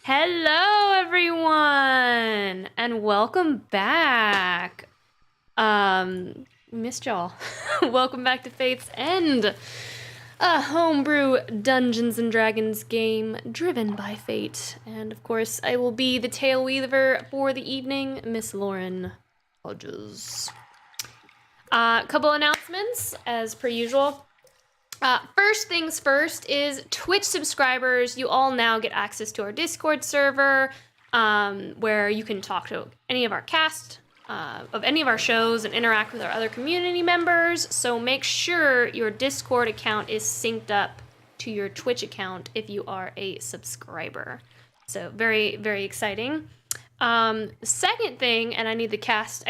Hello, everyone, and welcome back. Missed y'all. Welcome back to Fate's End, a homebrew Dungeons and Dragons game driven by fate. And of course, I will be the tail weaver for the evening, Miss Lauren Hodges. Couple announcements, as per usual. First things first is Twitch subscribers. You all now get access to our Discord server, where you can talk to any of our cast of any of our shows and interact with our other community members. So make sure your Discord account is synced up to your Twitch account if you are a subscriber. So very, very exciting. Second thing, and I need the cast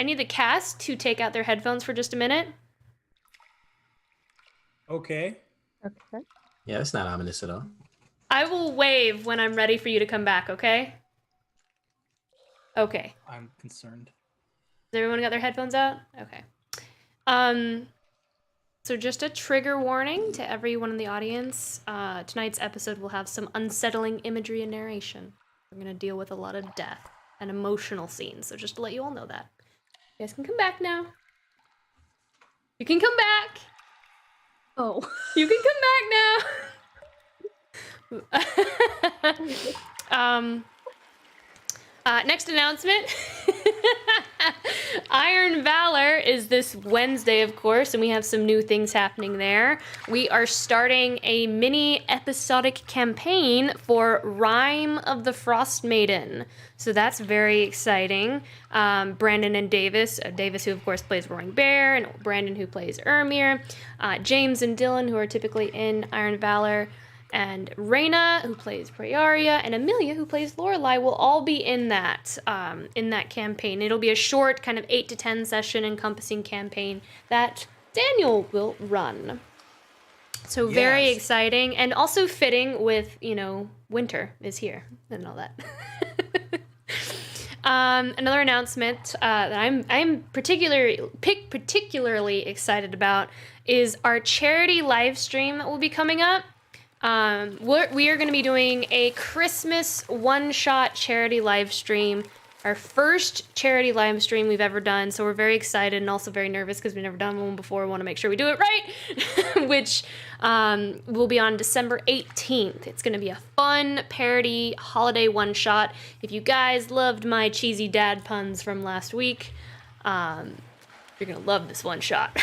to take out their headphones for just a minute. Okay. Yeah, that's not ominous at all. I will wave when I'm ready for you to come back, okay? Okay. I'm concerned. Has everyone got their headphones out? Okay. So just a trigger warning to everyone in the audience. Tonight's episode will have some unsettling imagery and narration. We're gonna deal with a lot of death and emotional scenes, so just to let you all know that. You guys can come back now. You can come back! Oh. You can come back now. Next announcement. Iron Valor is this Wednesday, of course, and we have some new things happening there. We are starting a mini episodic campaign for Rime of the Frost Maiden. So that's very exciting. Brandon and Davis who of course plays Roaring Bear, and Brandon who plays Ermir, James and Dylan who are typically in Iron Valor, and Reyna, who plays Prearia, and Amelia, who plays Lorelei, will all be in that campaign. It'll be a short, kind of 8 to 10 session encompassing campaign that Daniel will run. So yes. Very exciting, and also fitting with, winter is here and all that. Another announcement that I'm particularly excited about is our charity live stream that will be coming up. We are going to be doing a Christmas one-shot charity live stream, our first charity live stream we've ever done, so we're very excited and also very nervous because we've never done one before. We want to make sure we do it right, which will be on December 18th. It's going to be a fun parody holiday one-shot. If you guys loved my cheesy dad puns from last week, you're going to love this one-shot.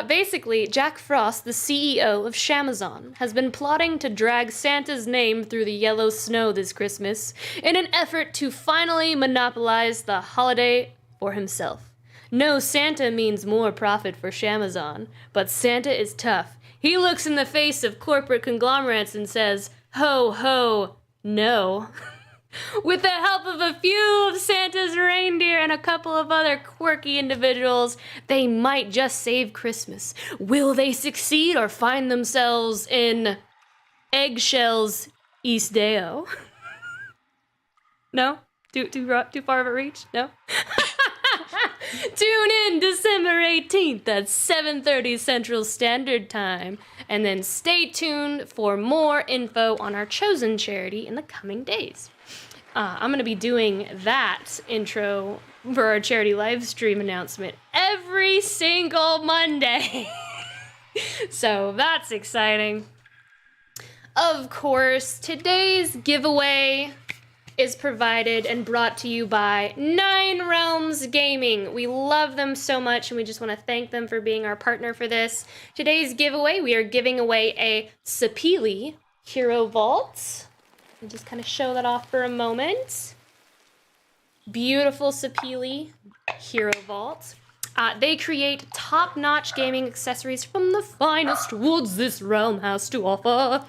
Basically, Jack Frost, the CEO of Shamazon, has been plotting to drag Santa's name through the yellow snow this Christmas in an effort to finally monopolize the holiday for himself. No, Santa means more profit for Shamazon, but Santa is tough. He looks in the face of corporate conglomerates and says, "Ho, ho, no." With the help of a few of Santa's reindeer and a couple of other quirky individuals, they might just save Christmas. Will they succeed or find themselves in eggshells East Deo? No? Too far of a reach? No? Tune in December 18th at 7:30 Central Standard Time, and then stay tuned for more info on our chosen charity in the coming days. I'm going to be doing that intro for our charity live stream announcement every single Monday. So that's exciting. Of course, today's giveaway is provided and brought to you by Nine Realms Gaming. We love them so much, and we just want to thank them for being our partner for this. Today's giveaway, we are giving away a Sapili Hero Vault. And just kind of show that off for a moment. Beautiful Sapili Hero Vault. They create top-notch gaming accessories from the finest woods this realm has to offer.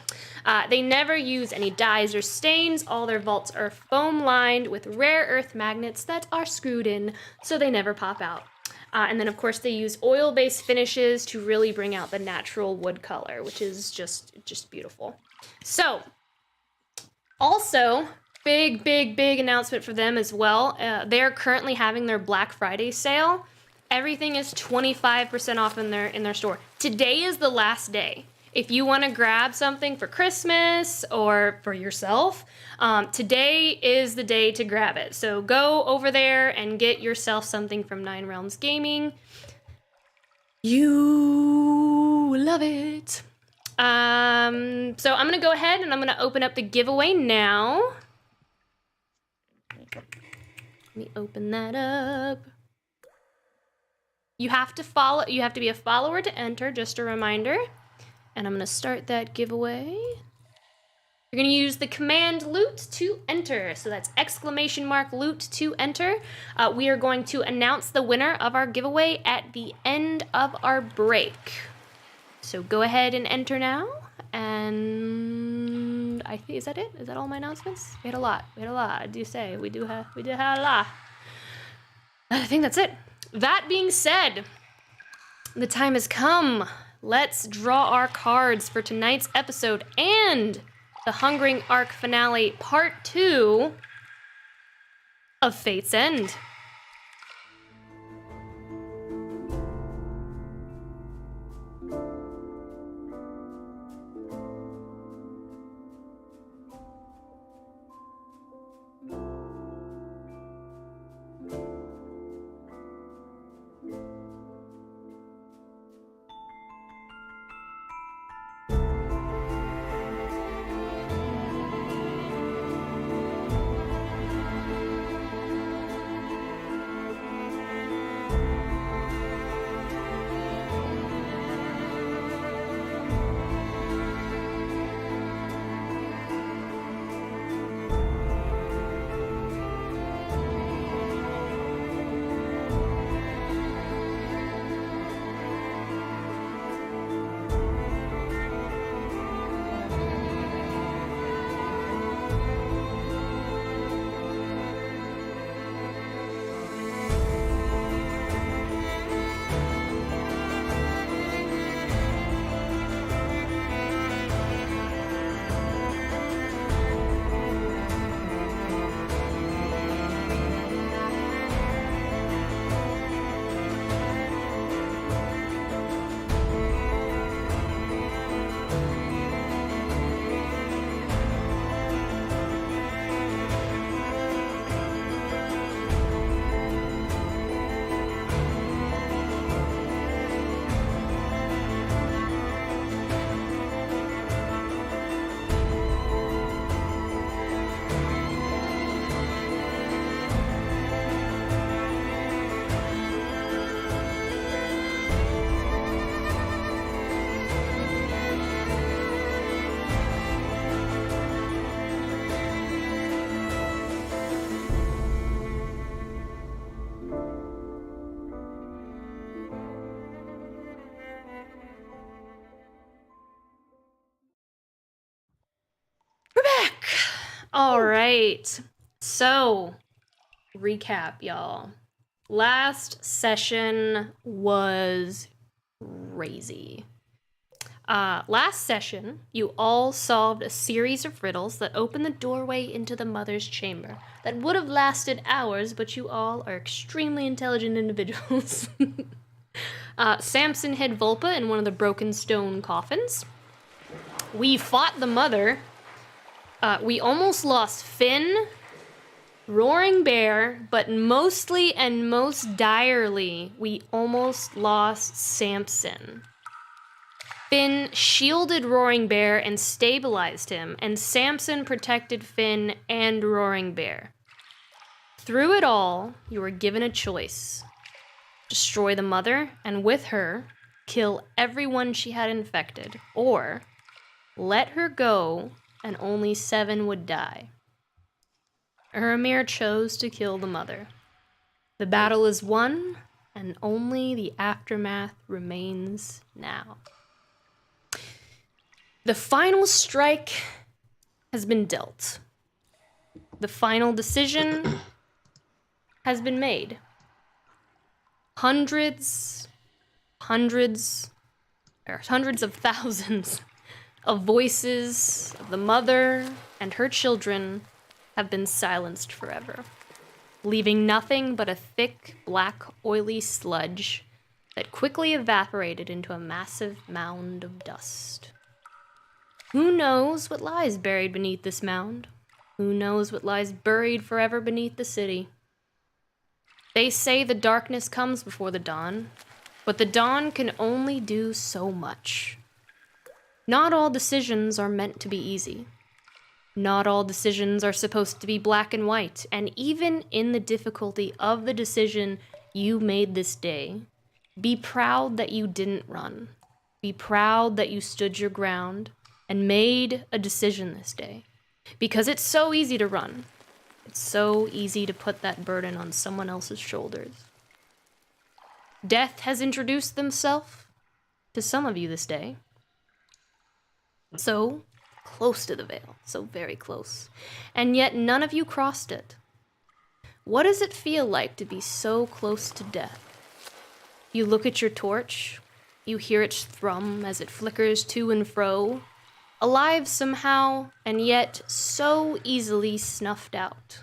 They never use any dyes or stains. All their vaults are foam-lined with rare earth magnets that are screwed in, so they never pop out. And then, of course, they use oil-based finishes to really bring out the natural wood color, which is just beautiful. So, also, big announcement for them as well. They're currently having their Black Friday sale. Everything is 25% off in their store. Today is the last day. if you want to grab something for Christmas or for yourself, today is the day to grab it. So go over there and get yourself something from Nine Realms Gaming. You love it. So I'm going to go ahead and I'm going to open up the giveaway now. Let me open that up. You have to be a follower to enter, just a reminder. And I'm going to start that giveaway. You're going to use the command loot to enter. So that's !loot to enter. We are going to announce the winner of our giveaway at the end of our break. So go ahead and enter now. And I think, is that it? Is that all my announcements? We had a lot. I do say we do have a lot. I think that's it. That being said, the time has come. Let's draw our cards for tonight's episode and the Hungering Arc finale, part 2 of Fate's End. All right, so recap, y'all. Last session was crazy. Last session, you all solved a series of riddles that opened the doorway into the mother's chamber. That would have lasted hours, but you all are extremely intelligent individuals. Samson hid Vulpa in one of the broken stone coffins. We fought the mother. We almost lost Finn, Roaring Bear, but mostly and most direly, we almost lost Samson. Finn shielded Roaring Bear and stabilized him, and Samson protected Finn and Roaring Bear. Through it all, you were given a choice. Destroy the mother, and with her, kill everyone she had infected, or let her go and only 7 would die. Eramir chose to kill the mother. The battle is won, and only the aftermath remains now. The final strike has been dealt. The final decision has been made. Hundreds of thousands of voices of the mother and her children have been silenced forever, leaving nothing but a thick, black, oily sludge that quickly evaporated into a massive mound of dust. Who knows what lies buried beneath this mound? Who knows what lies buried forever beneath the city? They say the darkness comes before the dawn, but the dawn can only do so much. Not all decisions are meant to be easy. Not all decisions are supposed to be black and white, and even in the difficulty of the decision you made this day, be proud that you didn't run. Be proud that you stood your ground and made a decision this day. Because it's so easy to run. It's so easy to put that burden on someone else's shoulders. Death has introduced themselves to some of you this day. So close to the veil, so very close. And yet none of you crossed it. What does it feel like to be so close to death? You look at your torch, you hear its thrum as it flickers to and fro, alive somehow, and yet so easily snuffed out.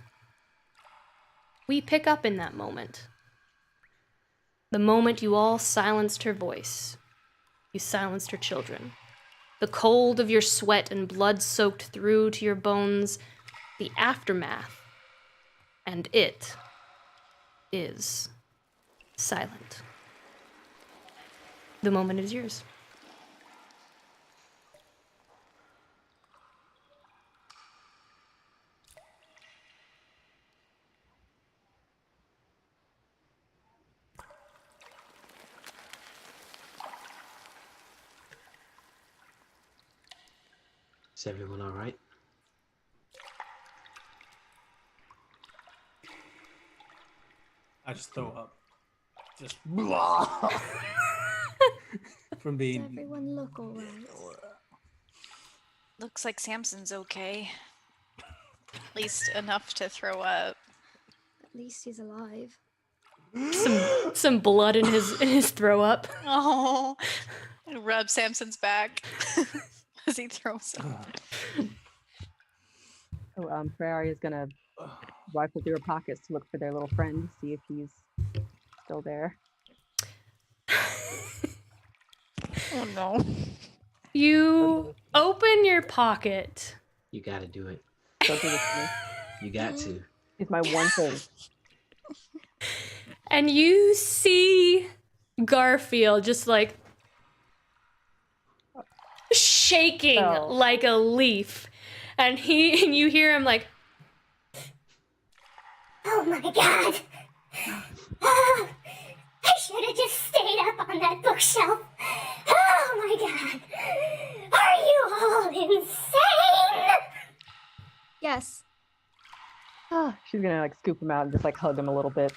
We pick up in that moment. The moment you all silenced her voice. You silenced her children. The cold of your sweat and blood soaked through to your bones, the aftermath, and it is silent. The moment is yours. Is everyone all right? I just throw up. Just blah. From Does being. everyone look alright? Looks like Samson's okay. At least enough to throw up. At least he's alive. Some blood in his throw up. Oh, rub Samson's back as he throws up. So, Ferrari is gonna rifle through her pockets to look for their little friend, see if he's still there. Oh no. You open your pocket. You gotta do it. Don't do this to me. You got to. It's my one thing. And you see Garfield just like shaking Oh. like a leaf. And you hear him like, Oh my god! Oh, I should have just stayed up on that bookshelf. Oh my god! Are you all insane? Yes. She's gonna like scoop him out and just like hug him a little bit.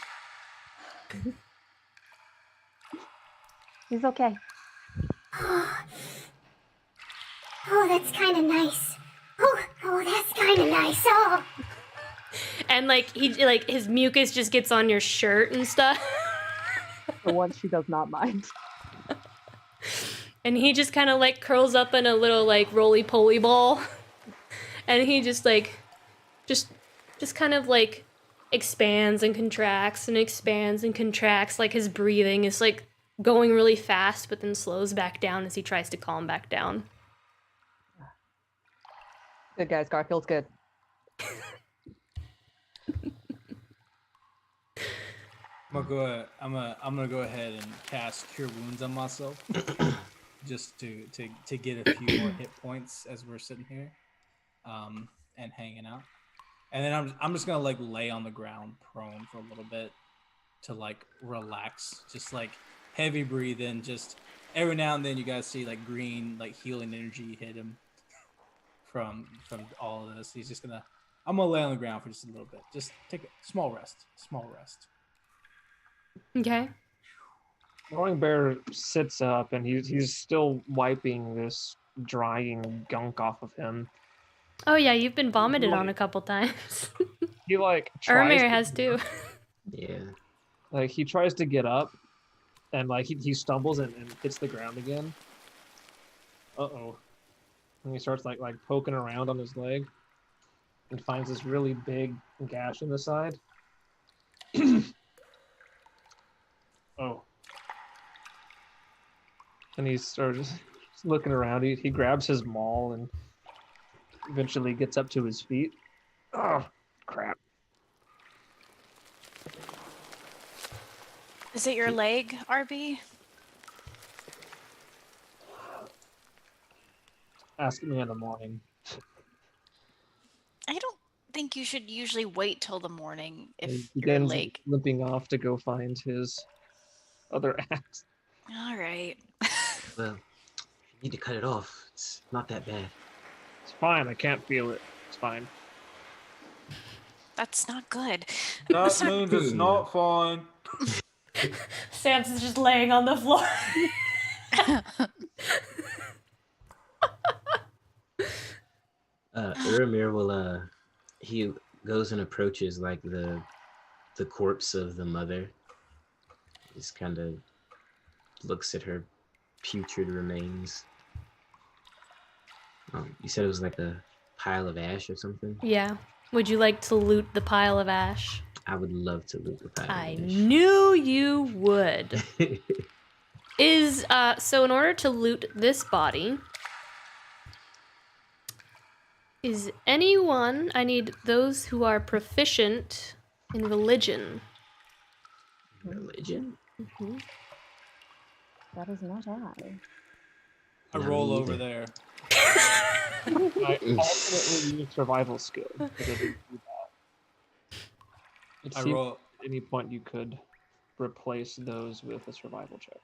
He's okay. Oh, that's kind of nice. Oh, that's kind of nice. Oh. and like his mucus just gets on your shirt and stuff. For once, she does not mind. And he just kind of like curls up in a little like roly-poly ball. And he just like, just kind of like expands and contracts and expands and contracts. Like his breathing is like going really fast, but then slows back down as he tries to calm back down. Good guys, Garfield's good. I'm gonna go ahead and cast Cure Wounds on myself, just to get a few more hit points as we're sitting here, and hanging out. And then I'm just gonna like lay on the ground prone for a little bit to like relax, just like heavy breathe in. Just every now and then you guys see like green like healing energy hit him from all of this. I'm gonna lay on the ground for just a little bit. Just take a small rest. Okay. Rolling Bear sits up and he's still wiping this drying gunk off of him. Oh yeah, you've been vomited on a couple times. He like tries Ermir to- has too. Yeah. Like he tries to get up and like he stumbles and hits the ground again. Uh-oh. And he starts like poking around on his leg and finds this really big gash in the side. Oh. And he starts looking around. He grabs his maul and eventually gets up to his feet. Oh, crap. Is it your leg, RB? Ask me in the morning. I don't think you should usually wait till the morning if He your begins leg. limping off to go find his other axe. All right. Well, you need to cut it off. It's not that bad. It's fine. I can't feel it. It's fine. That's not good. That means it's not fine. Samson's just laying on the floor. Uramir will he goes and approaches like the corpse of the mother. Just kind of looks at her putrid remains. You said it was like a pile of ash or something? Yeah. Would you like to loot the pile of ash? I would love to loot the pile I of ash. knew you would. So in order to loot this body, is anyone, I need those who are proficient in religion. Religion? Mhm. That is not I. I Not roll me over either. there. I alternately use survival skill. It doesn't do that. It I seems roll. at any point you could replace those with a survival check.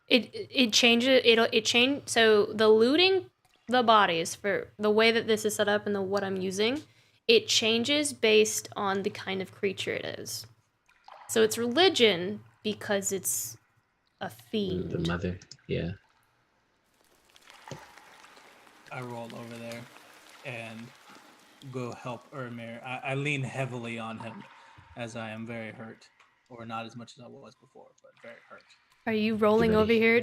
It changes, it change, so the looting the bodies, for the way that this is set up and what I'm using, it changes based on the kind of creature it is. So it's religion because it's a fiend. The mother, yeah. I roll over there and go help Uramir. I lean heavily on him as I am very hurt. Or not as much as I was before, but very hurt. Are you rolling ready. over here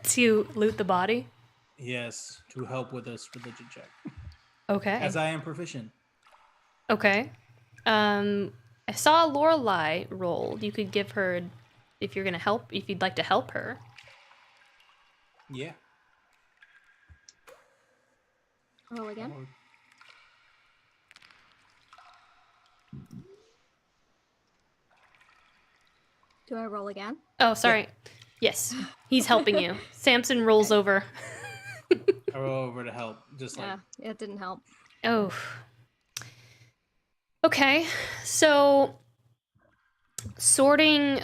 to loot the body? Yes, to help with this religion check. Okay. As I am proficient. Okay. I saw Lorelei rolled. You could give her, if you're gonna help, if you'd like to help her. Yeah. Roll again. Do I roll again? Oh, sorry. Yes, he's helping you. Samson rolls over. I roll over to help. Just like Yeah, it didn't help. Oh. Okay, so sorting,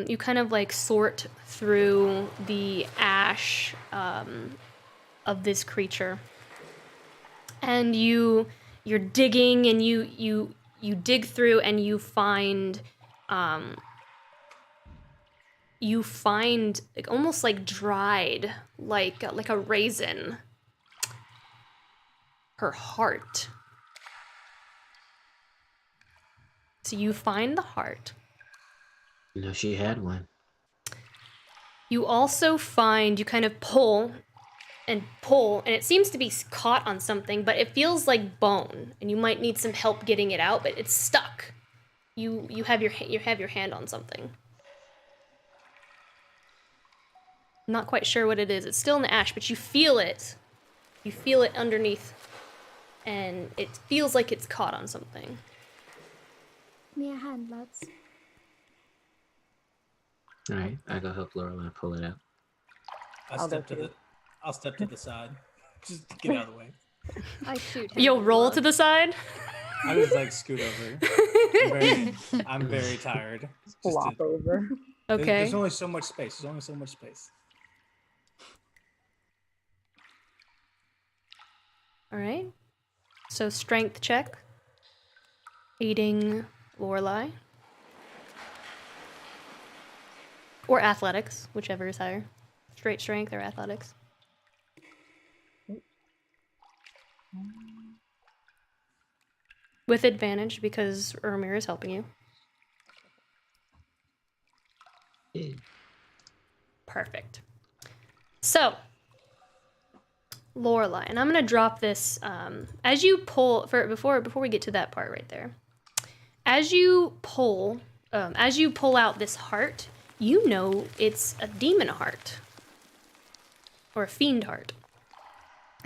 you kind of like sort through the ash of this creature, and you're digging, and you dig through, and you find like almost like dried, like a raisin, her heart. So you find the heart. No, she had one. You also find, you kind of pull, and it seems to be caught on something, but it feels like bone, and you might need some help getting it out, but it's stuck. You have your hand on something. I'm not quite sure what it is. It's still in the ash, but you feel it. You feel it underneath, and it feels like it's caught on something. Give me a hand, lads. All right, I go help Lorelei pull it out. I'll step to the side. Just to get out of the way. I shoot him. You'll with roll love. to the side. I just like scoot over. I'm very tired. Just Flop over. Okay. There's only so much space. All right. So strength check. Aiding Lorelei. Or athletics, whichever is higher. Straight strength or athletics. With advantage because Uramir is helping you. Yeah. Perfect. So, Lorelei, and I'm gonna drop this as you pull before we get to that part right there. As you pull out this heart, you know it's a demon heart or a fiend heart.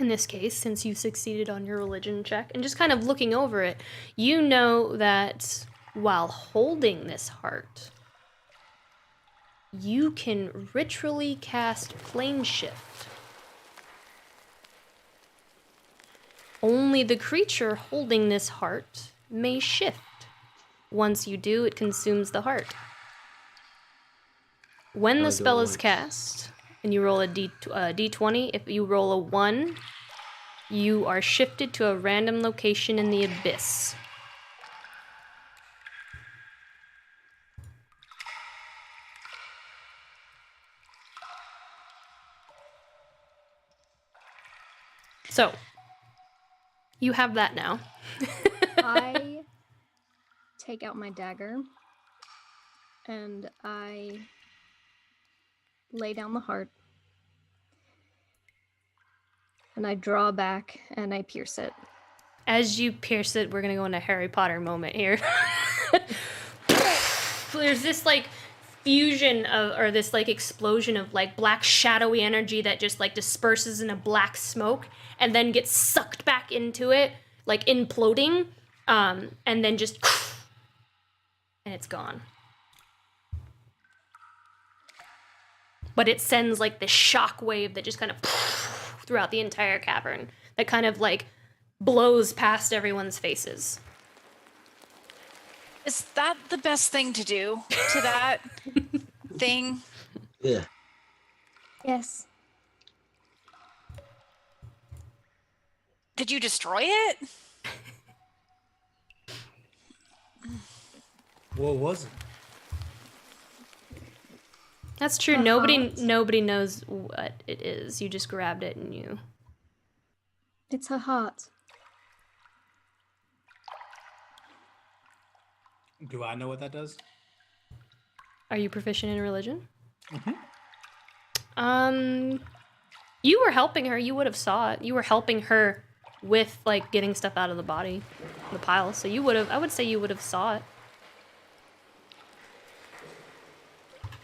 in this case, since you succeeded on your religion check, and just kind of looking over it, you know that while holding this heart, you can ritually cast plane shift. Only the creature holding this heart may shift. Once you do, it consumes the heart. When Only the do it spell is once. cast, and you roll a d20, if you roll a 1, you are shifted to a random location in the abyss. So, you have that now. I take out my dagger and I lay down the heart and I draw back and I pierce it. As you pierce it, we're gonna go into a Harry Potter moment here. There's this like fusion of, or this like explosion of like black shadowy energy that just like disperses in a black smoke and then gets sucked back into it, like imploding, and then just and it's gone. But it sends like this shock wave that just kind of throughout the entire cavern that kind of like blows past everyone's faces. Is that the best thing to do to that thing? Yeah. Yes. Did you destroy it? What was it? That's true. A heart. Nobody knows what it is. You just grabbed it and you. It's her heart. Do I know what that does? Are you proficient in religion? Mm-hmm. You were helping her. You would have saw it. You were helping her with like getting stuff out of the body, the pile. So you would have. I would say you would have saw it.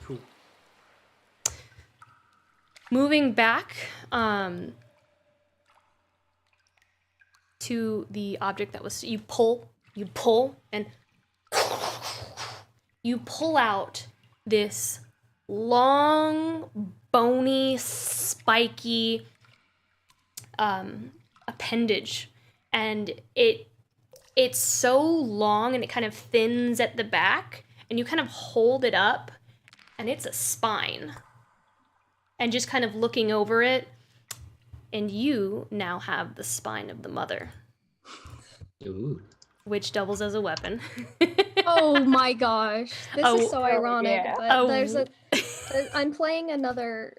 Cool. Moving back to the object that was you pull, and you pull out this long, bony, spiky appendage, and it's so long and it kind of thins at the back, and you kind of hold it up, and it's a spine. And just kind of looking over it, and you now have the spine of the mother, Ooh. which doubles as a weapon. Oh my gosh. This is so ironic, yeah. but I'm playing another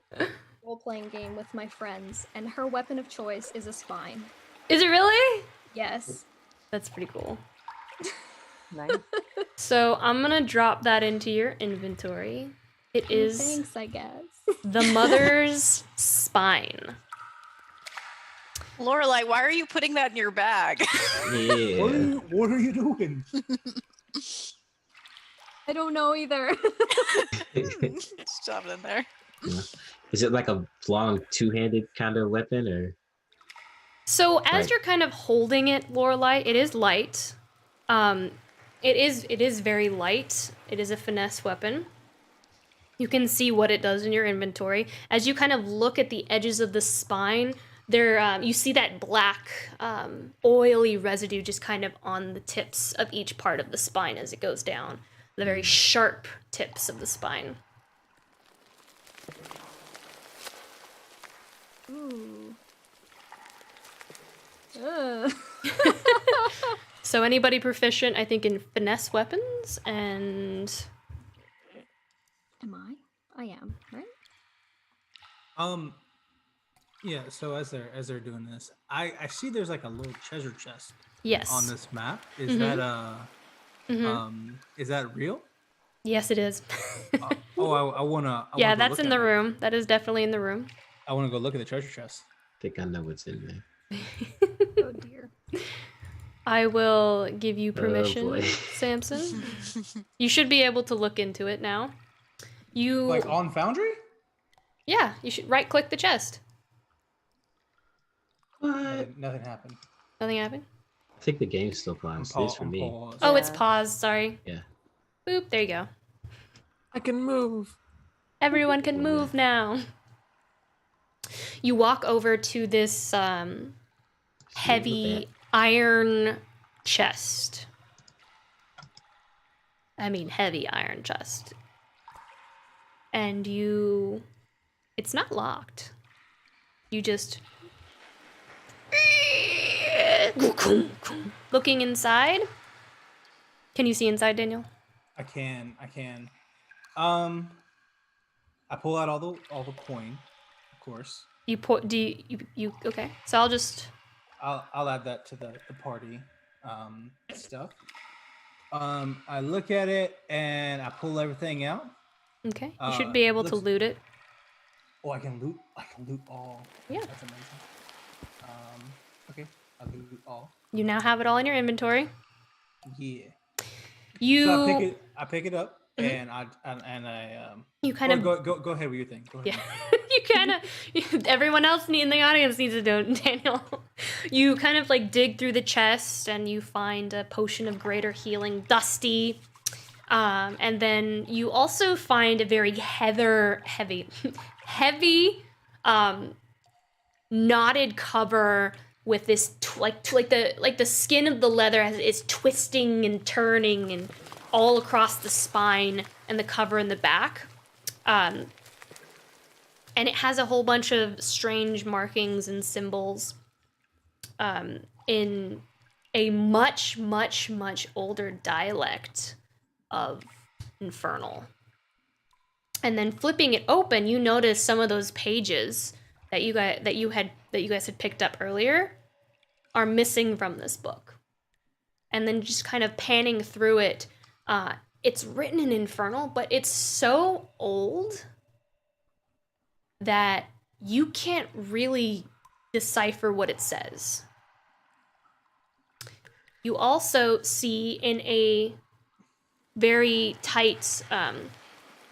role-playing game with my friends, and her weapon of choice is a spine. Is it really? Yes. That's pretty cool. Nice. So I'm gonna drop that into your inventory. It is Thanks, I guess. the mother's spine. Lorelai, why are you putting that in your bag? Yeah. What are you doing? I don't know either. Just shove it in there. Is it like a long two-handed kind of weapon, or? So as Right. you're kind of holding it, Lorelai, it is light. It is very light. It is a finesse weapon. You can see what it does in your inventory. As you kind of look at the edges of the spine, there you see that black, oily residue just kind of on the tips of each part of the spine as it goes down. The very sharp tips of the spine. Ooh. Ugh. So anybody proficient, I think, in finesse weapons and... Am I? I am, right? Yeah. So as they're doing this, I see there's like a little treasure chest Yes. on this map. Is that is that real? Yes, it is. I wanna. Yeah, go that's look in at the it. room. That is definitely in the room. I want to go look at the treasure chest. I think I know what's in there. Oh dear. I will give you permission, boy. Samson. You should be able to look into it now. You Like on Foundry? Yeah, you should right-click the chest. What? Nothing happened. Nothing happened. I think the game's still paused. It is for me. paused. Oh, it's Yeah. paused. Sorry. Yeah. Boop. There you go. I can move. Everyone can Yeah. move now. You walk over to this See you heavy with iron chest. I mean, heavy iron chest. And you. It's not locked. You just. Looking inside. Can you see inside, Daniel? I can. I pull out all the coin, of course. You put. Do you okay? So I'll just. I'll add that to the party stuff. I look at it and I pull everything out. Okay. You should be able to looks- loot it. Oh, I can loot all. Yeah. That's amazing. Okay, I'll loot all. You now have it all in your inventory. Yeah. You. So I pick it up Mhm. and I You kind of. go ahead with your thing. Go ahead. Yeah. You kind of. Everyone else in the audience needs to know, Daniel. You kind of like dig through the chest and you find a potion of greater healing, Dusty. And then you also find a very heavy, knotted cover with this like the skin of the leather is twisting and turning and all across the spine and the cover in the back. And it has a whole bunch of strange markings and symbols in a much older dialect of Infernal. And then flipping it open, you notice some of those pages that you guys had picked up earlier are missing from this book. And then just kind of panning through it, it's written in Infernal, but it's so old that you can't really decipher what it says. You also see in a very tight,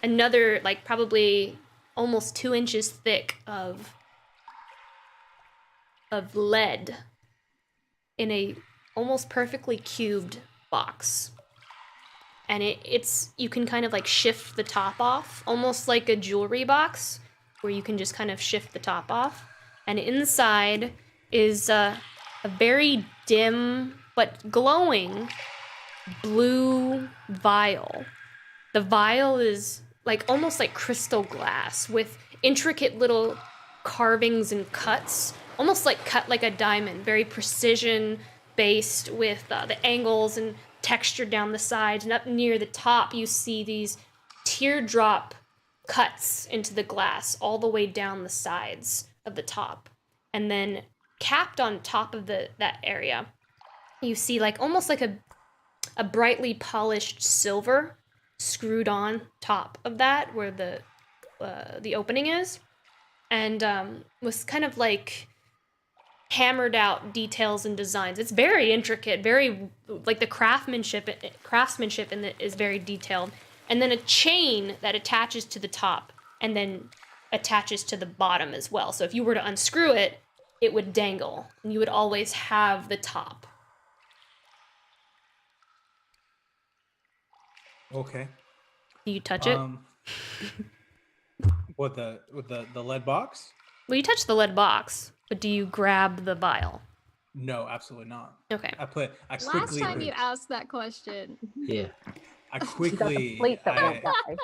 another like probably almost 2 inches thick of lead in a almost perfectly cubed box. And it's you can kind of like shift the top off, almost like a jewelry box where you can just kind of shift the top off. And inside is a very dim but glowing blue vial. The vial is like almost like crystal glass with intricate little carvings and cuts, almost like cut like a diamond, very precision based with the angles and texture down the sides. And up near the top, you see these teardrop cuts into the glass all the way down the sides of the top. And then capped on top of that area, you see like almost like a brightly polished silver screwed on top of that where the opening is, and was kind of like hammered out details and designs. It's very intricate, very like the craftsmanship in it is very detailed. And then a chain that attaches to the top and then attaches to the bottom as well. So if you were to unscrew it, it would dangle and you would always have the top. Okay. Do you touch it? With the lead box? Well, you touch the lead box, but do you grab the vial? No, absolutely not. Okay. I Last quickly. time you asked that question. Yeah. I She got the quickly. plate that won't die.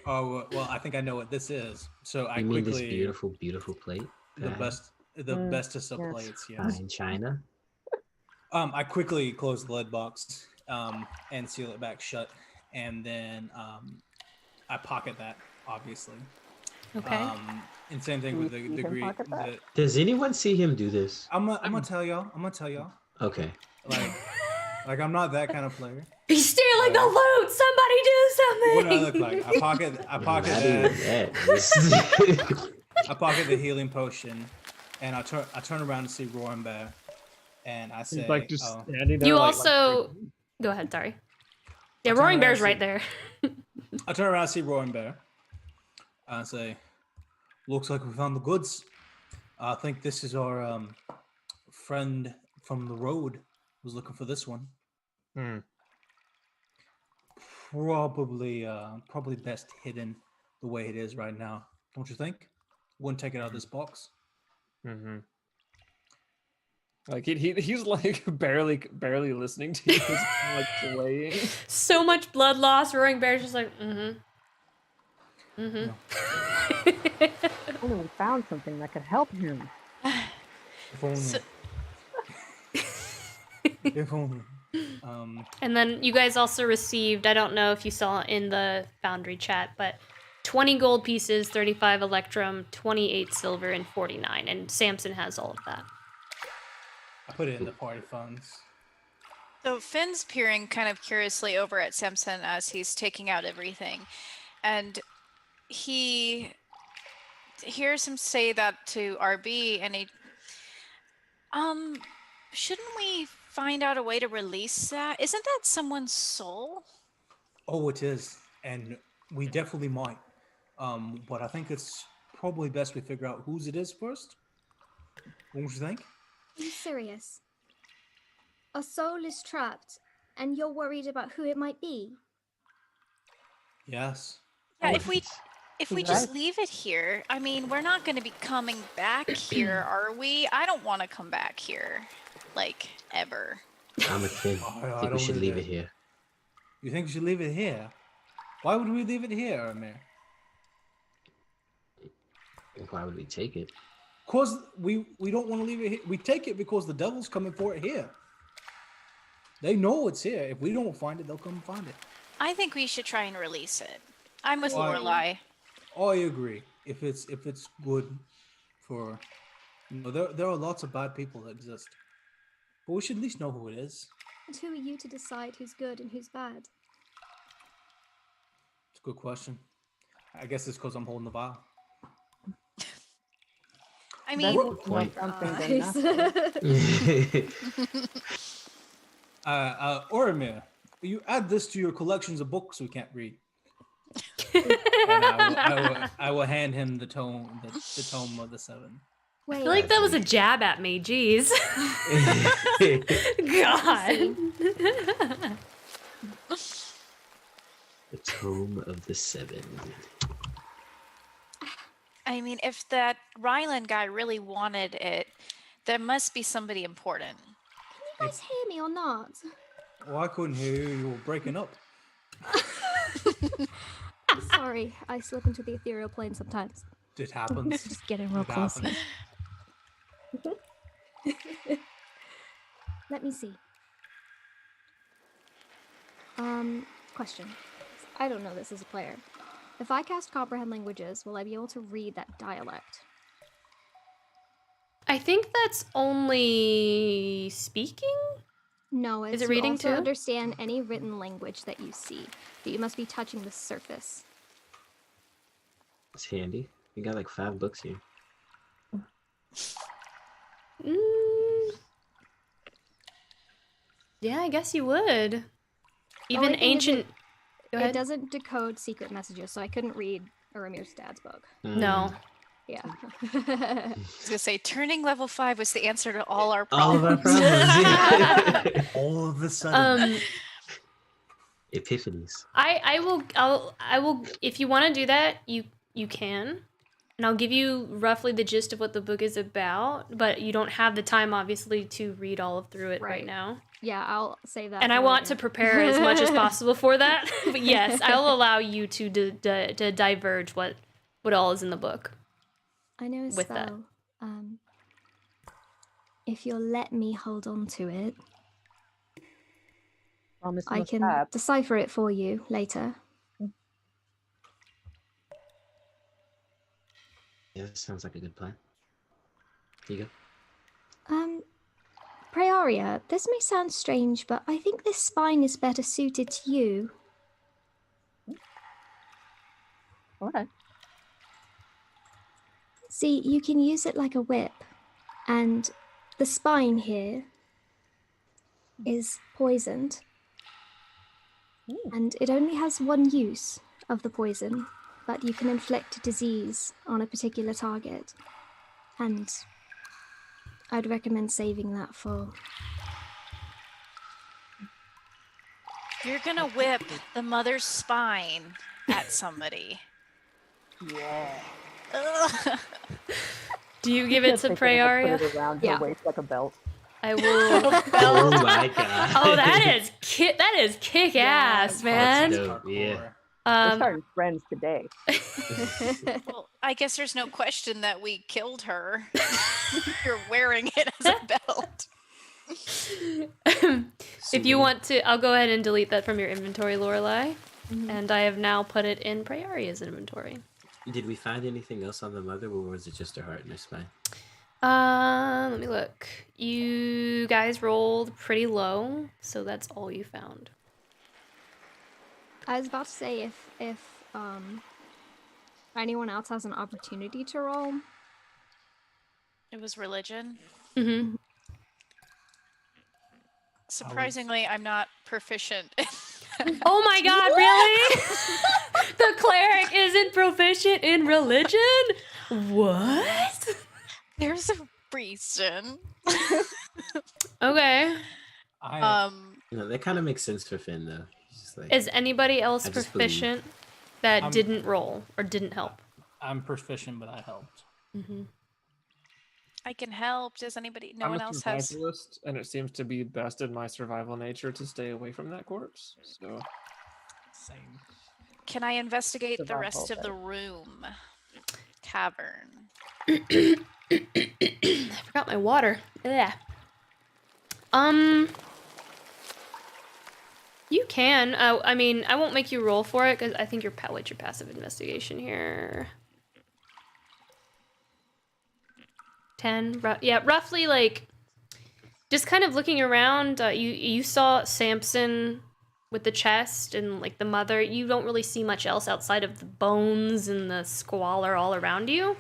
Oh well, I think I know what this is. So I You mean quickly. this beautiful plate? The that I best, the Mm, bestest of yes. plates. have? Yes. Fine China. I quickly close the lead box, and seal it back shut, and then I pocket that, obviously. Okay. And same thing You- with the you can degree. pocket that? Does anyone see him do this? I'm gonna tell y'all. Okay. Like I'm not that kind of player. He's stealing the loot! Somebody do something! What do I look like? I pocket Not that. even that. This- I pocket the healing potion, and I turn around to see Roaring Bear, and I say, He's like just oh. standing there. You like- also... Go ahead, sorry. Yeah, I'll turn Roaring around Bear's and right see- there. I turn around to see Roaring Bear. I say, looks like we found the goods. I think this is our friend from the road was looking for this one. Hmm. Probably best hidden the way it is right now. Don't you think? Wouldn't take it out of this box. Mm-hmm. Like he's like barely listening to you. He's kinda, like swaying. So much blood loss. Roaring Bear's just like, mm-hmm. Only we found something that could help him. If only. So- If only. And then you guys also received, I don't know if you saw in the Foundry chat, but 20 gold pieces, 35 electrum, 28 silver, and 49. And Samson has all of that. I put it in the party funds. So Finn's peering kind of curiously over at Samson as he's taking out everything. And he hears him say that to RB, and he, shouldn't we find out a way to release that? Isn't that someone's soul? Oh, it is, and we definitely might. But I think it's probably best we figure out whose it is first. What would you think? Are you serious? A soul is trapped, and you're worried about who it might be? Yes. Yeah, Oh, if we He's just right. leave it here, I mean, we're not going to be coming back here, are we? I don't want to come back here, like, ever. I'm a kid. I I think we don't should leave either. it here. You think we should leave it here? Why would we leave it here, Amir? Why would we take it? Cause we don't want to leave it here. We take it because the devil's coming for it here. They know it's here. If we don't find it, they'll come find it. I think we should try and release it. I'm with Why? Lorelai. I agree. If it's good for, there are lots of bad people that exist, but we should at least know who it is. And who are you to decide who's good and who's bad? It's a good question. I guess it's because I'm holding the vial. I That's mean, Good point. something than Guys. nothing. Orimir, you add this to your collections of books we can't read. And I will hand him the tome of the seven. I Wait, feel like that was a jab at me. Jeez. God. The Tome of the Seven. I mean, if that Ryland guy really wanted it, there must be somebody important. you guys hear me or not? Well, I couldn't hear you. You were breaking up. Sorry, I slip into the ethereal plane sometimes. It happens. Just getting real It close. happens. Let me see. Question. I don't know this as a player. If I cast Comprehend Languages, will I be able to read that dialect? I think that's only speaking? No, it's it you reading also too? understand any written language that you see, but you must be touching the surface. It's handy. We got like 5 books here. Yeah, I guess you would. The Even only thing is ancient. Go It ahead. doesn't decode secret messages, so I couldn't read Aramir's dad's book. No. Yeah. I was gonna say, turning level 5 was the answer to all our All of problems. our problems. All of a sudden. Epiphanies. I will if you want to do that, you can. And I'll give you roughly the gist of what the book is about, but you don't have the time obviously to read all through it right Right. now. Yeah, I'll save that. And for I want to later. prepare as much as possible for that. But yes, I'll allow you to to diverge what all is in the book. I know a with that. spell. If you'll let me hold on to it, Promise I no can stab. decipher it for you later. Yeah, that sounds like a good plan. Here you go. Praeria, this may sound strange, but I think this spine is better suited to you. Okay. See, you can use it like a whip, and the spine here is poisoned, and it only has one use of the poison, but you can inflict disease on a particular target. And I'd recommend saving that for. You're gonna whip the mother's spine at somebody. Yeah. Ugh. Do you give it to Put it around Yeah. her waist like a belt. I will. Oh my god. Oh, that is kick ass, man. That's dope. Yeah. We're starting friends today. Well, I guess there's no question that we killed her. You're wearing it as a belt. If you want to, I'll go ahead and delete that from your inventory, Lorelai. And I have now put it in Prayaria's inventory. Did we find anything else on the mother, or was it just her heart and her spine? Let me look. You guys rolled pretty low, so that's all you found. I was about to say if anyone else has an opportunity to roll. It was religion. Mm-hmm. Surprisingly, I'm not proficient. Oh my god, really? The cleric isn't proficient in religion? What? There's a reason. Okay. That kind of makes sense for Finn, though. He's just like, Is anybody else I just believe. proficient that I'm- didn't roll or didn't help? I'm proficient, but I helped. Mm-hmm. I can help. Does anybody? No I'm one a else has. survivalist, and it seems to be best in my survival nature to stay away from that corpse. So Same. Can I investigate the Survival rest of the check. room? Cavern. I forgot my water. Yeah. You can. I mean, I won't make you roll for it because I think what's your passive investigation here? 10. Yeah, roughly like. Just kind of looking around. You saw Samson with the chest and like the mother. You don't really see much else outside of the bones and the squalor all around you.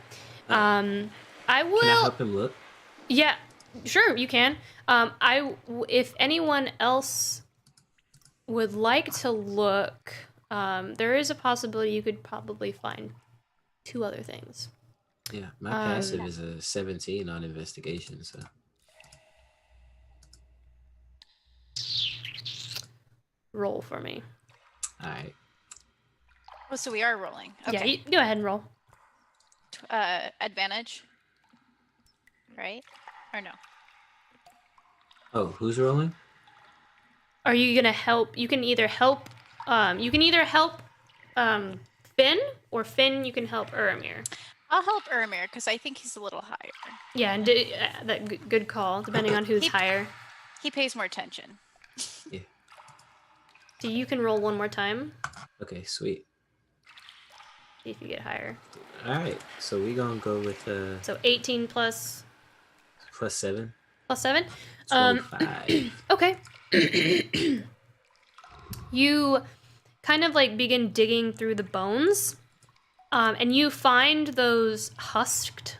I will. Can I help him look? Yeah, sure, you can. If anyone else would like to look, there is a possibility you could probably find 2 other things. Yeah, my passive is a 17 on investigation, so. Roll for me. All right. Oh, so we are rolling. Okay. Yeah, you go ahead and roll. Advantage. Right? Or no? Oh, who's rolling? Are you gonna help? You can either help. Finn, or Finn, you can help Uramir. I'll help Uramir because I think he's a little higher. Yeah, and good call. Depending on who's higher. He pays more attention. Yeah. So you can roll one more time. Okay, sweet. See if you get higher. All right, so we gonna go with So 18 plus plus 7. 7. 25. Okay. You kind of like begin digging through the bones, and you find those husked.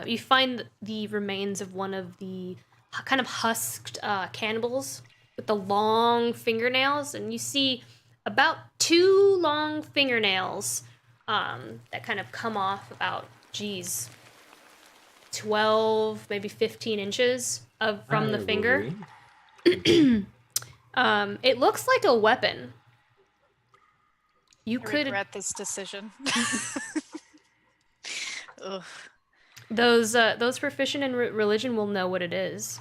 You find the remains of one of the kind of husked cannibals with the long fingernails, and you see about 2 long fingernails that kind of come off about 12, maybe 15 inches from the finger. It looks like a weapon. You I could regret this decision. Ugh. those proficient in religion will know what it is.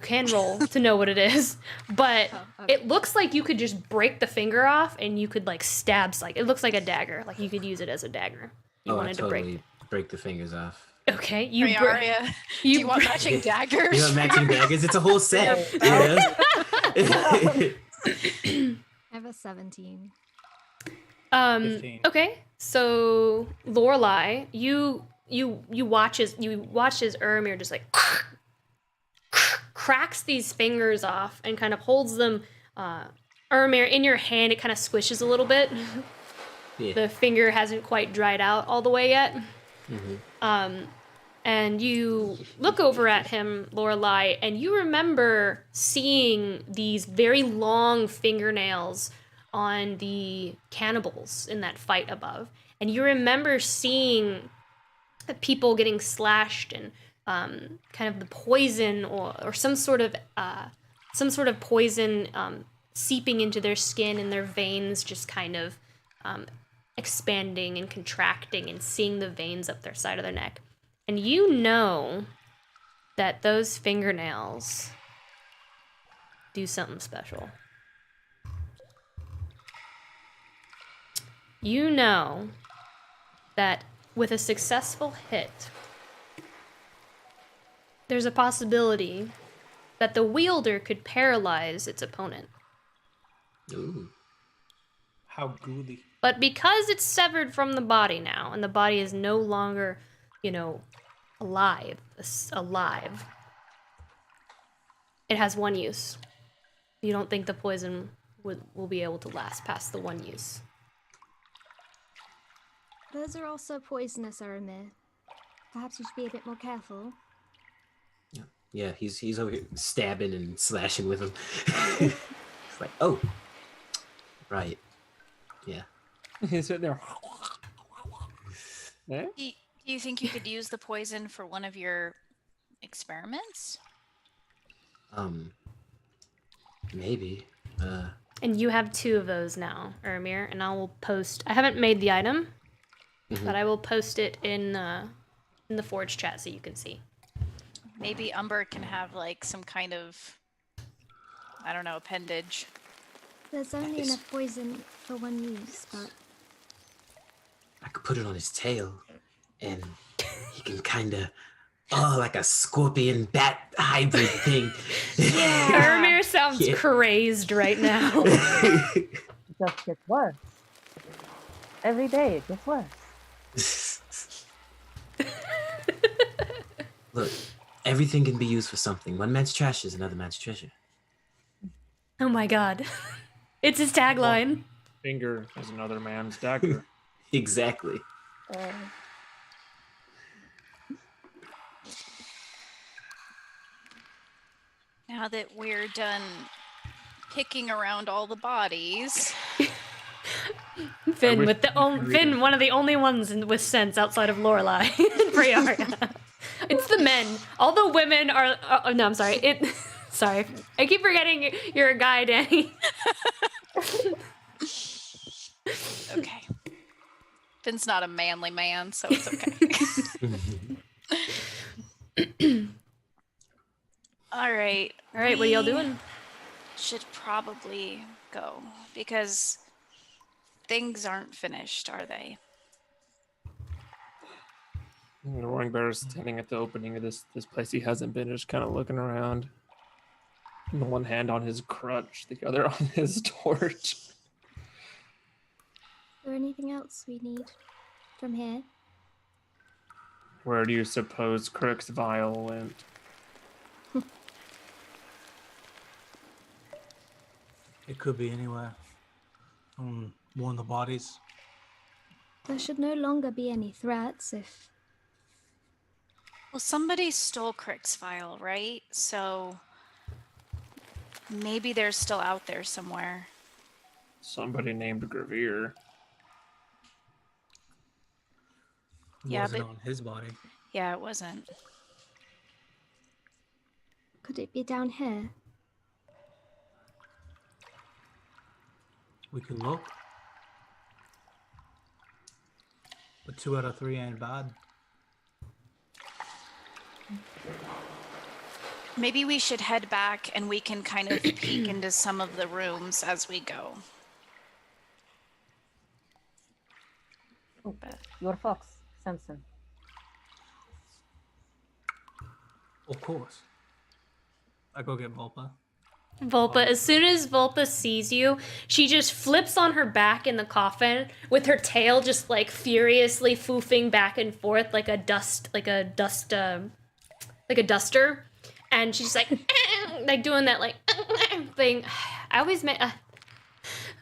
Can roll to know what it is, but it looks like you could just break the finger off and you could like stab. It looks like a dagger. Like you could use it as a dagger. You wanted I totally break the fingers off. Okay, you Aria, do you want matching daggers? You want matching daggers? It's a whole set. You know? I have a 17. 15. Okay, so Lorelai, you watch as Uramir just like cracks these fingers off and kind of holds them. Uramir, in your hand, it kind of squishes a little bit. Yeah. The finger hasn't quite dried out all the way yet. Mm-hmm. And you look over at him, Lorelai, and you remember seeing these very long fingernails on the cannibals in that fight above. And you remember seeing people getting slashed and kind of the poison or some sort of poison seeping into their skin and their veins, just kind of expanding and contracting, and seeing the veins up their side of their neck. And you know that those fingernails do something special. You know that with a successful hit, there's a possibility that the wielder could paralyze its opponent. Ooh. How ghouly. But because it's severed from the body now, and the body is no longer, alive, it has one use. You don't think the poison will be able to last past the one use. Those are also poisonous, Aramir. Perhaps you should be a bit more careful. Yeah, he's over here stabbing and slashing with him. It's like, oh, right, yeah. He's sitting there. Eh? Do you think you could use the poison for one of your experiments? Maybe. And you have 2 of those now, Aramir, and I will post. I haven't made the item, but I will post it in the Forge chat so you can see. Maybe Umber can have like some kind of, I don't know, appendage. There's only enough poison for one use, but I could put it on his tail, and he can kind of, like a scorpion bat hybrid thing. Aramir sounds crazed right now. It just gets worse. Every day it gets worse. Look, everything can be used for something. One man's trash is another man's treasure. Oh my god. It's his tagline. Finger is another man's dagger. Exactly. Now that we're done picking around all the bodies, Finn, one of the only ones with sense outside of Lorelai and Briarna. It's the men. All the women are. No, I'm sorry. Sorry, I keep forgetting you're a guy, Danny. okay. Finn's not a manly man, so it's okay. All right. All right, what are y'all doing? Should probably go because things aren't finished, are they? The Roaring Bear is standing at the opening of this place he hasn't been, just kind of looking around. The one hand on his crutch, the other on his torch. is there anything else we need from here? Where do you suppose Crook's vial went? It could be anywhere. One of the bodies. There should no longer be any threats if... Well, somebody stole Crick's vial, right? So maybe they're still out there somewhere. Somebody named Gravere. Yeah, Wasn't but- on his body. Yeah, it wasn't. Could it be down here? We could look. But 2 out of 3 ain't bad. Maybe we should head back and we can kind of peek into some of the rooms as we go. Oh, your fox, Samson. Of course. I go get Volpa. Volpa, as soon as Volpa sees you, she just flips on her back in the coffin with her tail just like furiously foofing back and forth like a duster, and she's like like doing that like thing. I always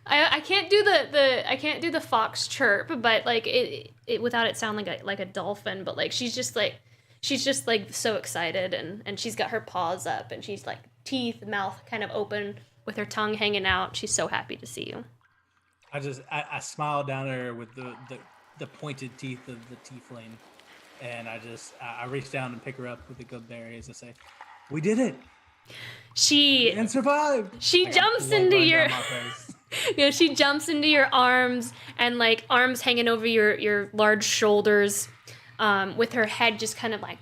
I can't do the fox chirp, but like it without it sound like a dolphin, but like she's just like so excited, and she's got her paws up and she's like teeth, mouth kind of open with her tongue hanging out. She's so happy to see you. I smile down at her with the pointed teeth of the tiefling, and I reach down and pick her up with the good berries and say, "We did it! She And survived!" she I got jumps blood into running your down my face. she jumps into your arms and like arms hanging over your large shoulders, with her head just kind of like.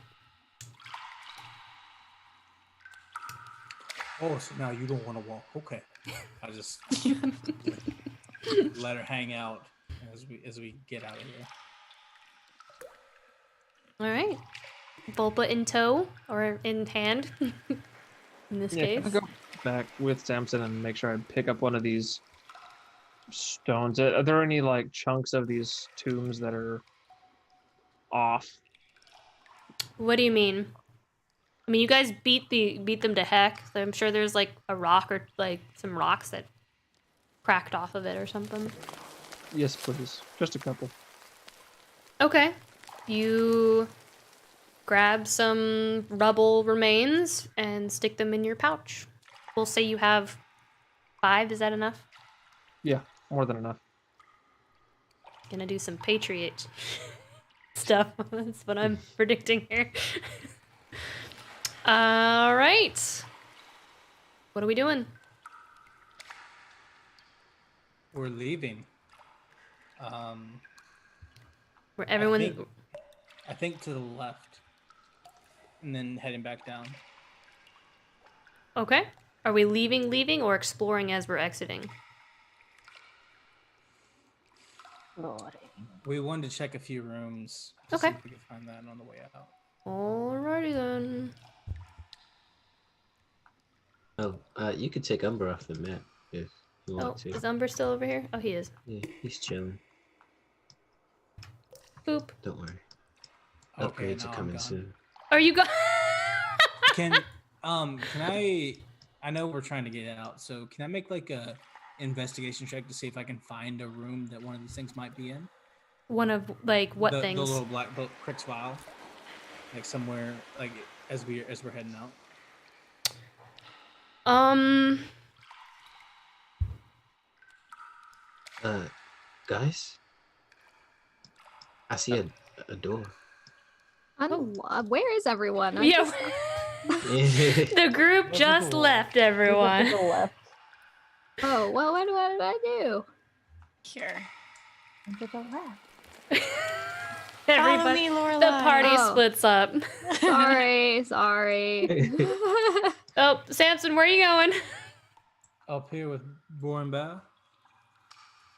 Oh, so now you don't want to walk. Okay. I just let her hang out as we get out of here. All right, Bulba in tow or in hand. In this Yeah, case. can I go back with Samson and make sure I pick up one of these stones? Are there any like chunks of these tombs that are off? What do you mean? I mean, you guys beat them to heck. So I'm sure there's like a rock or like some rocks that cracked off of it or something. Yes, please. Just a couple. Okay. You grab some rubble remains and stick them in your pouch. We'll say you have 5. Is that enough? Yeah, more than enough. Gonna do some patriot stuff. That's what I'm predicting here. All right. What are we doing? We're leaving. Where everyone. I think to the left, and then heading back down. Okay. Are we leaving, or exploring as we're exiting? Lordy. We wanted to check a few rooms. To Okay. See if we could find that on the way out. Alrighty then. Oh, you could take Umber off the map if you Oh, want to. is Umber still over here? Oh, he is. Yeah, he's chilling. Boop. Don't worry. Okay, Upgrades now are I'm coming gone. soon. Are you go? Can I know we're trying to get out, so can I make like a investigation check to see if I can find a room that one of these things might be in? One of like what the, things? The little black Crick's vial, like somewhere, like as we're heading out. Guys, I see a door. Where is everyone? Yeah. The group just left, everyone. Left. Oh, well, what did I do? Here. To the left. Follow me, The Lorelai. party Oh. splits up. Sorry. Oh, Samson, where are you going? Up here with Boring Bow.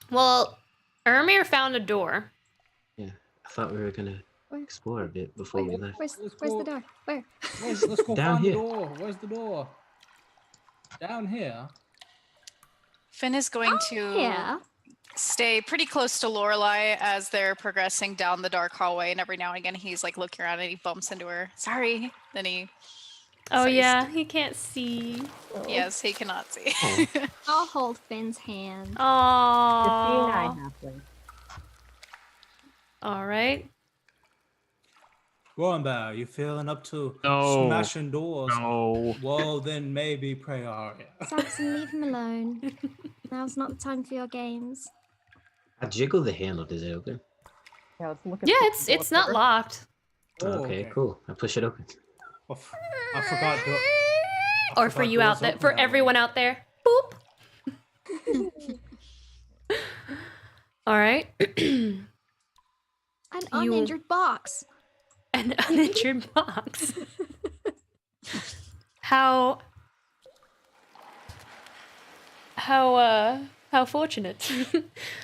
Well, Ermir found a door. Yeah, I thought we were gonna explore a bit before we left. Where's Let's the go. door? Where? Let's go Down find here. the door. Where's the door? Down here. Finn is going to Yeah. stay pretty close to Lorelai as they're progressing down the dark hallway, and every now and again he's like looking around and he bumps into her. Sorry. Then he. Oh So he's- yeah, he can't see. Yes, he cannot see. I'll hold Finn's hand. Just you and I, Aww. halfling. All right. Boring Bow, you feeling up to No. smashing doors? No. Well, then maybe Praeria. Samson, leave him alone. Now's not the time for your games. I jiggle the handle. Does it open? Yeah, let's look at Yeah, the it's not door. locked. Okay, cool. I push it open. Oh, I forgot. Or for you out there, for everyone out there. Boop. All right. An uninjured box. An uninjured box. How fortunate.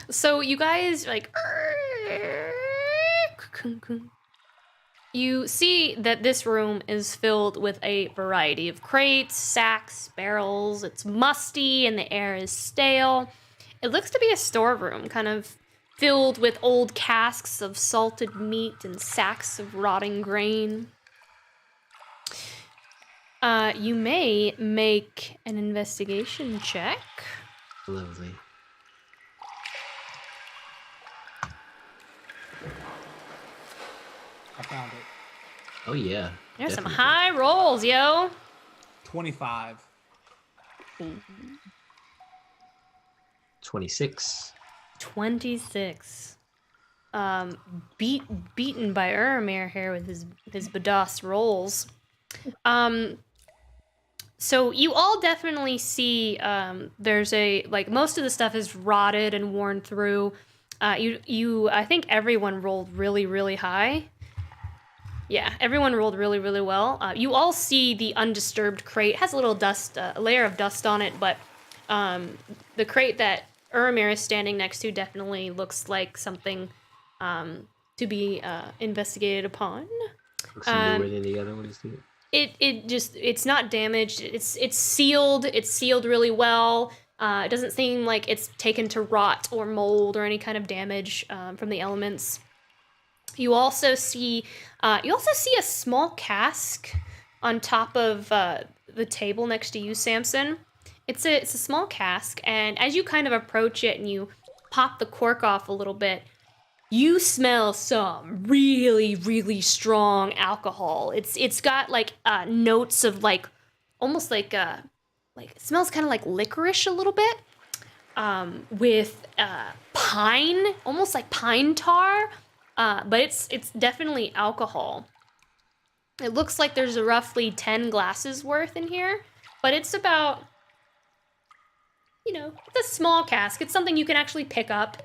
So you guys like you see that this room is filled with a variety of crates, sacks, barrels. It's musty and the air is stale. It looks to be a storeroom, kind of filled with old casks of salted meat and sacks of rotting grain. You may make an investigation check. Lovely. I found it. Oh yeah. There's some definitely. high rolls, yo. 25. 26. 26. beaten by Uramir here with his Badass rolls. So you all definitely see there's most of the stuff is rotted and worn through. I think everyone rolled really, really high. Yeah, everyone rolled really, really well. You all see the undisturbed crate. It has a little dust, a layer of dust on it, but the crate that Uramir is standing next to definitely looks like something to be investigated upon. Looks newer than the other ones do. It's not damaged. It's sealed. It's sealed really well. It doesn't seem like it's taken to rot or mold or any kind of damage from the elements. You also see a small cask on top of the table next to you, Samson. It's a small cask, and as you kind of approach it and you pop the cork off a little bit, you smell some really, really strong alcohol. It's got like notes of like almost like it smells kind of like licorice a little bit, with pine, almost like pine tar, but it's definitely alcohol. It looks like there's roughly 10 glasses worth in here, but it's about, it's a small cask. It's something you can actually pick up.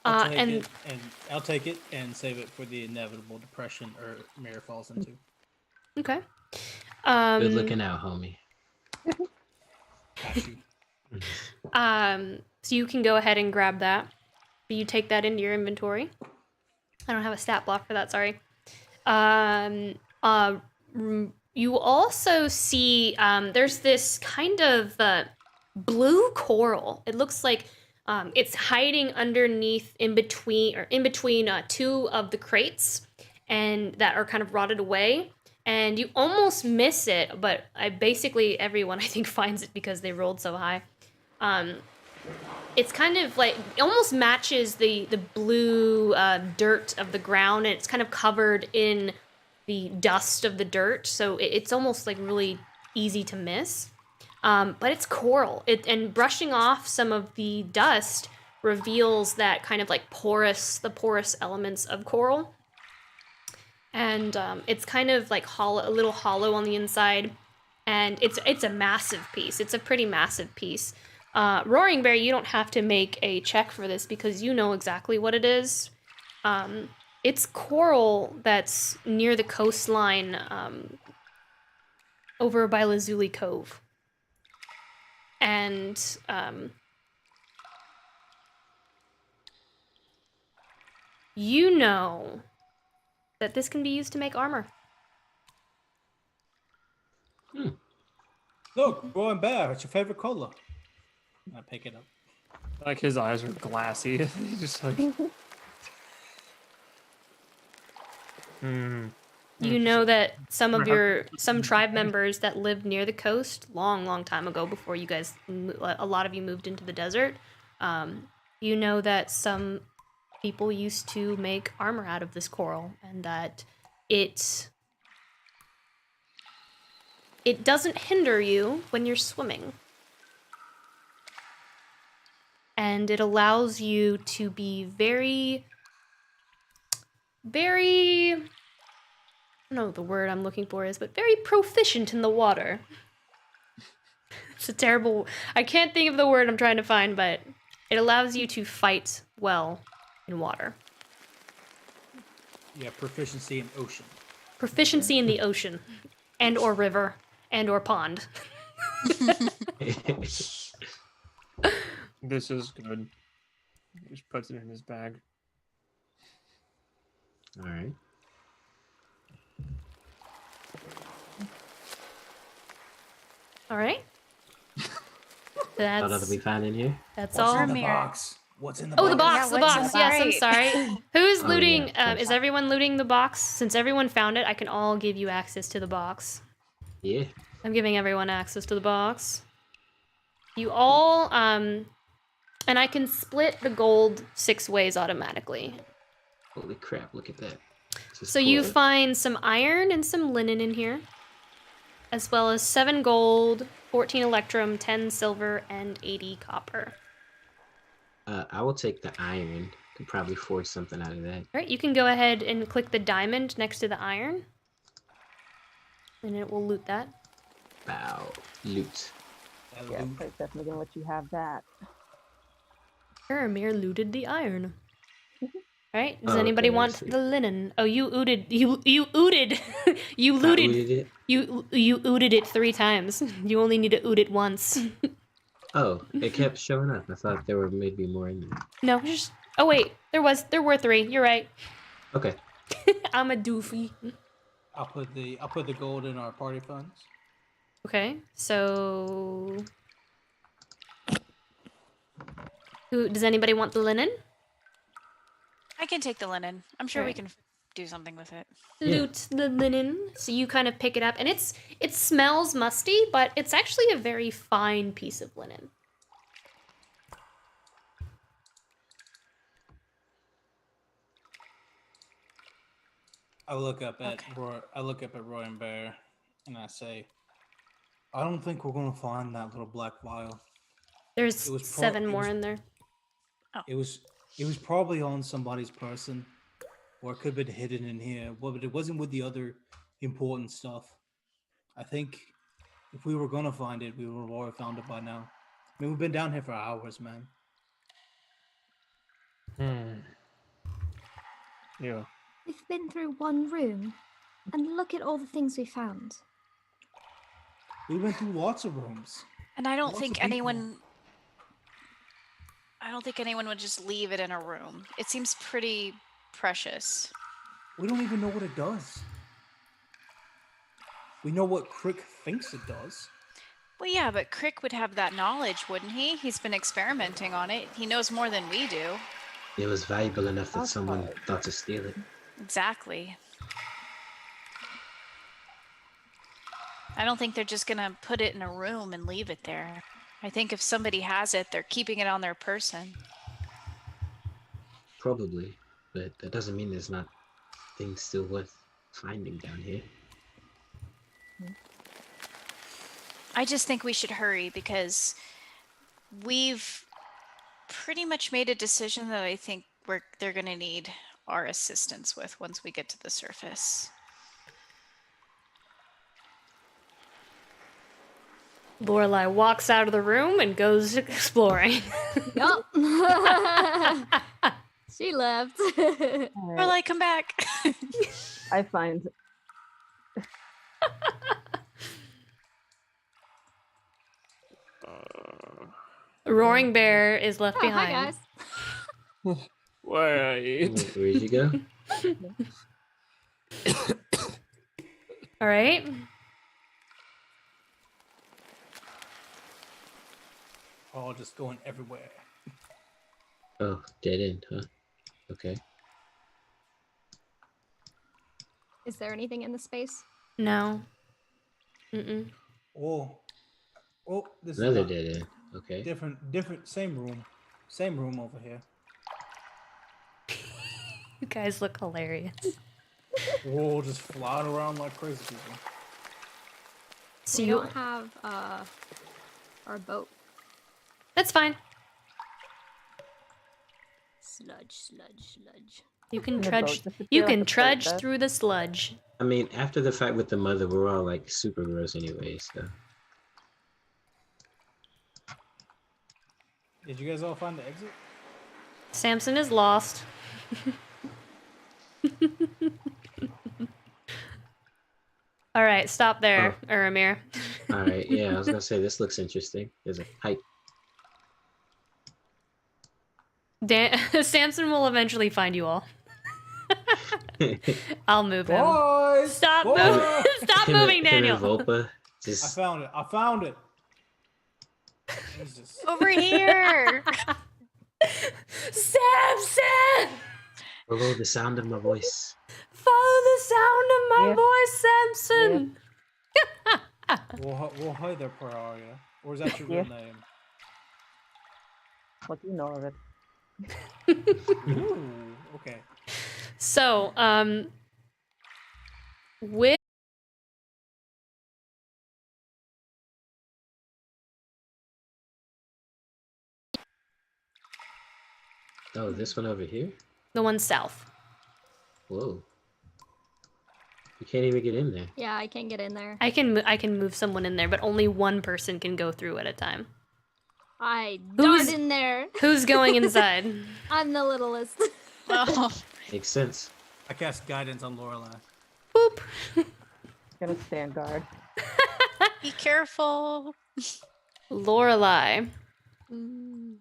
I'll take it and save it for the inevitable depression Mare falls into. Okay. Good looking out, homie. So you can go ahead and grab that. You take that into your inventory. I don't have a stat block for that, sorry. You also see there's this kind of blue coral. It looks like it's hiding underneath in between two of the crates and that are kind of rotted away. And you almost miss it, but basically everyone I think finds it because they rolled so high. It's kind of like, it almost matches the blue dirt of the ground, and it's kind of covered in the dust of the dirt, so it's almost like really easy to miss. But it's coral, and brushing off some of the dust reveals that kind of like the porous elements of coral. And it's kind of like a little hollow on the inside, and it's a massive piece. It's a pretty massive piece. Roaring Bear, you don't have to make a check for this because you know exactly what it is. It's coral that's near the coastline over by Lazuli Cove. And you know that this can be used to make armor. Look, Roaring Bear, it's your favorite color. I pick it up. Like his eyes are glassy. He's just like. You know that some tribe members that lived near the coast long time ago, before you guys, a lot of you moved into the desert. You know that some people used to make armor out of this coral, and that it doesn't hinder you when you're swimming. And it allows you to be very, very, I don't know what the word I'm looking for is, but very proficient in the water. It's a terrible, I can't think of the word I'm trying to find, but it allows you to fight well in water. Yeah, proficiency in ocean. Proficiency in the ocean, and or river, and or pond. This is good. He just puts it in his bag. All right. All right. What else we find in here? That's What's all. in the box? What's in the box? Oh, the box, the what's box. in Yes, I'm the sorry. Who's Oh, looting? yeah, Is everyone looting the box? Since everyone found it, I can all give you access to the box. Yeah. I'm giving everyone access to the box. You all, and I can split the gold 6 ways automatically. Holy crap! Look at that. This is So you cool. find some iron and some linen in here, as well as 7 gold, 14 electrum, 10 silver, and 80 copper. I will take the iron. Could probably forge something out of that. All right, you can go ahead and click the diamond next to the iron. And it will loot that. Wow. Loot. Yeah, so it's definitely gonna let you have that. Faramir looted the iron. Alright, does Oh, anybody okay, I want see. the linen? Oh, you ooted. You ooted. You I looted. looted it. You ooted it 3 times. You only need to oot it once. Oh, it kept showing up. I thought there were maybe more in there. No, just. Oh wait, there were 3. You're right. Okay. I'm a doofy. I'll put the gold in our party funds. Okay, so does anybody want the linen? I can take the linen. I'm sure we Alright. can do something with it. Yeah. Loot the linen. So you kind of pick it up, and it smells musty, but it's actually a very fine piece of linen. I look up at Okay. Roy and Bear, and I say, "I don't think we're gonna find that little black vial. There's It was 7 more in there. It was probably on somebody's person, or it could have been hidden in here. Well, but it wasn't with the other important stuff. I think if we were gonna find it, we would have already found it by now. I mean, we've been down here for hours, man. Yeah. We've been through one room, and look at all the things we found. We went through lots of rooms. And I don't Lots of think people. anyone would just leave it in a room. It seems pretty precious. We don't even know what it does. We know what Crick thinks it does. Well, yeah, but Crick would have that knowledge, wouldn't he? He's been experimenting on it. He knows more than we do. It was valuable enough that That's someone hard. thought to steal it. Exactly. I don't think they're just gonna put it in a room and leave it there. I think if somebody has it, they're keeping it on their person. Probably. But that doesn't mean there's not things still worth finding down here. I just think we should hurry because we've pretty much made a decision that I think they're gonna need our assistance with once we get to the surface. Lorelai walks out of the room and goes exploring. Yup. She left. Alright, Lorelai, come back. I find Roaring Bear is left Oh, behind. hi guys. Where'd you go? All right. All just going everywhere. Oh, dead end, huh? Okay. Is there anything in the space? No. Mm-mm. Oh, this Another is dead end. Okay. different, same room over here. You guys look hilarious. Whoa, just flying around like crazy people. So We you, don't have our boat. that's fine. Sludge. You can the trudge. boat disappear You like can the boat trudge does? through the sludge. I mean, after the fight with the mother, we're all like super gross anyway, so. Did you guys all find the exit? Samson is lost. All right, stop there, Uramir. Alright, yeah, I was gonna say, this looks interesting. There's a pipe. Samson will eventually find you all. I'll move him. Boys! Stop boys! moving! Stop moving, Him Daniel. and Volpa I just found it. Jesus. Over here. Samson! follow the sound of my voice. Follow the sound of my Yeah. voice, Samson. Well, hi there, Pararia. Or is that your real name? what do you know of it? Ooh, okay. So, with Oh, this one over here? The one south. Whoa. You can't even get in there. Yeah, I can't get in there. I can move someone in there, but only one person can go through at a time. I Who's- dart in there. Who's going inside? I'm the littlest. Oh, Makes sense. I cast guidance on Lorelai. Boop. Gonna stand guard. be careful. Lorelai. Mm.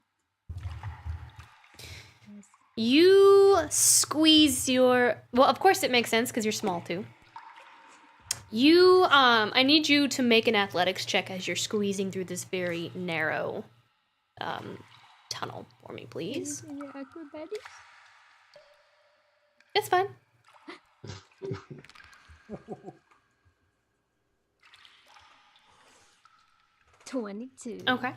You squeeze your. Well, of course it makes sense because you're small too. You, I need you to make an athletics check as you're squeezing through this very narrow, tunnel for me, please. Your acrobatics? It's fine. 22. Okay.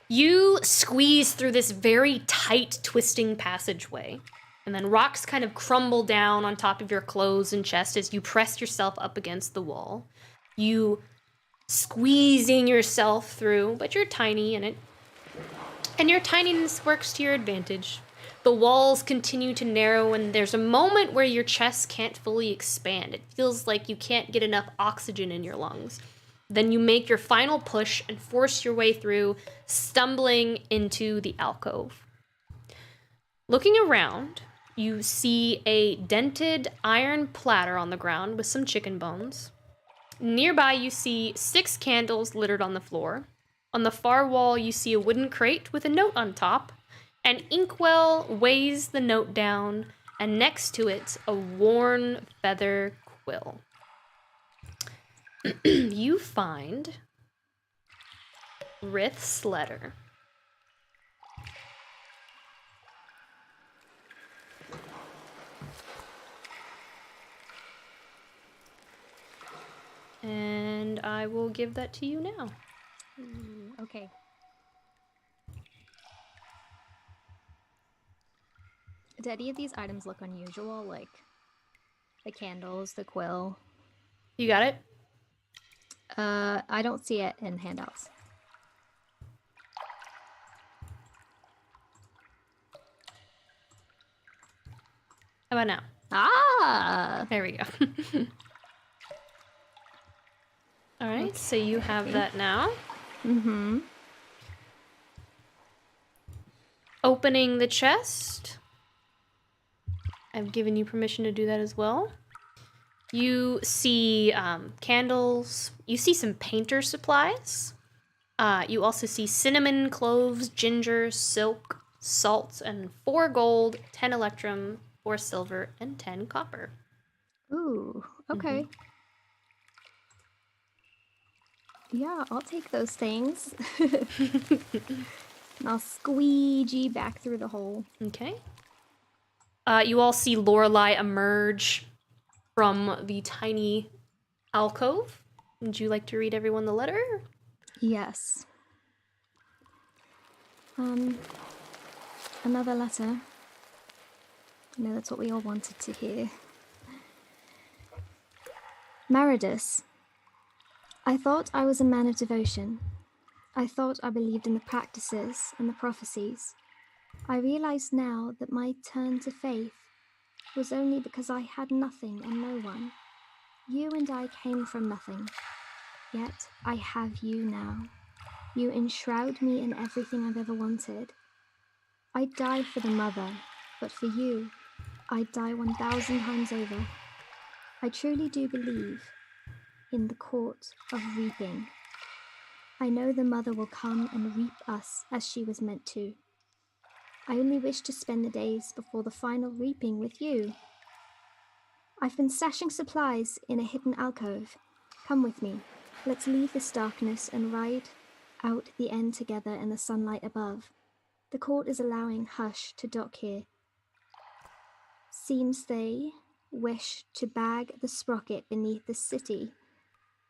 You squeeze through this very tight, twisting passageway, and then rocks kind of crumble down on top of your clothes and chest as you press yourself up against the wall. You squeezing yourself through, but you're tiny and your tininess works to your advantage. The walls continue to narrow, and there's a moment where your chest can't fully expand. It feels like you can't get enough oxygen in your lungs. Then you make your final push and force your way through, stumbling into the alcove. Looking around, you see a dented iron platter on the ground with some chicken bones. Nearby, you see 6 candles littered on the floor. On the far wall, you see a wooden crate with a note on top. An inkwell weighs the note down, and next to it, a worn feather quill. You find Rith's letter. And I will give that to you now. Okay. Do any of these items look unusual? Like the candles, the quill? You got it? I don't see it in handouts. How about now? Ah! There we go. All right, so you have that now. Mm-hmm. Opening the chest. I've given you permission to do that as well. You see candles. You see some painter supplies. You also see cinnamon, cloves, ginger, silk, salt, and 4 gold, 10 electrum, 4 silver, and 10 copper. Ooh, okay. Yeah, I'll take those things. And I'll squeegee back through the hole. Okay. You all see Lorelai emerge from the tiny alcove. Would you like to read everyone the letter? Yes. Another letter. I know that's what we all wanted to hear. Martis, I thought I was a man of devotion. I thought I believed in the practices and the prophecies. I realize now that my turn to faith was only because I had nothing and no one. You and I came from nothing. Yet I have you now. You enshroud me in everything I've ever wanted. I'd die for the mother, but for you, I'd die 1,000 times over. I truly do believe in the court of reaping. I know the mother will come and reap us as she was meant to. I only wish to spend the days before the final reaping with you. I've been stashing supplies in a hidden alcove. Come with me. Let's leave this darkness and ride out the end together in the sunlight above. The court is allowing Hush to dock here. Seems they wish to bag the sprocket beneath the city.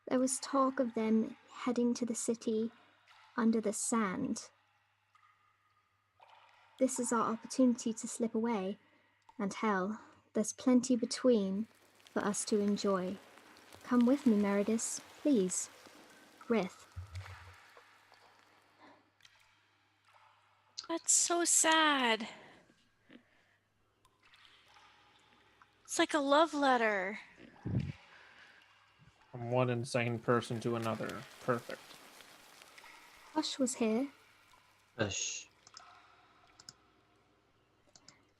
There was talk of them heading to the city under the sand. This is our opportunity to slip away, and hell, there's plenty between for us to enjoy. Come with me, Martis, please. Rith. That's so sad. like a love letter. From one insane person to another. Perfect. Hush was here, Hush.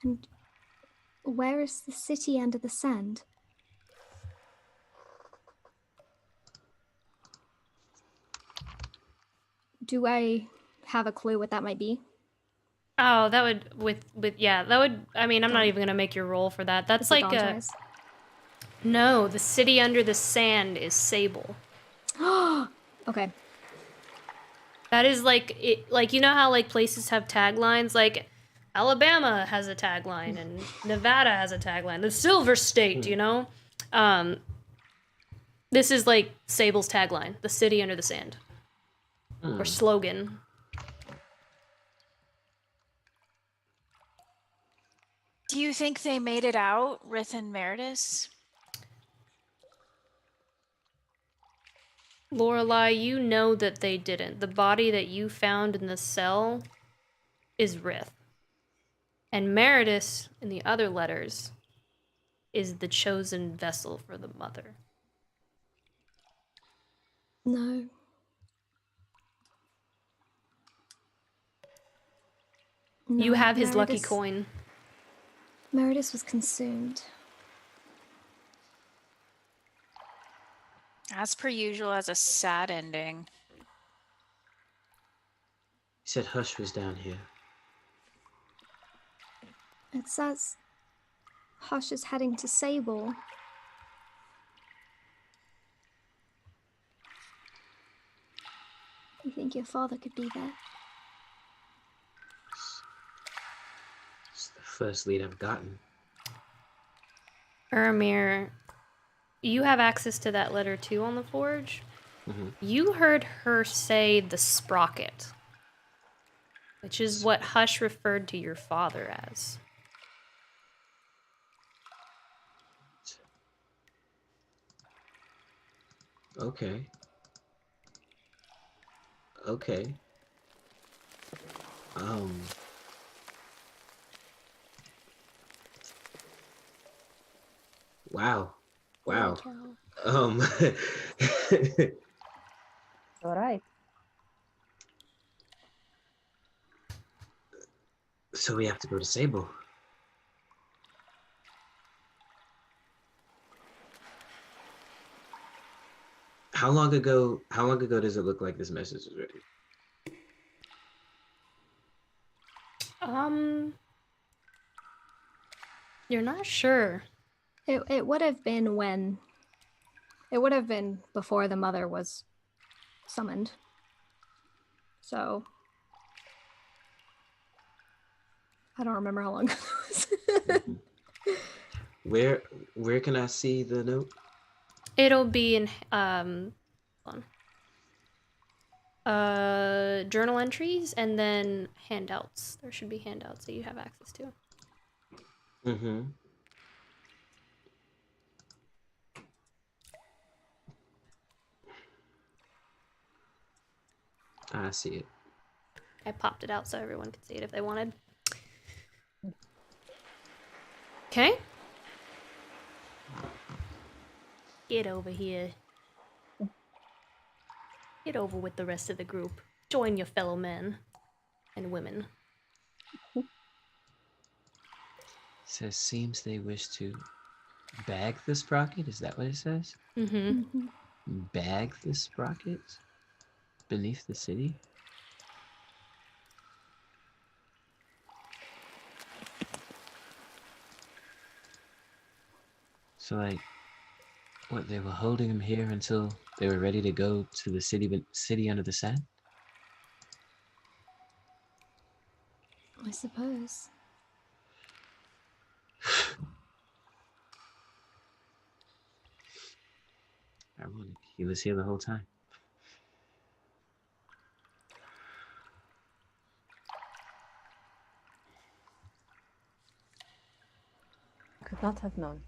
and where is the city under the sand? Do I have a clue what that might be? Oh, that would yeah, that would. I mean, I'm not Done. even gonna make your roll for that. That's Is it like a Dante's? no. The city under the sand is Sable. Okay. That is like it. Like you know how like places have taglines. Like Alabama has a tagline and Nevada has a tagline. The Silver State, you know. This is like Sable's tagline: the city under the sand, or slogan. Do you think they made it out, Rith and Martis? Lorelai, you know that they didn't. The body that you found in the cell is Rith. And Martis, in the other letters, is the chosen vessel for the mother. No. You No, have his lucky Meredith- coin. Meredith was consumed. As per usual, has a sad ending. He said Hush was down here. It says Hush is heading to Sable. You think your father could be there? It's the first lead I've gotten. Ermir, you have access to that letter too on the forge. Mm-hmm. You heard her say the sprocket, which is what Hush referred to your father as. Okay. Okay. Wow. Wow. All right. So we have to go to Sable. How long ago does it look like this message is ready? You're not sure. It would have been when. It would have been before the mother was summoned. So. I don't remember how long ago it was. Where can I see the note? It'll be in hold on. Journal entries and then handouts. There should be handouts that you have access to. Mm-hmm. I see it. I popped it out so everyone could see it if they wanted. Okay. Get over here. Get over with the rest of the group. Join your fellow men and women. It says seems they wish to bag the sprocket. Is that what it says? Mm-hmm. Bag the sprocket beneath the city? So like, what, they were holding him here until they were ready to go to the city under the sand? I suppose. Ironic. He was here the whole time. Could not have known.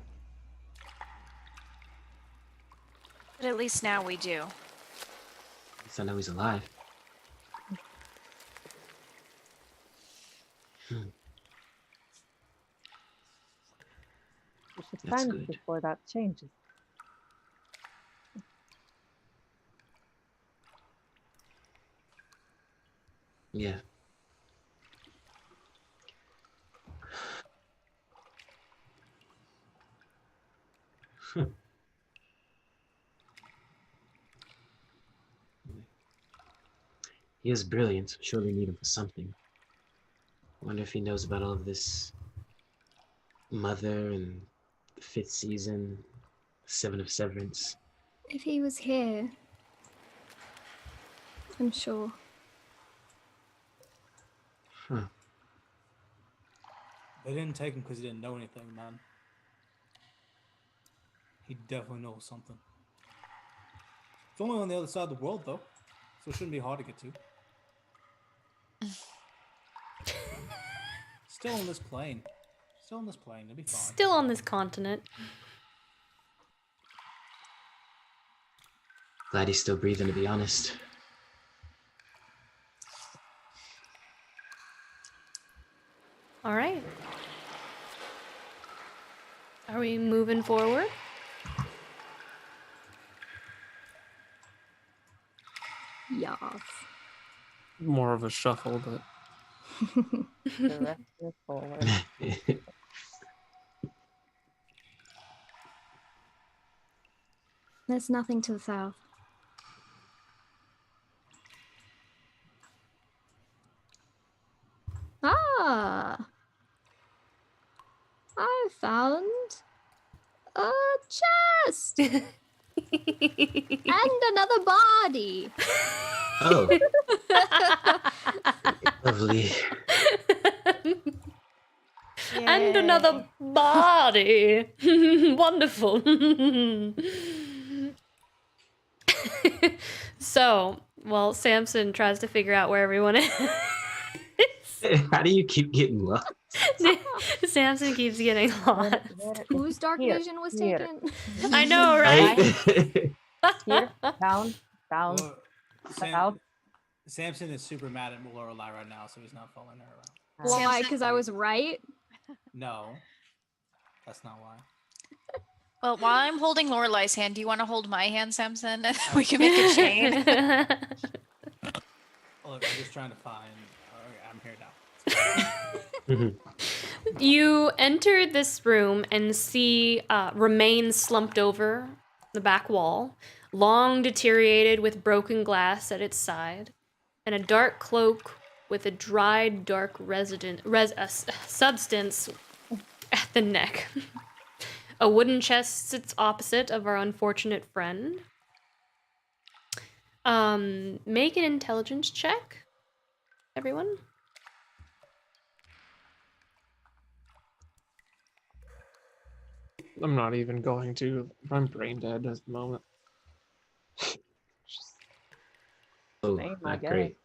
But at least now we do. At least I know he's alive. It's That's time good. before that changes. Yeah. He is brilliant. Surely need him for something. Wonder if he knows about all of this Mother and the 5th season, 7 of Severance. If he was here, I'm sure. Huh. They didn't take him because he didn't know anything, man. He definitely knows something. It's only on the other side of the world, though, so it shouldn't be hard to get to. Still on this plane. Still on this plane. It'll be fine. Still on this continent. Glad he's still breathing, to be honest. All right. Are we moving forward? Yes. More of a shuffle, but Directly forward. There's nothing to the south. Ah! I found a chest! And another body! Oh. Lovely. And another body. Wonderful. So, well, Samson tries to figure out where everyone is. How do you keep getting lost? Samson keeps getting lost. Whose dark Here, vision was here. taken? I know, right? Here, down, down, Well, out. Samson is super mad at Lorelei right now, so he's not following her around. Why? Samson- Because I was right? No, that's not why. Well, while I'm holding Lorelei's hand, do you want to hold my hand, Samson? And we can make a chain. Look, I'm just trying to find. Okay, I'm here now. You enter this room and see remains slumped over the back wall, long deteriorated with broken glass at its side, and a dark cloak with a dried, dark substance at the neck. A wooden chest sits opposite of our unfortunate friend. Make an intelligence check, everyone. I'm not even going to. I'm brain dead at the moment. Oh, Same, I not guess. great.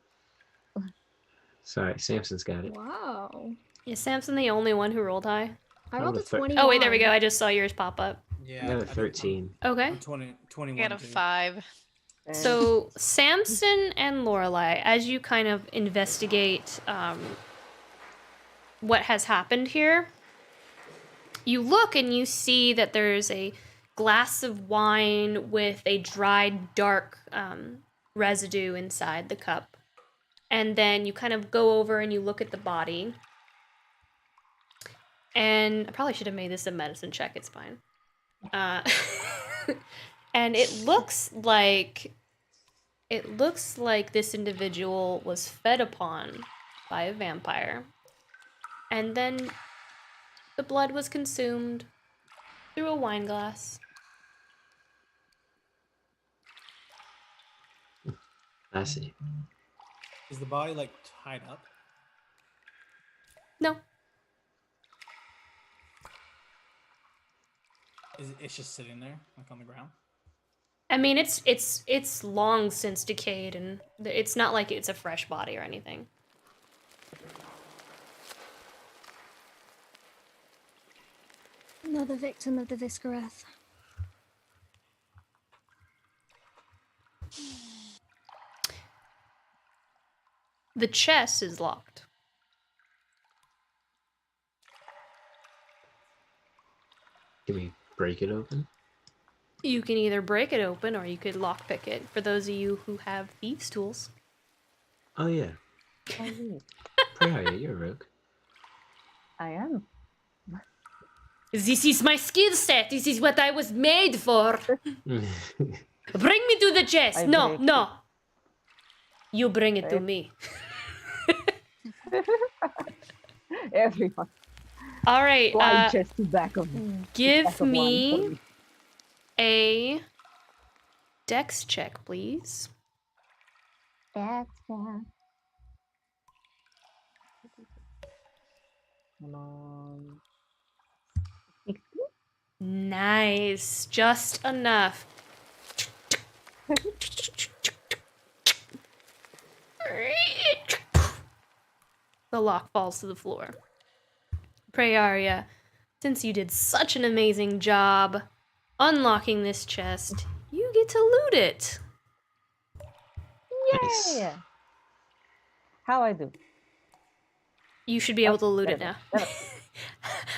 Sorry, Samson's got it. Wow. Is Samson the only one who rolled high? I rolled a the thir- 21. Oh, wait, there we go. I just saw yours pop up. Yeah, I got a 13. Okay. I'm 21. I got a too. 5. So, Samson and Lorelei, as you kind of investigate what has happened here, you look and you see that there's a glass of wine with a dried, dark residue inside the cup. And then you kind of go over and you look at the body. And I probably should have made this a medicine check. It's fine. And it looks like this individual was fed upon by a vampire. And then the blood was consumed through a wine glass. I see. Is the body like tied up? No. It's just sitting there, like on the ground? I mean, it's long since decayed, and it's not like it's a fresh body or anything. Another victim of the Viscereth. The chest is locked. Can we break it open? You can either break it open or you could lockpick it. For those of you who have thieves' tools. Oh yeah. Oh, neat. Priya, you're a rogue. I am. This is my skill set. This is what I was made for. Bring me to the chest. I No, break no. You bring it to Break. me. Everyone. All right. Slide chest to back of Give back of line, me please. a dex check, please. That's fine. Come on. 60? Nice. Just enough. The lock falls to the floor. Prayaria, since you did such an amazing job unlocking this chest, you get to loot it. Nice. Yeah. How I do? You should be able to loot it now.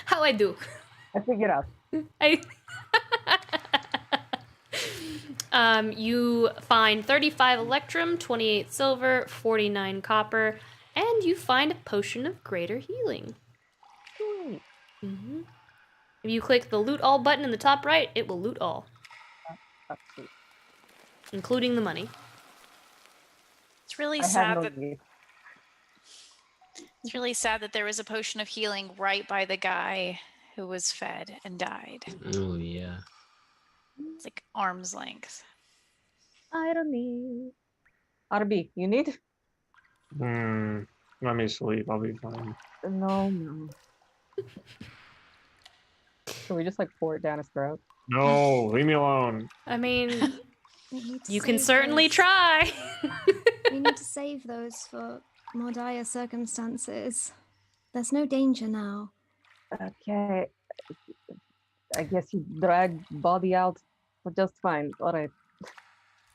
How I do? I figured out. You find 35 electrum, 28 silver, 49 copper, and you find a potion of greater healing. Sweet. If you click the loot all button in the top right, it will loot all, Oh, sweet. including the money. It's really I have sad no that need. it's really sad that there was a potion of healing right by the guy who was fed and died. Oh yeah. It's like arm's length. I don't need. RB, you need? Let me sleep. I'll be fine. No. Can we just like pour it down his throat? No, leave me alone. I mean, We need to you can save certainly those. try. We need to save those for more dire circumstances. There's no danger now. Okay. I guess you drag body out for just fine. All right.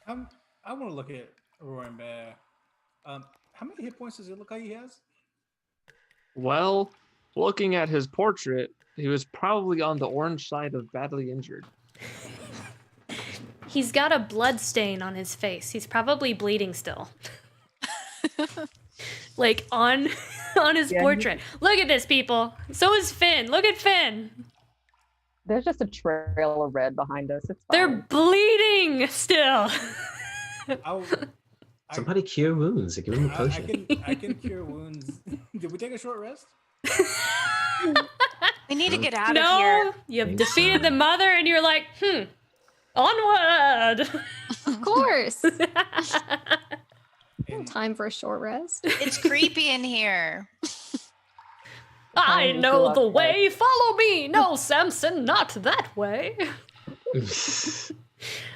I want to look at Roaring Bear. How many hit points does it look like he has? Well, looking at his portrait, he was probably on the orange side of badly injured. He's got a blood stain on his face. He's probably bleeding still. Like on his Yeah, portrait. Look at this, people. So is Finn. Look at Finn. There's just a trail of red behind us. It's They're fine. bleeding still. Somebody cure wounds. Give him a potion. I can cure wounds. Did we take a short rest? We need to get out of here. No, you've Think defeated so. the mother, and you're like, onward. Of course. And Time for a short rest. It's creepy in here. I Time to know go the outside. way. Follow me. No, Samson, not that way.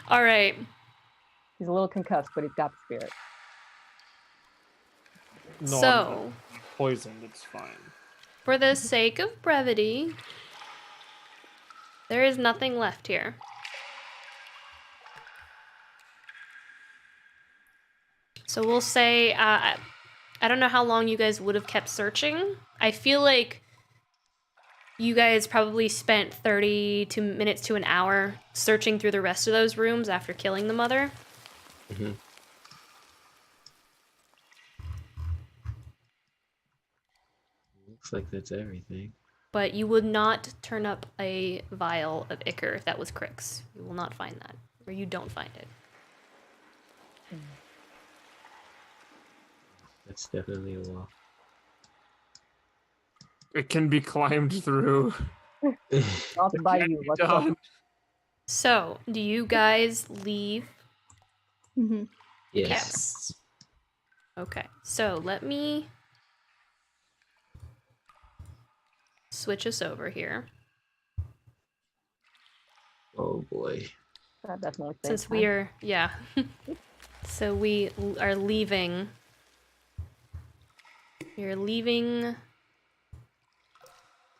All right. He's a little concussed, but he's got the spirit. No, I'm So, poisoned. It's fine. for the sake of brevity, there is nothing left here. So we'll say, I don't know how long you guys would have kept searching. I feel like you guys probably spent 30 minutes to an hour searching through the rest of those rooms after killing the mother. Mhm. Looks like that's everything. But you would not turn up a vial of ichor if that was Crix. You will not find that, or you don't find it. That's definitely a wall. It can be climbed through. Not by Can you. be Let's go. done. So, do you guys leave? Hmm. Yes. Okay, so let me switch us over here. Oh boy. That definitely saves Since time. we are, yeah. So we are leaving. You're leaving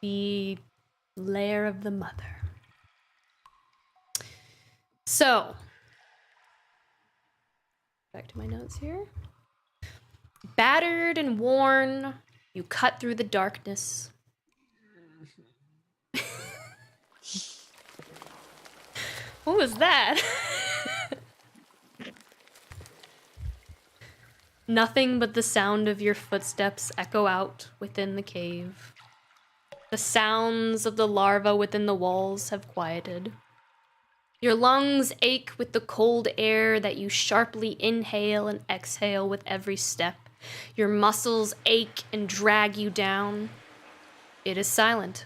the lair of the mother. So, back to my notes here. Battered and worn, you cut through the darkness. What was that? Nothing but the sound of your footsteps echo out within the cave. The sounds of the larvae within the walls have quieted. Your lungs ache with the cold air that you sharply inhale and exhale with every step. Your muscles ache and drag you down. It is silent.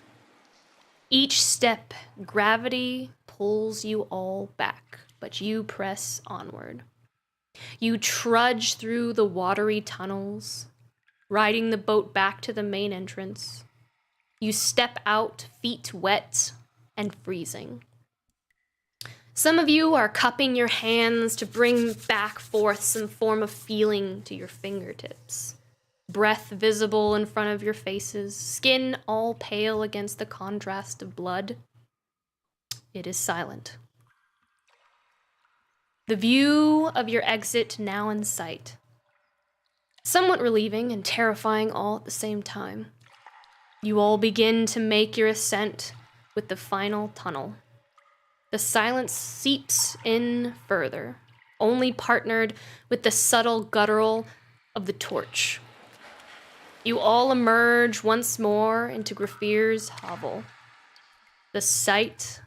Each step, gravity pulls you all back, but you press onward. You trudge through the watery tunnels, riding the boat back to the main entrance. You step out, feet wet and freezing. Some of you are cupping your hands to bring back forth some form of feeling to your fingertips. Breath visible in front of your faces, skin all pale against the contrast of blood. It is silent. The view of your exit now in sight. Somewhat relieving and terrifying all at the same time. You all begin to make your ascent with the final tunnel. The silence seeps in further, only partnered with the subtle guttural of the torch. You all emerge once more into Grafir's hovel. The sight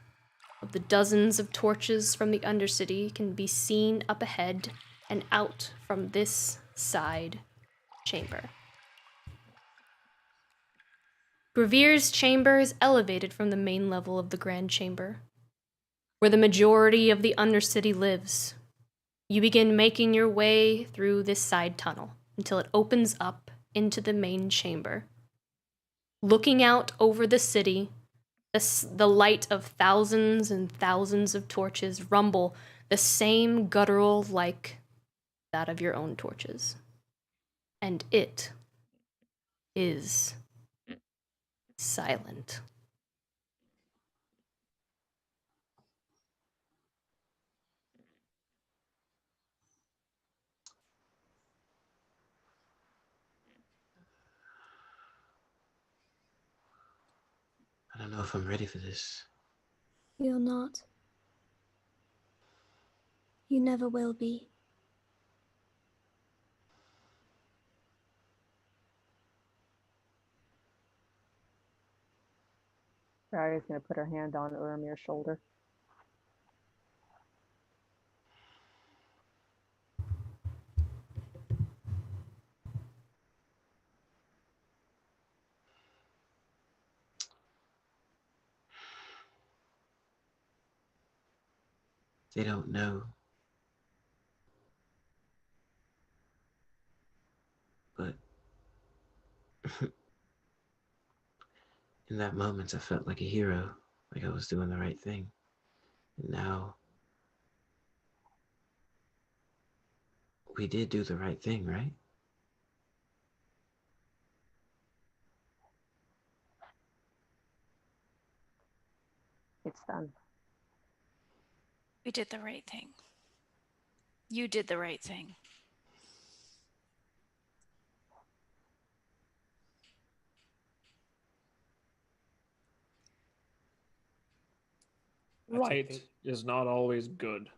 of the dozens of torches from the Undercity can be seen up ahead and out from this side chamber. Gravir's chamber is elevated from the main level of the Grand Chamber, where the majority of the Undercity lives. You begin making your way through this side tunnel until it opens up into the main chamber. Looking out over the city, the light of thousands and thousands of torches rumble the same guttural like that of your own torches. And it is silent. I don't know if I'm ready for this. You're not. You never will be. Aria's gonna put her hand on Uramir's shoulder. They don't know. But in that moment, I felt like a hero, like I was doing the right thing. And now, we did do the right thing, right? It's done. We did the right thing. You did the right thing. Right is not always good.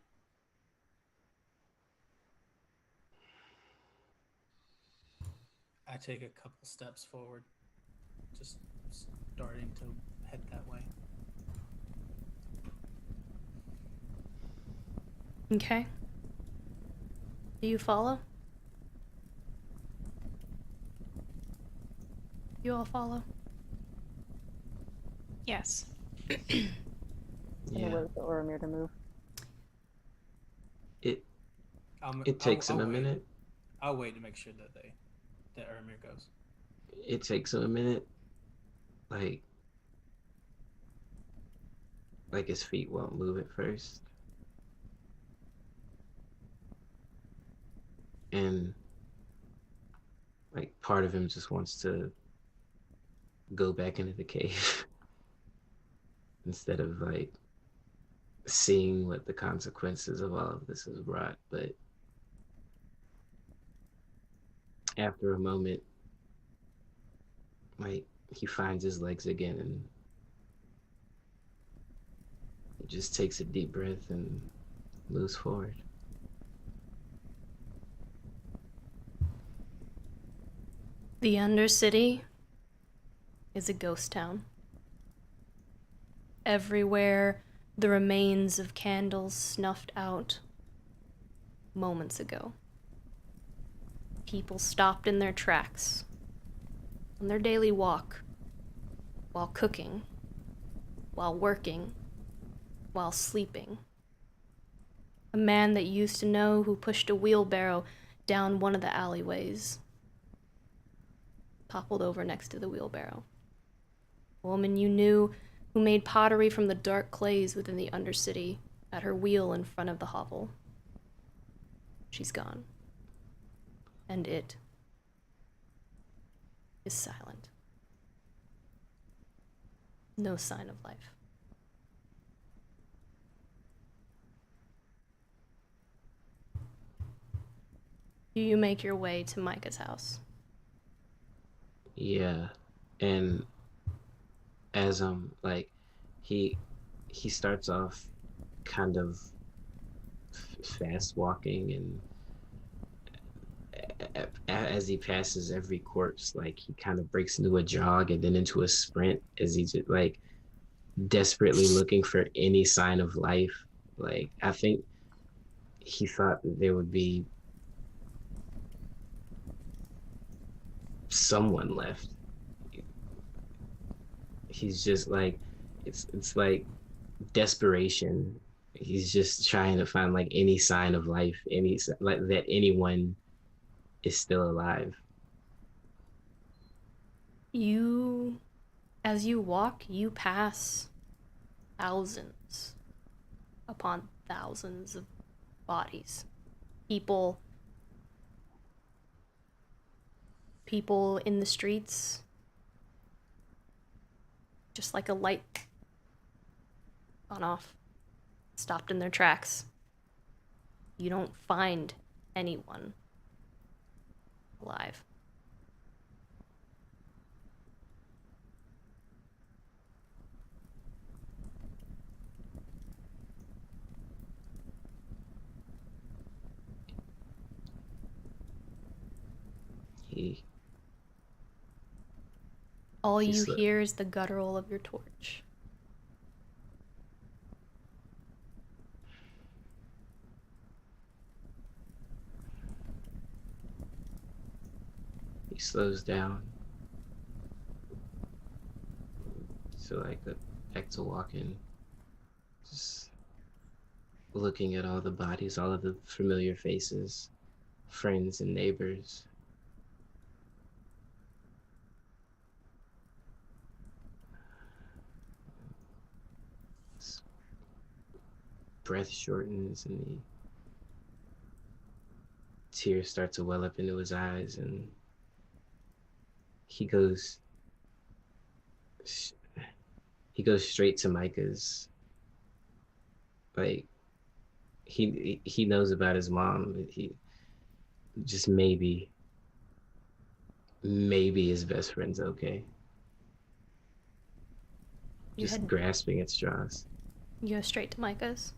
I take a couple steps forward, just starting to head that way. Okay. Do you follow? You all follow? Yes. I'm gonna wait for Uramir to move. It takes him a wait. minute. I'll wait to make sure that Uramir goes. It takes him a minute. Like his feet won't move at first. And like part of him just wants to go back into the cave instead of like seeing what the consequences of all of this has brought. But after a moment, like he finds his legs again and just takes a deep breath and moves forward. The Undercity is a ghost town. Everywhere, the remains of candles snuffed out moments ago. People stopped in their tracks on their daily walk, while cooking, while working, while sleeping. A man that you used to know who pushed a wheelbarrow down one of the alleyways toppled over next to the wheelbarrow. A woman you knew who made pottery from the dark clays within the Undercity at her wheel in front of the hovel. She's gone. And it is silent. No sign of life. Do you make your way to Micah's house? Yeah, and as like he starts off kind of fast walking, and as he passes every corpse, like he kind of breaks into a jog and then into a sprint as he's just like desperately looking for any sign of life. Like I think he thought that there would be someone left. He's just like, it's like desperation. He's just trying to find like any sign of life, any like that anyone is still alive. You, as you walk, you pass thousands upon thousands of bodies. People in the streets, just like a light gone off, stopped in their tracks. You don't find anyone alive. All you hear is the guttural of your torch. He slows down. So like back to walking, just looking at all the bodies, all of the familiar faces, friends and neighbors. His breath shortens and the tears start to well up into his eyes, and he goes straight to Micah's. Like he knows about his mom. He just maybe his best friend's okay. Just grasping at straws. You go straight to Micah's.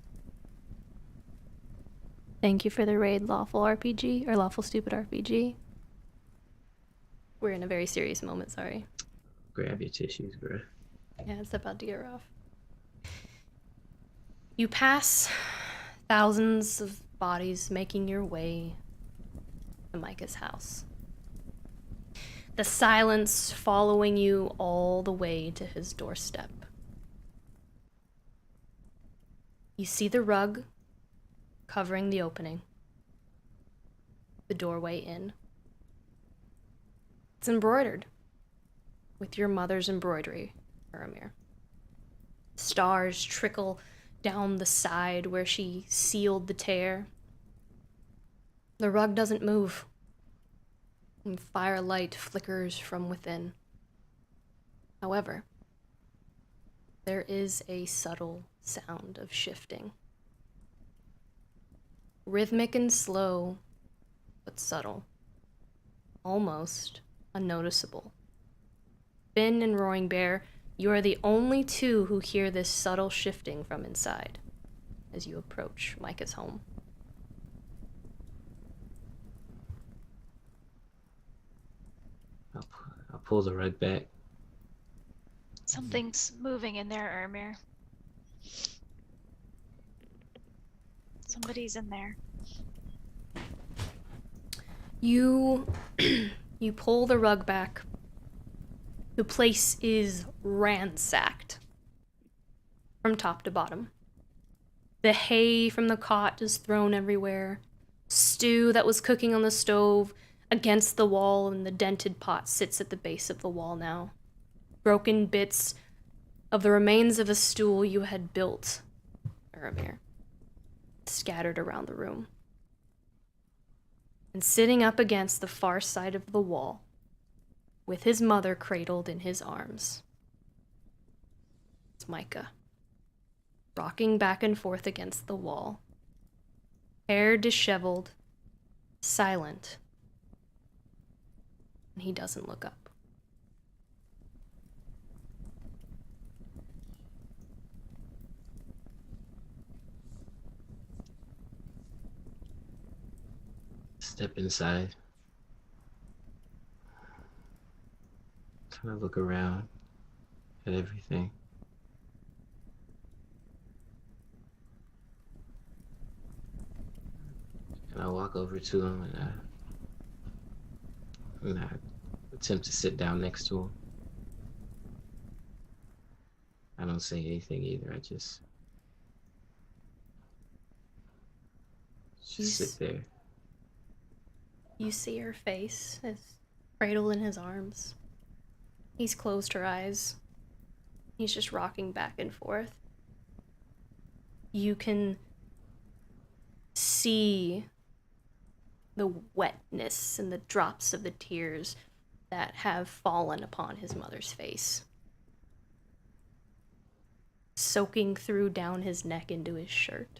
Thank you for the raid, Lawful RPG, or Lawful Stupid RPG. We're in a very serious moment, sorry. Grab your tissues, bro. Yeah, it's about to get rough. You pass thousands of bodies making your way to Micah's house. The silence following you all the way to his doorstep. You see the rug covering the opening, the doorway in. It's embroidered with your mother's embroidery, Faramir. Stars trickle down the side where she sealed the tear. The rug doesn't move, and firelight flickers from within. However, there is a subtle sound of shifting. Rhythmic and slow, but subtle. Almost unnoticeable. Finn and Roaring Bear, You are the only two who hear this subtle shifting from inside as you approach Micah's home. I'll pull the rug back. Something's moving in there, Ermir. Somebody's in there. You you pull the rug back. The place is ransacked from top to bottom. The hay from the cot is thrown everywhere. Stew that was cooking on the stove against the wall, and the dented pot sits at the base of the wall now. Broken bits of the remains of a stool you had built, Ermir, scattered around the room. And sitting up against the far side of the wall, with his mother cradled in his arms, it's Micah, rocking back and forth against the wall, hair disheveled, silent, and he doesn't look up. Step inside. Kind of look around at everything. And I walk over to him and I attempt to sit down next to him. I don't say anything either. I just sit there. You see her face as cradled in his arms. He's closed her eyes. He's just rocking back and forth. You can see the wetness and the drops of the tears that have fallen upon his mother's face, soaking through down his neck into his shirt.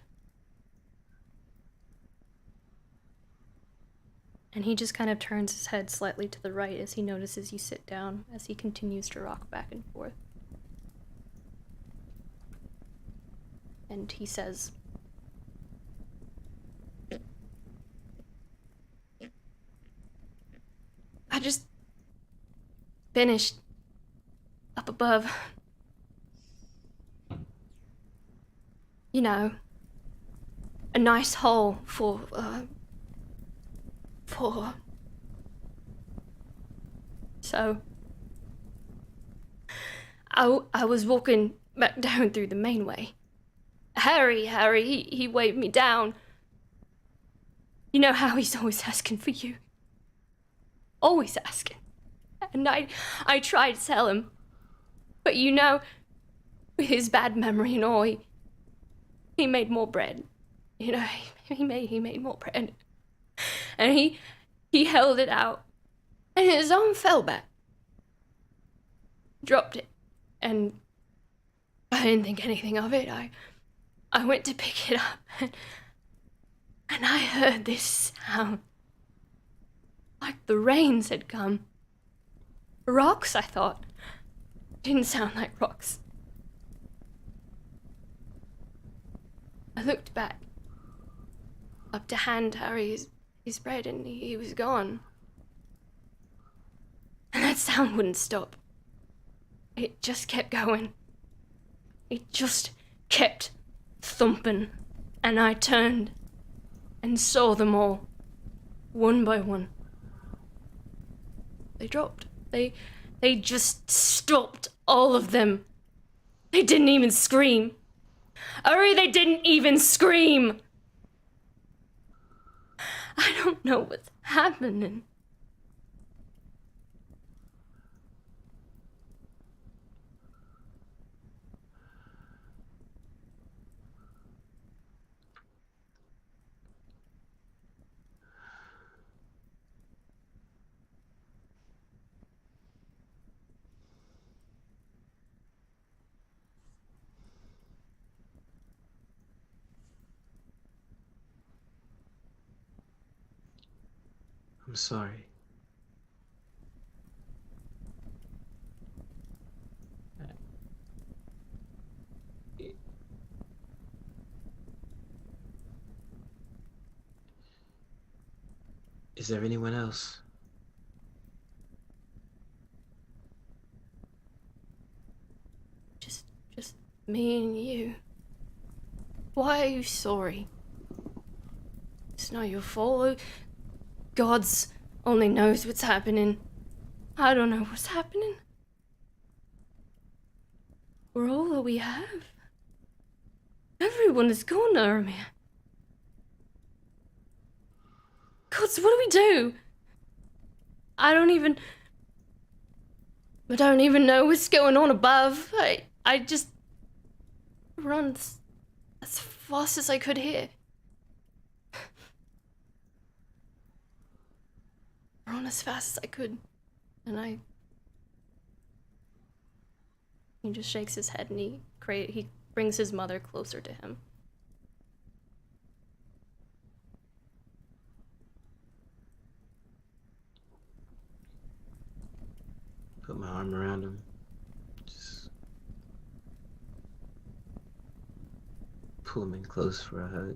And he just kind of turns his head slightly to the right as he notices you sit down, as he continues to rock back and forth. And he says, I just finished up above. You know, a nice hole for so I was walking back down through the main way. Harry, he waved me down. You know how he's always asking for you. Always asking. And I tried to tell him. But you know, with his bad memory and all, he made more bread. You know, he made more bread. And he held it out, and his arm fell back. Dropped it, and I didn't think anything of it. I went to pick it up, and I heard this sound, like the rains had come. Rocks, I thought. Didn't sound like rocks. I looked back, up to hand Harry's bread, and he was gone. And that sound wouldn't stop. It just kept going. It just kept thumping. And I turned and saw them all, one by one. They dropped. They just stopped, all of them. They didn't even scream. Hurry, they didn't even scream! I don't know what's happening. I'm sorry. Is there anyone else? Just me and you. Why are you sorry? It's not your fault. God's only knows what's happening. I don't know what's happening. We're all that we have. Everyone is gone, Ermir. God, so what do we do? I don't even know what's going on above. I just run as fast as I could here. Run as fast as I could. And he just shakes his head and he brings his mother closer to him. Put my arm around him. Just pull him in close for a hug.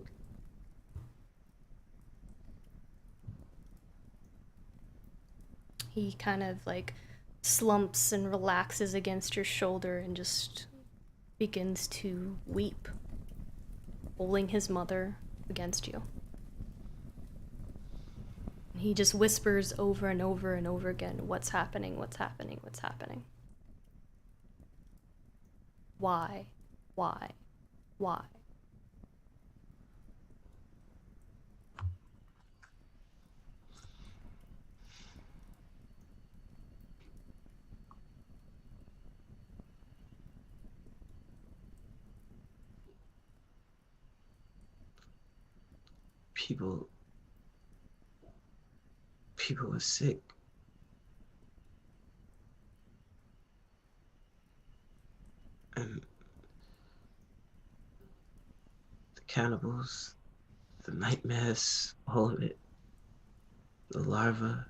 He kind of like slumps and relaxes against your shoulder and just begins to weep, holding his mother against you. He just whispers over and over and over again, "What's happening? What's happening? What's happening? Why? Why? Why?" People were sick. And the cannibals, the nightmares, all of it. The larva.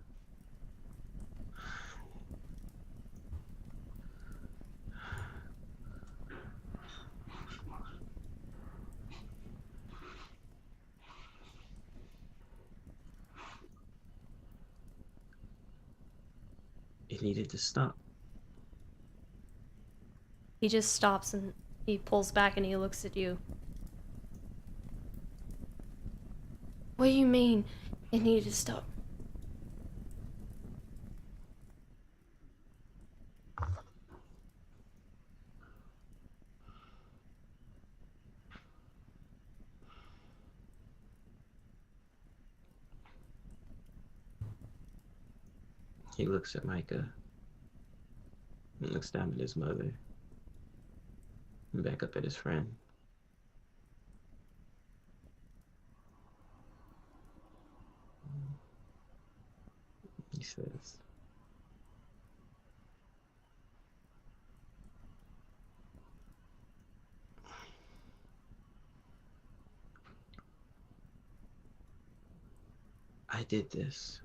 It needed to stop. He just stops and he pulls back and he looks at you. What do you mean it needed to stop? He looks at Micah and looks down at his mother and back up at his friend. He says, "I did this.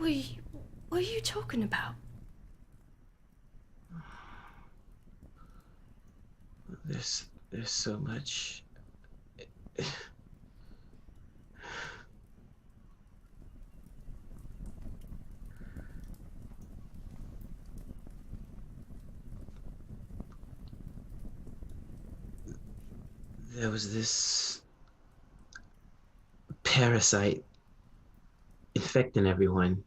What are you talking about? There's so much." There was this parasite infecting everyone.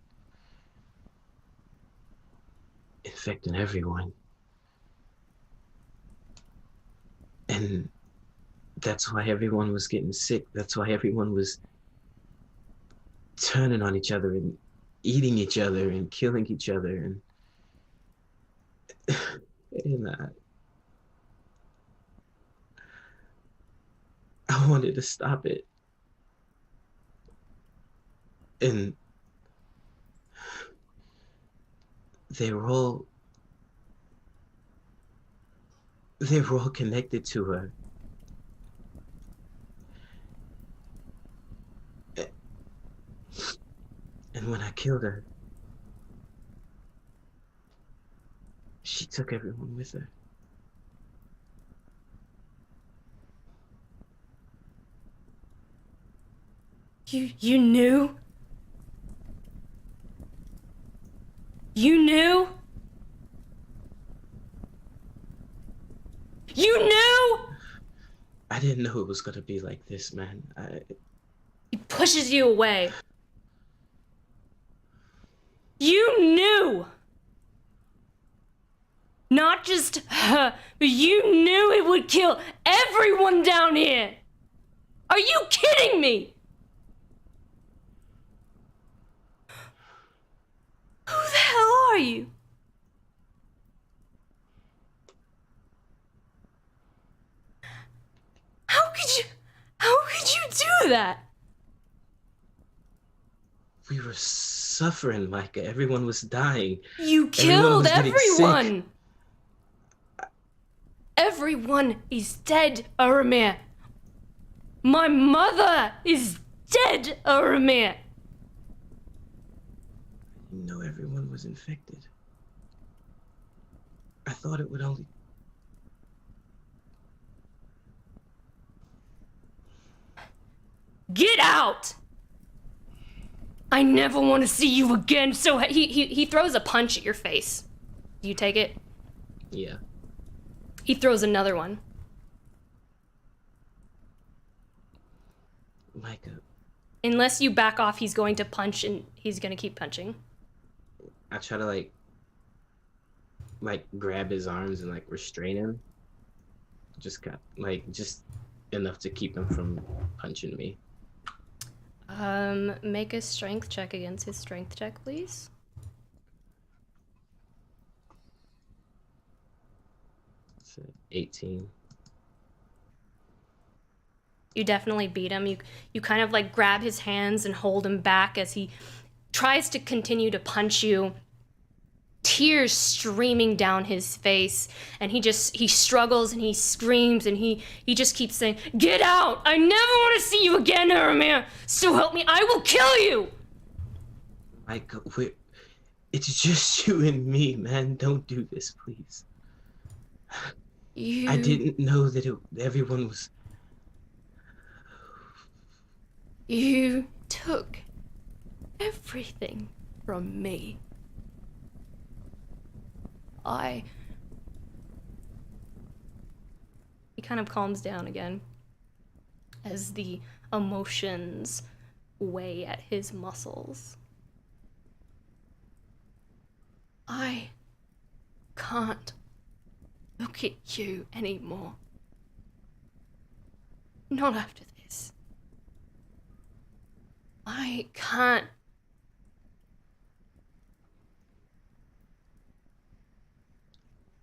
And that's why everyone was getting sick. That's why everyone was turning on each other and eating each other and killing each other. And I wanted to stop it. And they were all connected to her. And when I killed her, she took everyone with her. You knew? You knew? You knew? I didn't know it was gonna be like this, man. He pushes you away. You knew! Not just her, but you knew it would kill everyone down here! Are you kidding me? Who the hell are you? How could you do that? We were suffering, Micah. Everyone was dying. You Everyone killed was getting sick. everyone! Everyone is dead, Aramir. My mother is dead, Aramir. You know everyone was infected. I thought it would only... Get out! I never want to see you again. So he throws a punch at your face. Do you take it? Yeah. He throws another one. Micah, Unless you back off, he's going to punch and he's going to keep punching. I try to like grab his arms and like restrain him. Just enough to keep him from punching me. Make a strength check against his strength check, please. It's 18. You definitely beat him. You kind of like grab his hands and hold him back as he tries to continue to punch you. Tears streaming down his face, and he struggles and he screams and he just keeps saying, "Get out! I never want to see you again, Aramir! So help me, I will kill you!" Micah, it's just you and me, man. Don't do this, please. I didn't know that everyone was... You took everything from me. He kind of calms down again as the emotions weigh at his muscles. I can't look at you anymore. Not after this. I can't.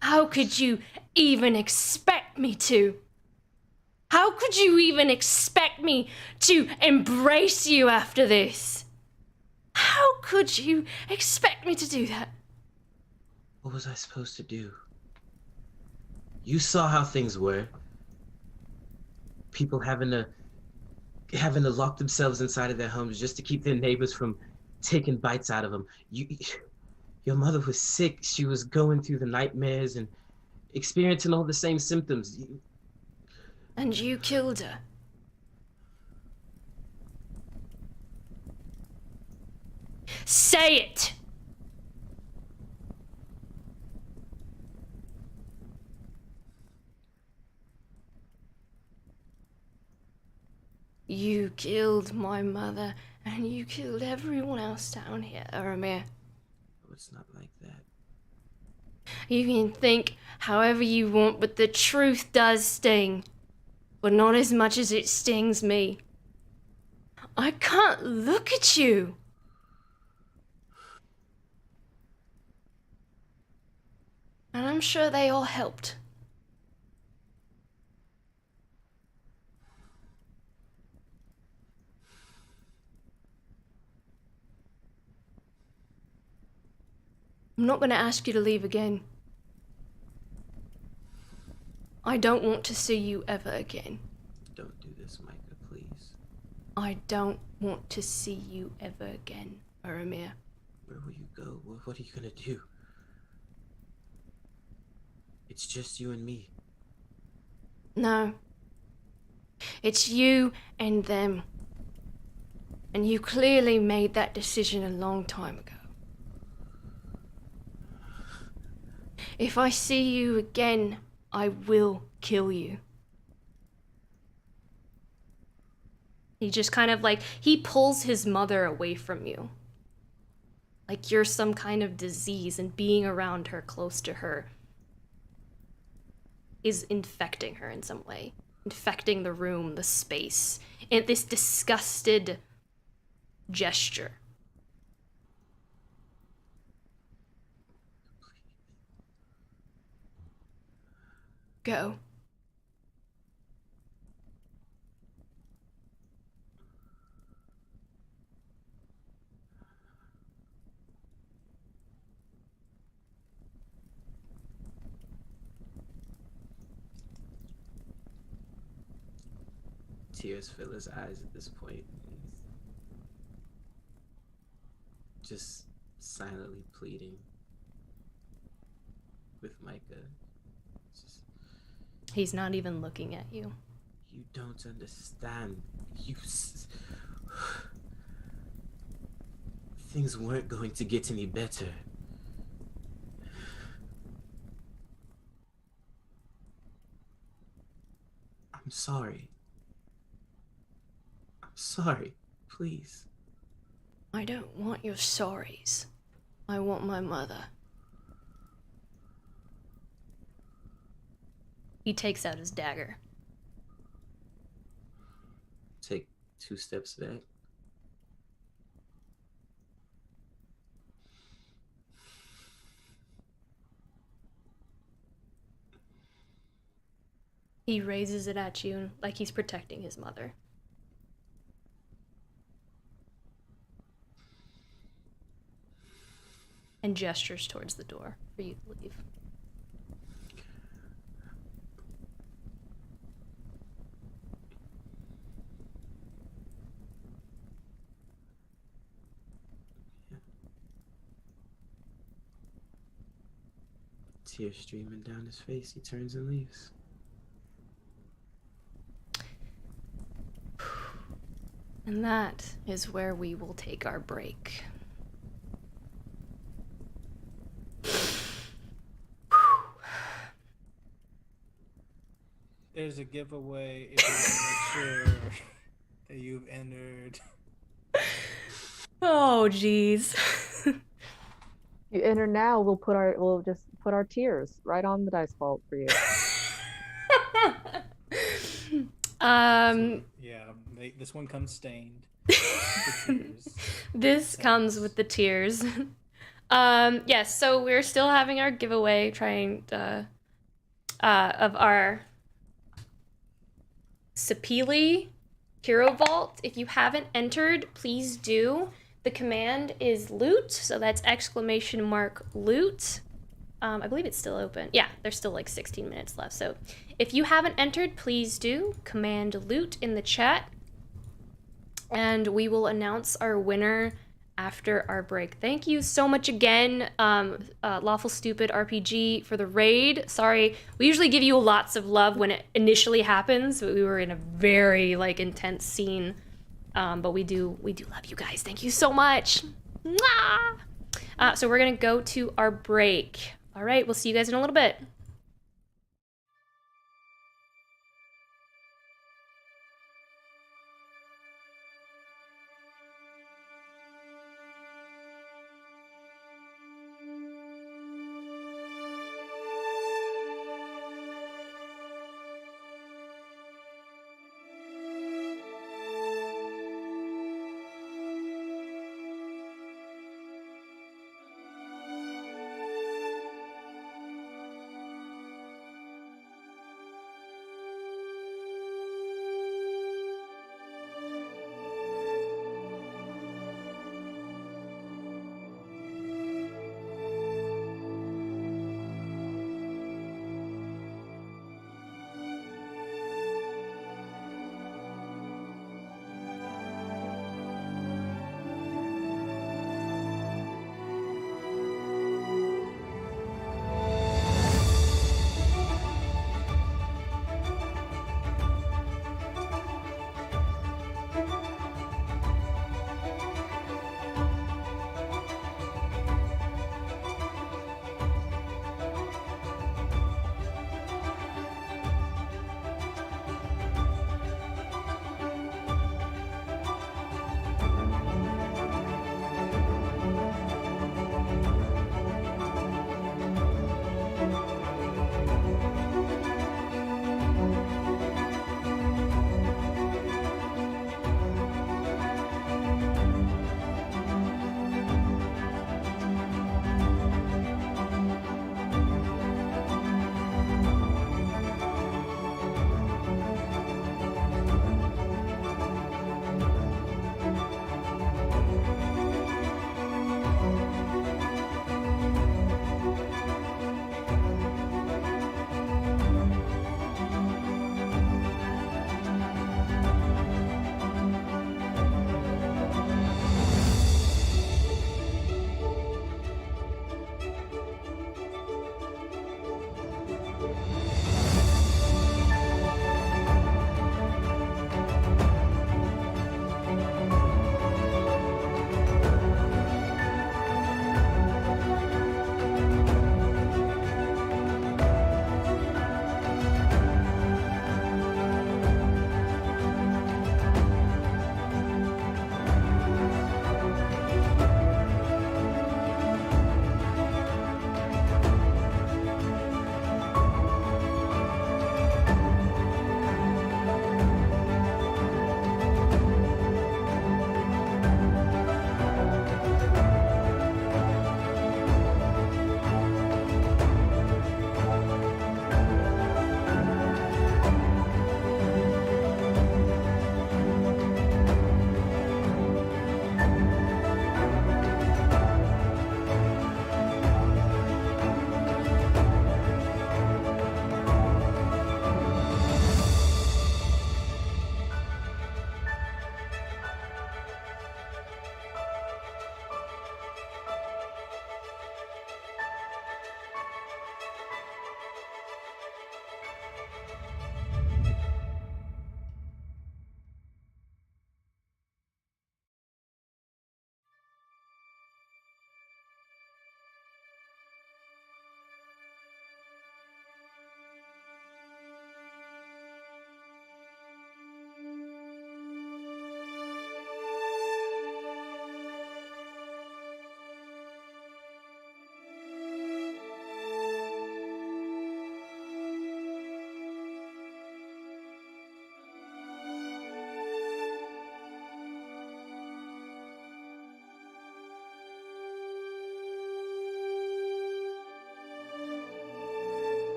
How could you even expect me to? How could you even expect me to embrace you after this? How could you expect me to do that? What was I supposed to do? You saw how things were. People having to lock themselves inside of their homes just to keep their neighbors from taking bites out of them. Your mother was sick. She was going through the nightmares and experiencing all the same symptoms. And you killed her. Say it! You killed my mother, and you killed everyone else down here, Aramir. Oh, it's not like that. You can think however you want, but the truth does sting. But not as much as it stings me. I can't look at you. And I'm sure they all helped. I'm not going to ask you to leave again. I don't want to see you ever again. Don't do this, Micah, please. I don't want to see you ever again, Aramir. Where will you go? What are you gonna do? It's just you and me. No. It's you and them. And you clearly made that decision a long time ago. If I see you again, I will kill you. He just kind of like, he pulls his mother away from you. Like you're some kind of disease, and being around her, close to her, is infecting her in some way. Infecting the room, the space, and this disgusted gesture. Go. Tears fill his eyes at this point. He's just silently pleading with Micah. Just, He's not even looking at you. you don't understand. Things weren't going to get any better. I'm sorry. I'm sorry. Please. I don't want your sorries. I want my mother. He takes out his dagger. Take 2 steps back. He raises it at you like he's protecting his mother. And gestures towards the door for you to leave. Tears streaming down his face, he turns and leaves. And that is where we will take our break. There's a giveaway if you want to make sure that you've entered. Oh, jeez. You enter now, we'll just put our tears right on the dice vault for you. Yeah, this one comes stained. with tears. This comes with the tears. Yes, so we're still having our giveaway trying to, of our Sapili Hero Vault. If you haven't entered, please do. The command is loot, so that's !loot. I believe it's still open. Yeah, there's still like 16 minutes left. So if you haven't entered, please do. Command loot in the chat. And we will announce our winner after our break. Thank you so much again, Lawful Stupid RPG, for the raid. Sorry, we usually give you lots of love when it initially happens, but we were in a very like intense scene. But we do love you guys. Thank you so much. Mwah! So we're gonna go to our break. All right, we'll see you guys in a little bit.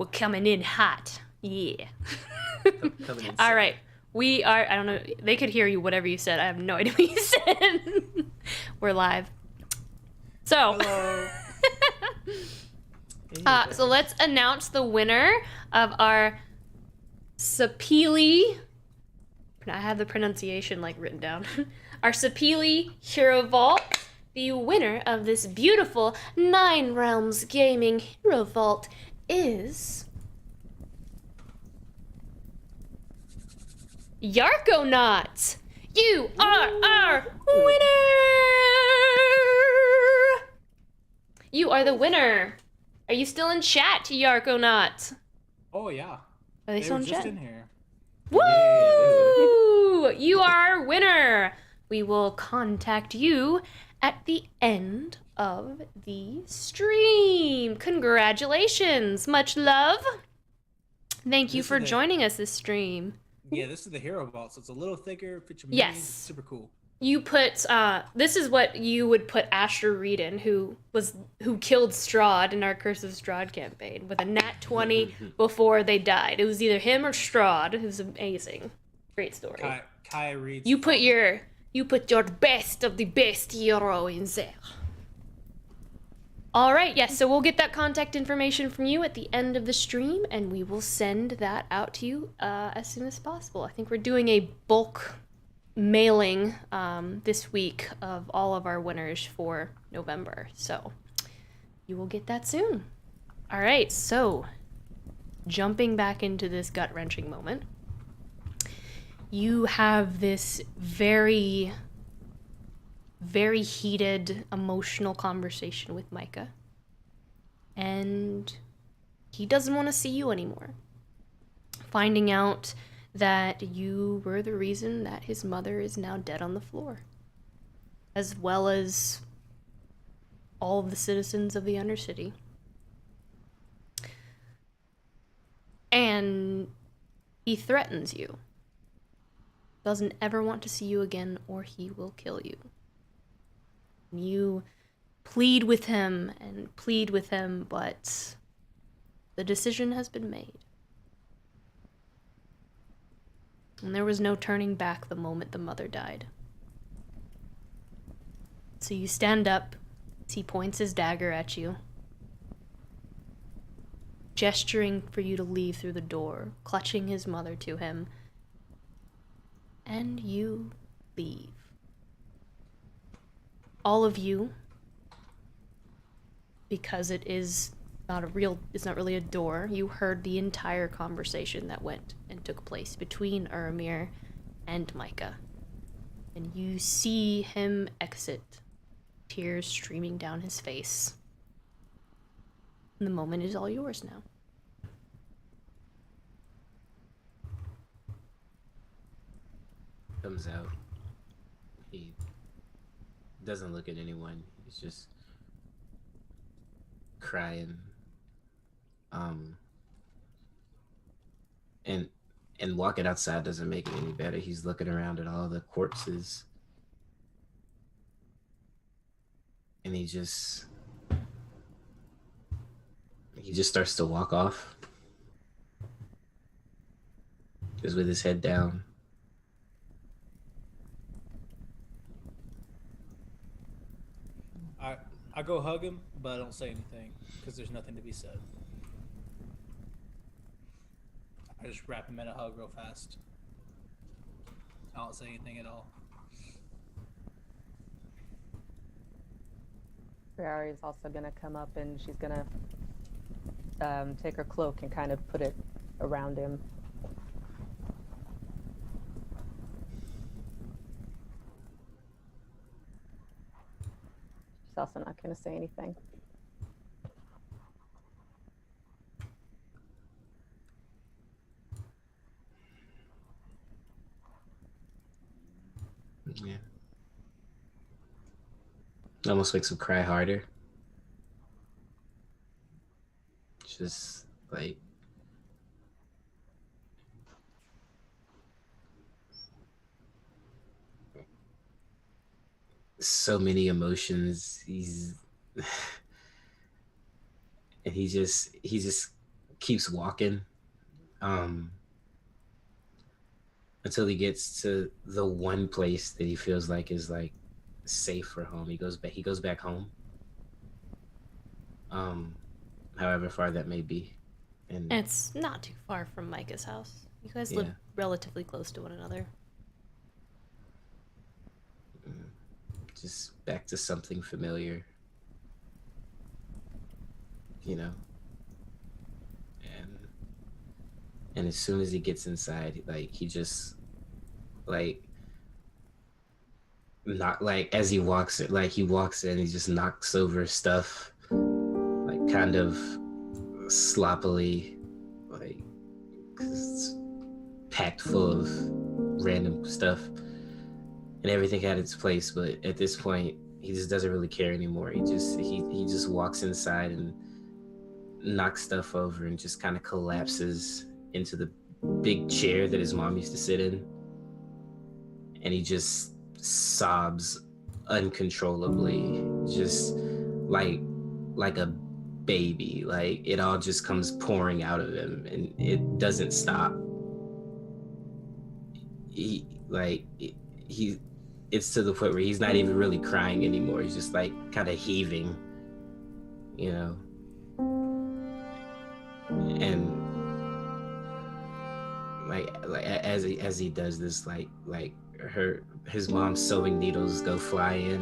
We're coming in hot. Yeah. Coming in All second. right. We are, I don't know, they could hear you, whatever you said. I have no idea what you said. We're live. So, Hello. so let's announce the winner of our Sapili. I have the pronunciation like written down. Our Sapili Hero Vault. The winner of this beautiful 9 Realms Gaming Hero Vault is Yarkonaut. You are our winner. You are the winner. Are you still in chat, Yarkonaut? Oh yeah. Are they They still were in just chat? in here. Woo! You are our winner. We will contact you at the end of the stream. Congratulations. Much love. Thank you This for is the- joining us this stream. Yeah, this is the hero vault, so it's a little thicker. Fit your Yes. minis, it's super cool. You put this is what you would put Asher Reed in, who killed Strahd in our Curse of Strahd campaign with a nat 20 before they died. It was either him or Strahd. It was amazing. Great story. Kai reads. You put your best of the best hero in there. All right, yes, so we'll get that contact information from you at the end of the stream, and we will send that out to you as soon as possible. I think we're doing a bulk mailing this week of all of our winners for November, so you will get that soon. All right, so jumping back into this gut-wrenching moment, you have this very, very heated, emotional conversation with Micah, and he doesn't want to see you anymore. Finding out that you were the reason that his mother is now dead on the floor, as well as all of the citizens of the Undercity. And he threatens you. Doesn't ever want to see you again, or he will kill you. You plead with him and plead with him, but the decision has been made. And there was no turning back the moment the mother died. So you stand up as he points his dagger at you, gesturing for you to leave through the door, clutching his mother to him, and you leave. All of you, because it's not really a door, you heard the entire conversation that went and took place between Urmir and Micah. And you see him exit, tears streaming down his face. And the moment is all yours now. Comes out. He doesn't look at anyone. He's just crying. And walking outside doesn't make it any better. He's looking around at all the corpses. And he just starts to walk off. Just with his head down. I go hug him, but I don't say anything because there's nothing to be said. I just wrap him in a hug real fast. I don't say anything at all. Ferrari is also going to come up and she's going to take her cloak and kind of put it around him. She's also not going to say anything. Yeah. Almost makes him cry harder. Just like so many emotions. And he just keeps walking until he gets to the one place that he feels like is like safe for home. He goes back home, however far that may be. And It's not too far from Micah's house. You guys live Yeah. relatively close to one another. just back to something familiar, you know. And as soon as he gets inside, like he just like not like as he walks it, like he walks in, he just knocks over stuff, like kind of sloppily, like 'cause it's packed full of random stuff, and everything had its place. But at this point, he just doesn't really care anymore. He just walks inside and knocks stuff over and just kind of collapses into the big chair that his mom used to sit in, and he just sobs uncontrollably, just like a baby. Like it all just comes pouring out of him, and it doesn't stop. It's to the point where he's not even really crying anymore. He's just like kind of heaving, you know. And like as he does this, like his mom's sewing needles go flying,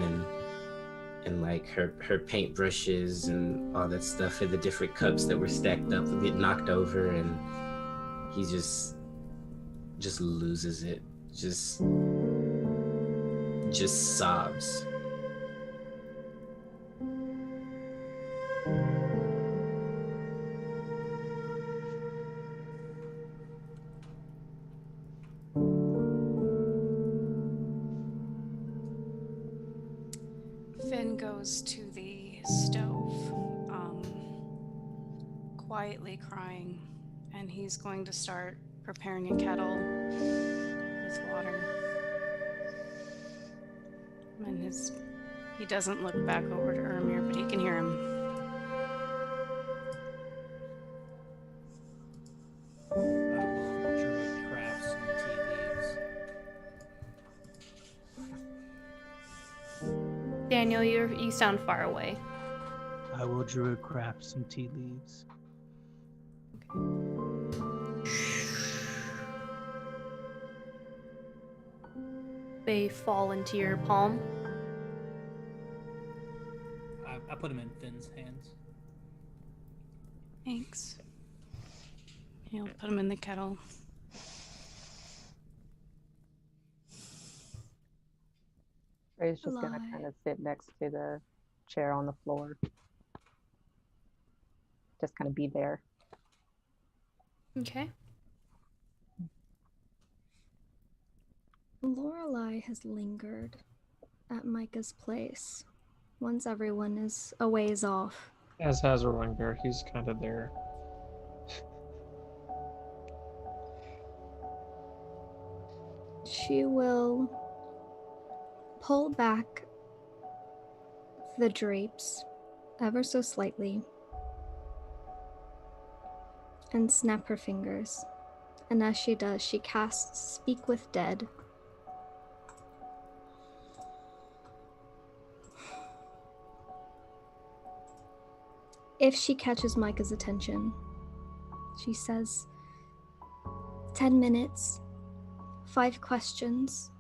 and like her paint brushes and all that stuff in the different cups that were stacked up get knocked over, and he just loses it, just sobs. Finn goes to the stove, quietly crying, and he's going to start preparing a kettle with water. And he doesn't look back over to Ermir, but he can hear him. Druid crafts some tea leaves. Daniel, you sound far away. I will druid craft some tea leaves. They fall into your palm. I put them in Finn's hands. Thanks. He'll put him in the kettle. Ray's just gonna Lie. kind of sit next to the chair on the floor. Just kind of be there. Okay. Lorelei has lingered at Micah's place once everyone is a ways off. As has Orlinger, he's kind of there. She will pull back the drapes ever so slightly and snap her fingers. And as she does, she casts Speak with Dead. If she catches Micah's attention, she says, 10 minutes, 5 questions.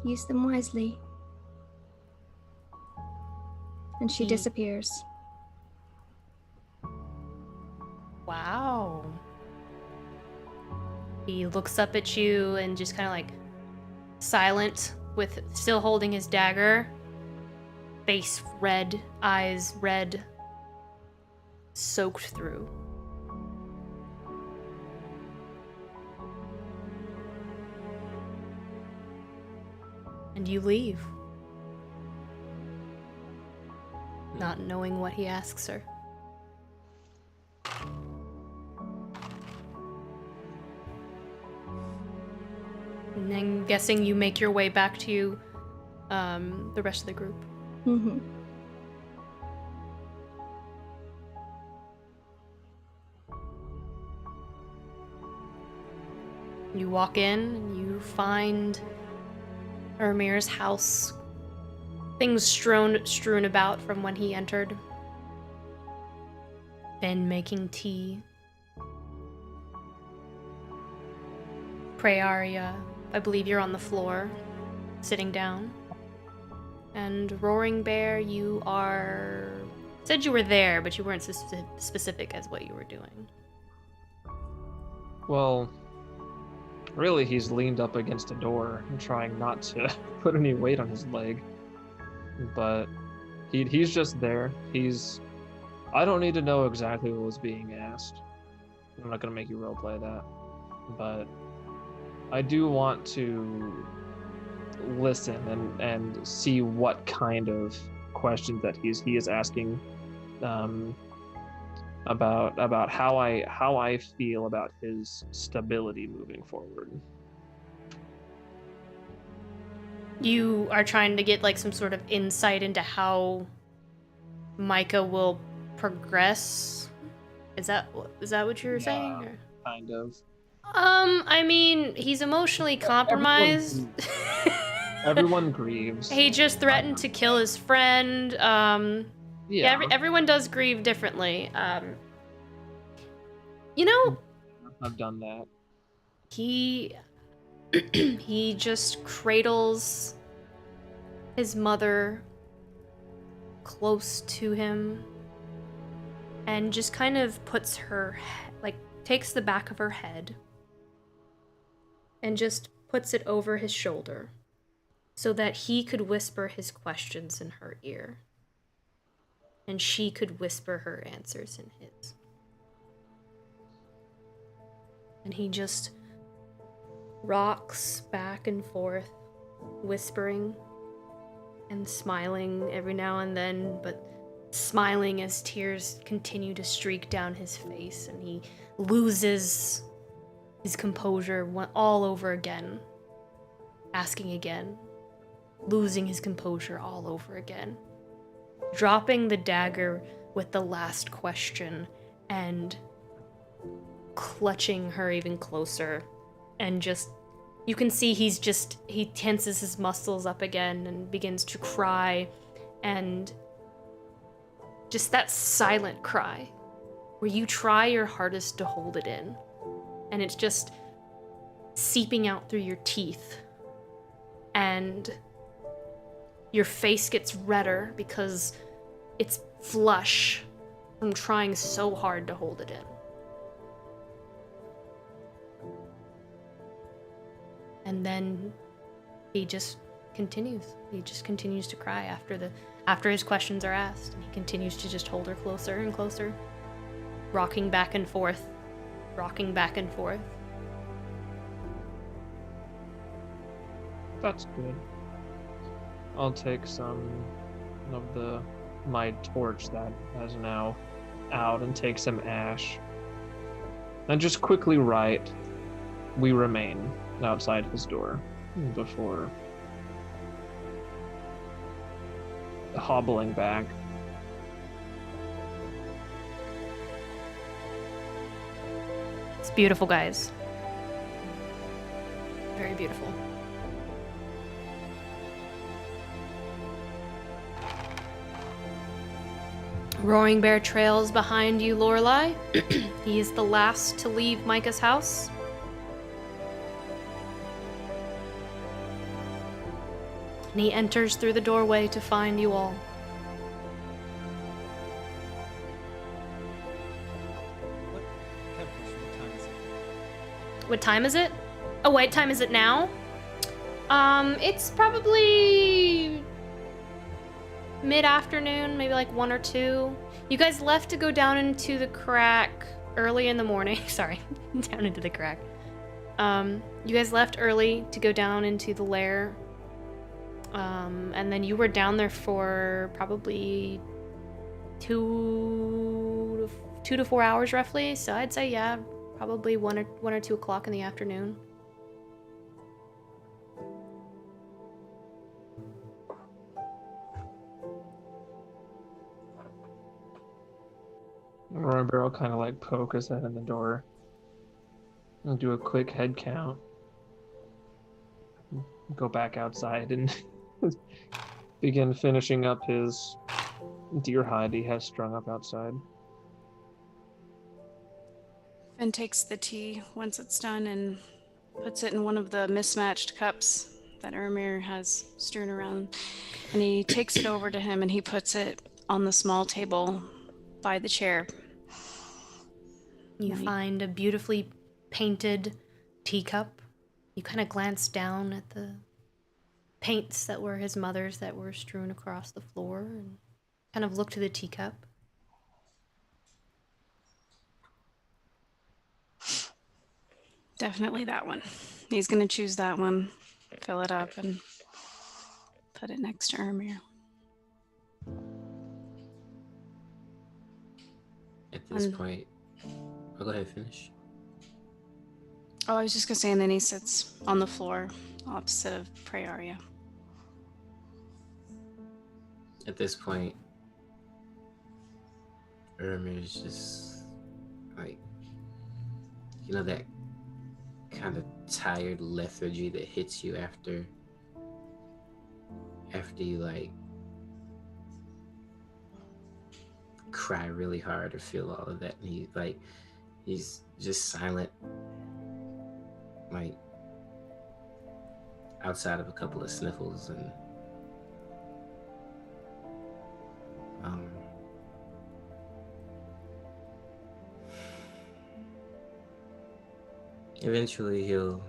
Use them wisely. And she disappears. Wow. He looks up at you and just kind of like silent, with still holding his dagger. Face red, eyes red, soaked through. And you leave, not knowing what he asks her. And then guessing you make your way back to the rest of the group. Mm-hmm. You walk in and you find Ermir's house. Things strewn about from when he entered. Finn making tea. Praeria, I believe you're on the floor, sitting down. And Roaring Bear, you are... said you were there, but you weren't specific as what you were doing. Well, really, he's leaned up against a door and trying not to put any weight on his leg. But he's just there. I don't need to know exactly what was being asked. I'm not going to make you roleplay that. But I do want to listen and see what kind of questions that he is asking about how I feel about his stability moving forward. You are trying to get like some sort of insight into how Micah will progress. Is that what you were saying? Or? Kind of. I mean, he's emotionally compromised. Everyone grieves. He just threatened to kill his friend. Yeah, everyone does grieve differently. You know, I've done that. He just cradles his mother close to him and just kind of puts her, takes the back of her head and just puts it over his shoulder so that he could whisper his questions in her ear and she could whisper her answers in his. And he just rocks back and forth, whispering and smiling every now and then, but smiling as tears continue to streak down his face, and he loses his composure all over again, asking again, losing his composure all over again, dropping the dagger with the last question and clutching her even closer. And just, you can see he tenses his muscles up again and begins to cry, and just that silent cry where you try your hardest to hold it in and it's just seeping out through your teeth and your face gets redder because it's flush from trying so hard to hold it in. And then he just continues. He just continues to cry after his questions are asked. And he continues to just hold her closer and closer, rocking back and forth, rocking back and forth. That's good. I'll take some of my torch that is now out and take some ash. And just quickly write, "We remain," outside his door before hobbling back. It's beautiful, guys. Very beautiful. Roaring Bear trails behind you, Lorelei. He is the last to leave Micah's house. And he enters through the doorway to find you all. What time is it? Oh, what time is it now? It's probably mid-afternoon, maybe like 1 or 2. You guys left to go down into the crack early in the morning. Sorry, down into the crack. You guys left early to go down into the lair. And then you were down there for probably 2 to 4 hours roughly. So I'd say, yeah, probably 1 or 2 o'clock in the afternoon. Roaring Bear will kind of like poke his head in the door and do a quick head count. Go back outside and begin finishing up his deer hide he has strung up outside. Finn takes the tea once it's done and puts it in one of the mismatched cups that Ermir has strewn around. And he takes it over to him and he puts it on the small table by the chair. You find a beautifully painted teacup. You kind of glance down at the paints that were his mother's that were strewn across the floor and kind of look to the teacup. Definitely that one. He's going to choose that one, fill it up, and put it next to Ermir. At this point, I'll go ahead and finish. Oh, I was just going to say, and then he sits on the floor opposite of Praeria. At this point, Ermir's just like, you know, that kind of tired lethargy that hits you after you like cry really hard or feel all of that, and he's just silent, like outside of a couple of sniffles, and eventually he'll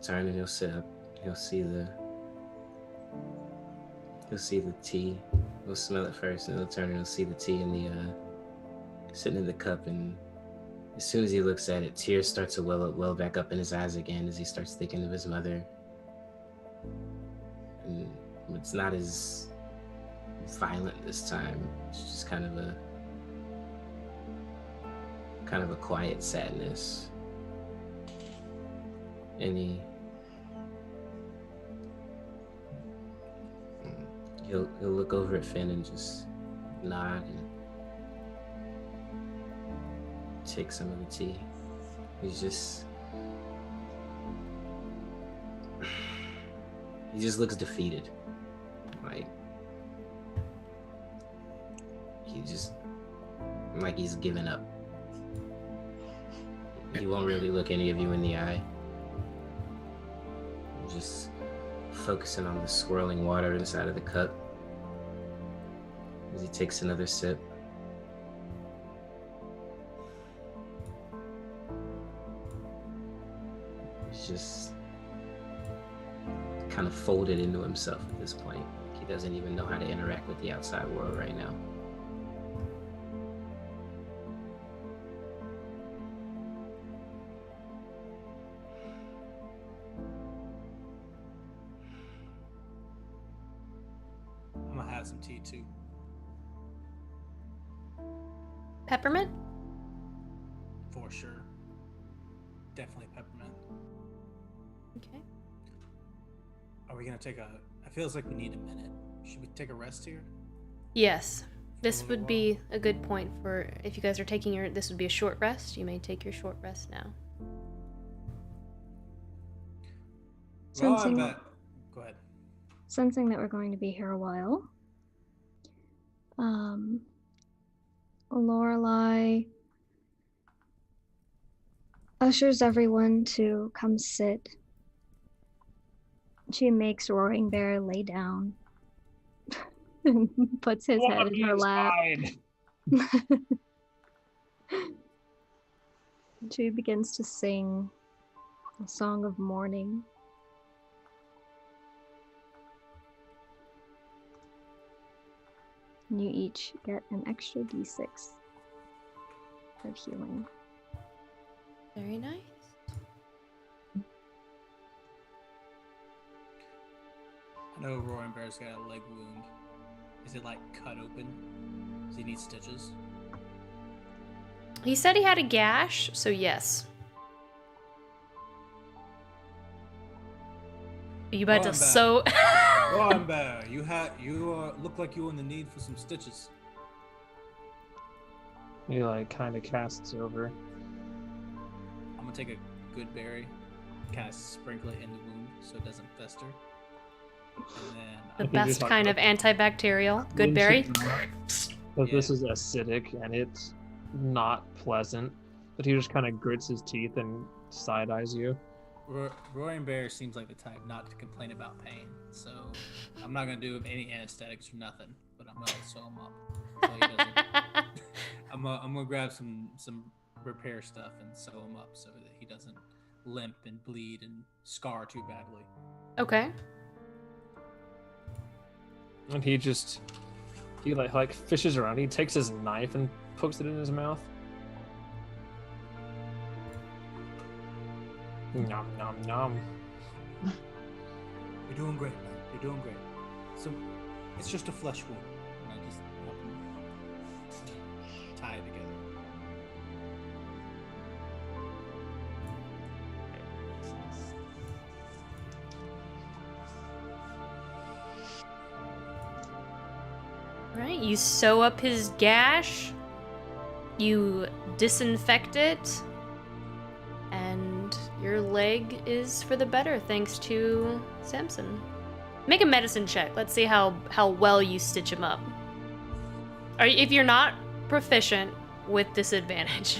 turn and he'll sit up. He'll see the tea. He'll smell it first, and he'll turn and he'll see the tea in the sitting in the cup. And as soon as he looks at it, tears start to well back up in his eyes again as he starts thinking of his mother. And it's not as violent this time. It's just kind of a quiet sadness. And he'll look over at Finn and just nod and take some of the tea. He just looks defeated. Like he's given up. He won't really look any of you in the eye. Just focusing on the swirling water inside of the cup as he takes another sip. He's just kind of folded into himself at this point. He doesn't even know how to interact with the outside world right now. I'm gonna have some tea too. Peppermint? For sure. Definitely peppermint. Okay. Are we gonna take a... It feels like we need a minute. Should we take a rest here? Yes. This little would be a good point for, if you guys are taking your, this would be a short rest. You may take your short rest now. Well, Sensing, Go ahead. sensing that we're going to be here a while, Lorelei ushers everyone to come sit. She makes Roaring Bear lay down and puts his head in her lap. She begins to sing a song of mourning. And you each get an extra d6 of healing. Very nice. I know Roaring Bear's got a leg wound. Is it like cut open? Does he need stitches? He said he had a gash, so yes. You about to sew... Roaring Bear, you look like you were in the need for some stitches. He like kind of casts over. gonna take a good berry, cast sprinkle it in the wound so it doesn't fester. And The then best kind of antibacterial. Good berry. Because this is acidic and it's not pleasant. But he just kind of grits his teeth and side eyes you. Roaring Bear seems like the type not to complain about pain, so I'm not gonna do any anesthetics or nothing. But I'm gonna sew him up. So he doesn't. I'm gonna grab some repair stuff and sew him up so that he doesn't limp and bleed and scar too badly. Okay. And he like fishes around. He takes his knife and pokes it in his mouth. Nom nom nom. You're doing great, man. You're doing great. So it's just a flesh wound. And I just help him tie it together. Right, you sew up his gash, you disinfect it, and your leg is for the better thanks to Samson. Make a medicine check. Let's see how well you stitch him up. If you're not proficient, with disadvantage.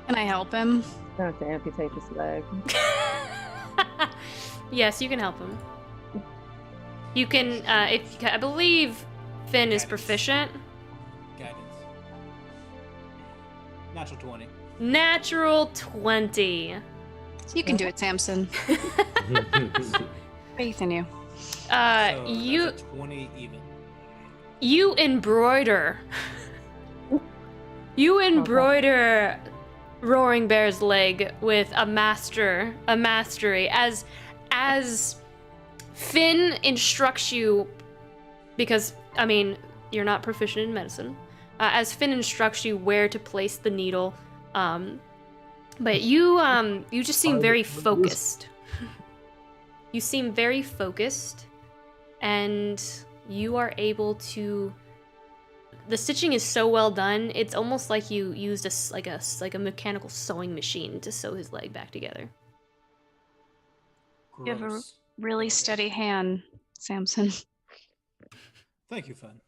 Can I help him? I have to amputate his leg. Yes, you can help him. You can, I believe Finn is proficient. Guidance. Natural 20. Natural 20. You can do it, Samson. Faith in you. So that's a 20 even. You embroider. You embroider Roaring Bear's leg with a mastery as Finn instructs you, because I mean you're not proficient in medicine. As Finn instructs you where to place the needle, but you just seem very focused. You seem very focused, and you are able to. The stitching is so well done. It's almost like you used a mechanical sewing machine to sew his leg back together. You have a Gross. really steady hand, Samson. Thank you, Finn.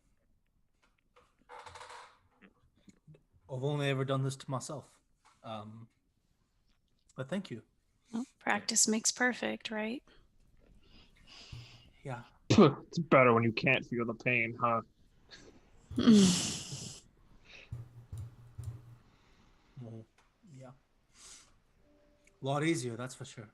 I've only ever done this to myself. But thank you. Well, practice makes perfect, right? Yeah. It's better when you can't feel the pain, huh? Well, yeah. A lot easier, that's for sure.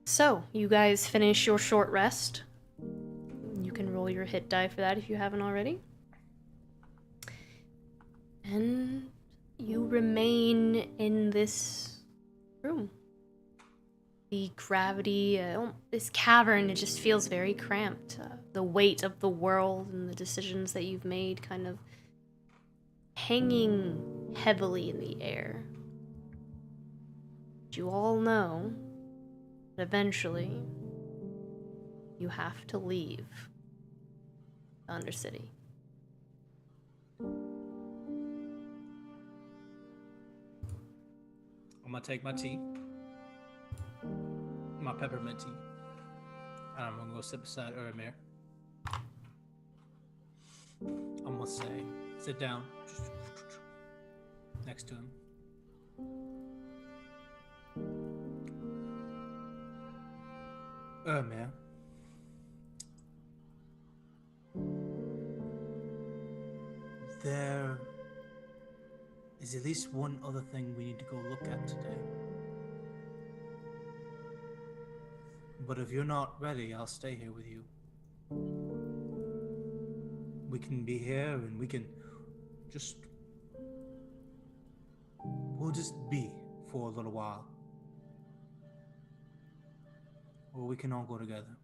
So, you guys finish your short rest. You can roll your hit die for that if you haven't already. And you remain in this room. The gravity, this cavern, it just feels very cramped. The weight of the world and the decisions that you've made kind of hanging heavily in the air. But you all know that eventually you have to leave the Undercity. I'm gonna take my tea, my peppermint tea, and I'm gonna go sit beside Uramir. I'm gonna say, sit down next to him. Uramir. There is at least one other thing we need to go look at today. But if you're not ready, I'll stay here with you. We can be here and we can just... We'll just be for a little while. Or we can all go together.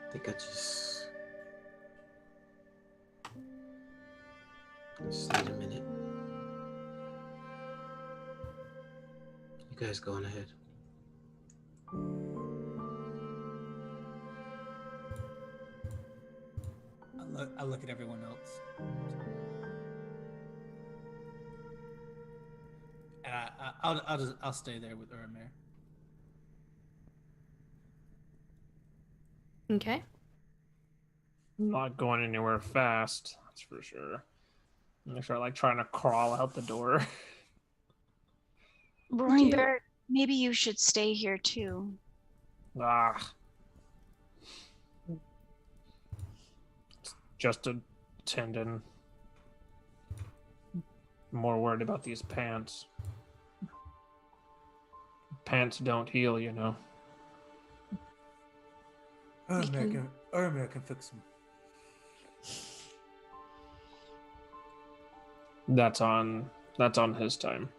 I think I just Just need a minute. You guys go on ahead. I look at everyone else. And I'll stay there with Uramir. Okay. I'm not going anywhere fast, that's for sure. I'm gonna start like trying to crawl out the door. Roaring you- Bear, maybe you should stay here too. Ah. It's just a tendon. I'm more worried about these pants. Pants don't heal, you know. Uramir can fix them. That's on his time.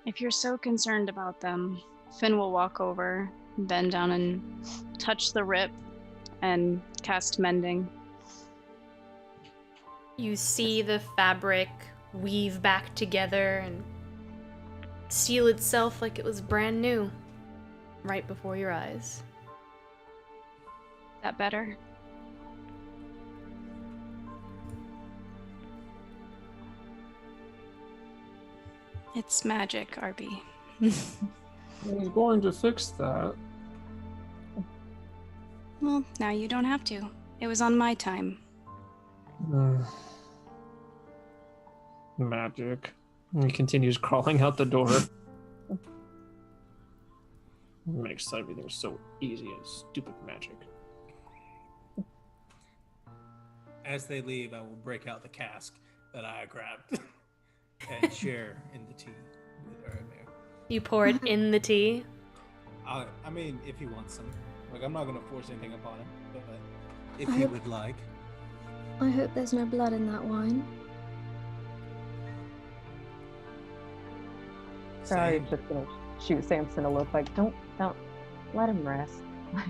If you're so concerned about them, Finn will walk over, bend down and touch the rip and cast mending. You see the fabric weave back together and seal itself like it was brand new right before your eyes. That better? It's magic, RB. He's going to fix that. Well, now you don't have to. It was on my time. Magic. And he continues crawling out the door. Makes everything so easy and stupid magic. As they leave, I will break out the cask that I grabbed and share in the tea with Uramir. You pour it in the tea. I mean, if he wants some. Like, I'm not going to force anything upon him, but if he would like. I hope there's no blood in that wine. Probably just gonna shoot Samson a look like, don't let him rest. Like,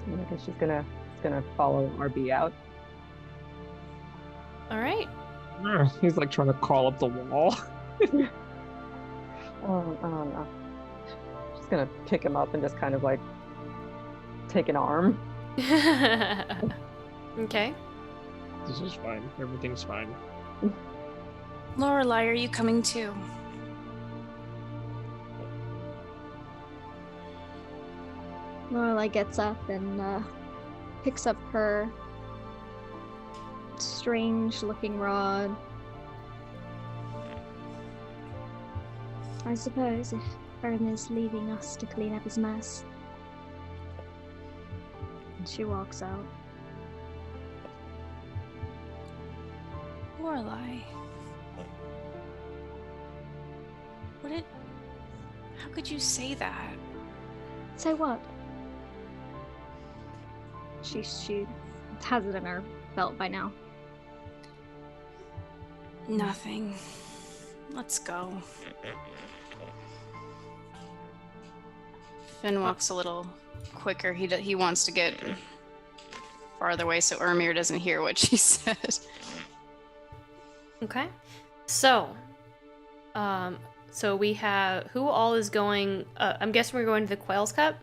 I guess she's gonna follow RB out. All right. He's like trying to crawl up the wall. Oh no. She's gonna pick him up and just kind of like take an arm. Okay. This is fine. Everything's fine. Lorelei, are you coming too? Lorelei gets up and picks up her strange-looking rod. I suppose if Uramir's leaving us to clean up his mess. And she walks out. Lorelei. How could you say that? Say what? She has it in her belt by now. Nothing. Let's go. Finn walks a little quicker. He wants to get farther away so Uramir doesn't hear what she said. Okay. So we have who all is going. I'm guessing we're going to the Quail's Cup.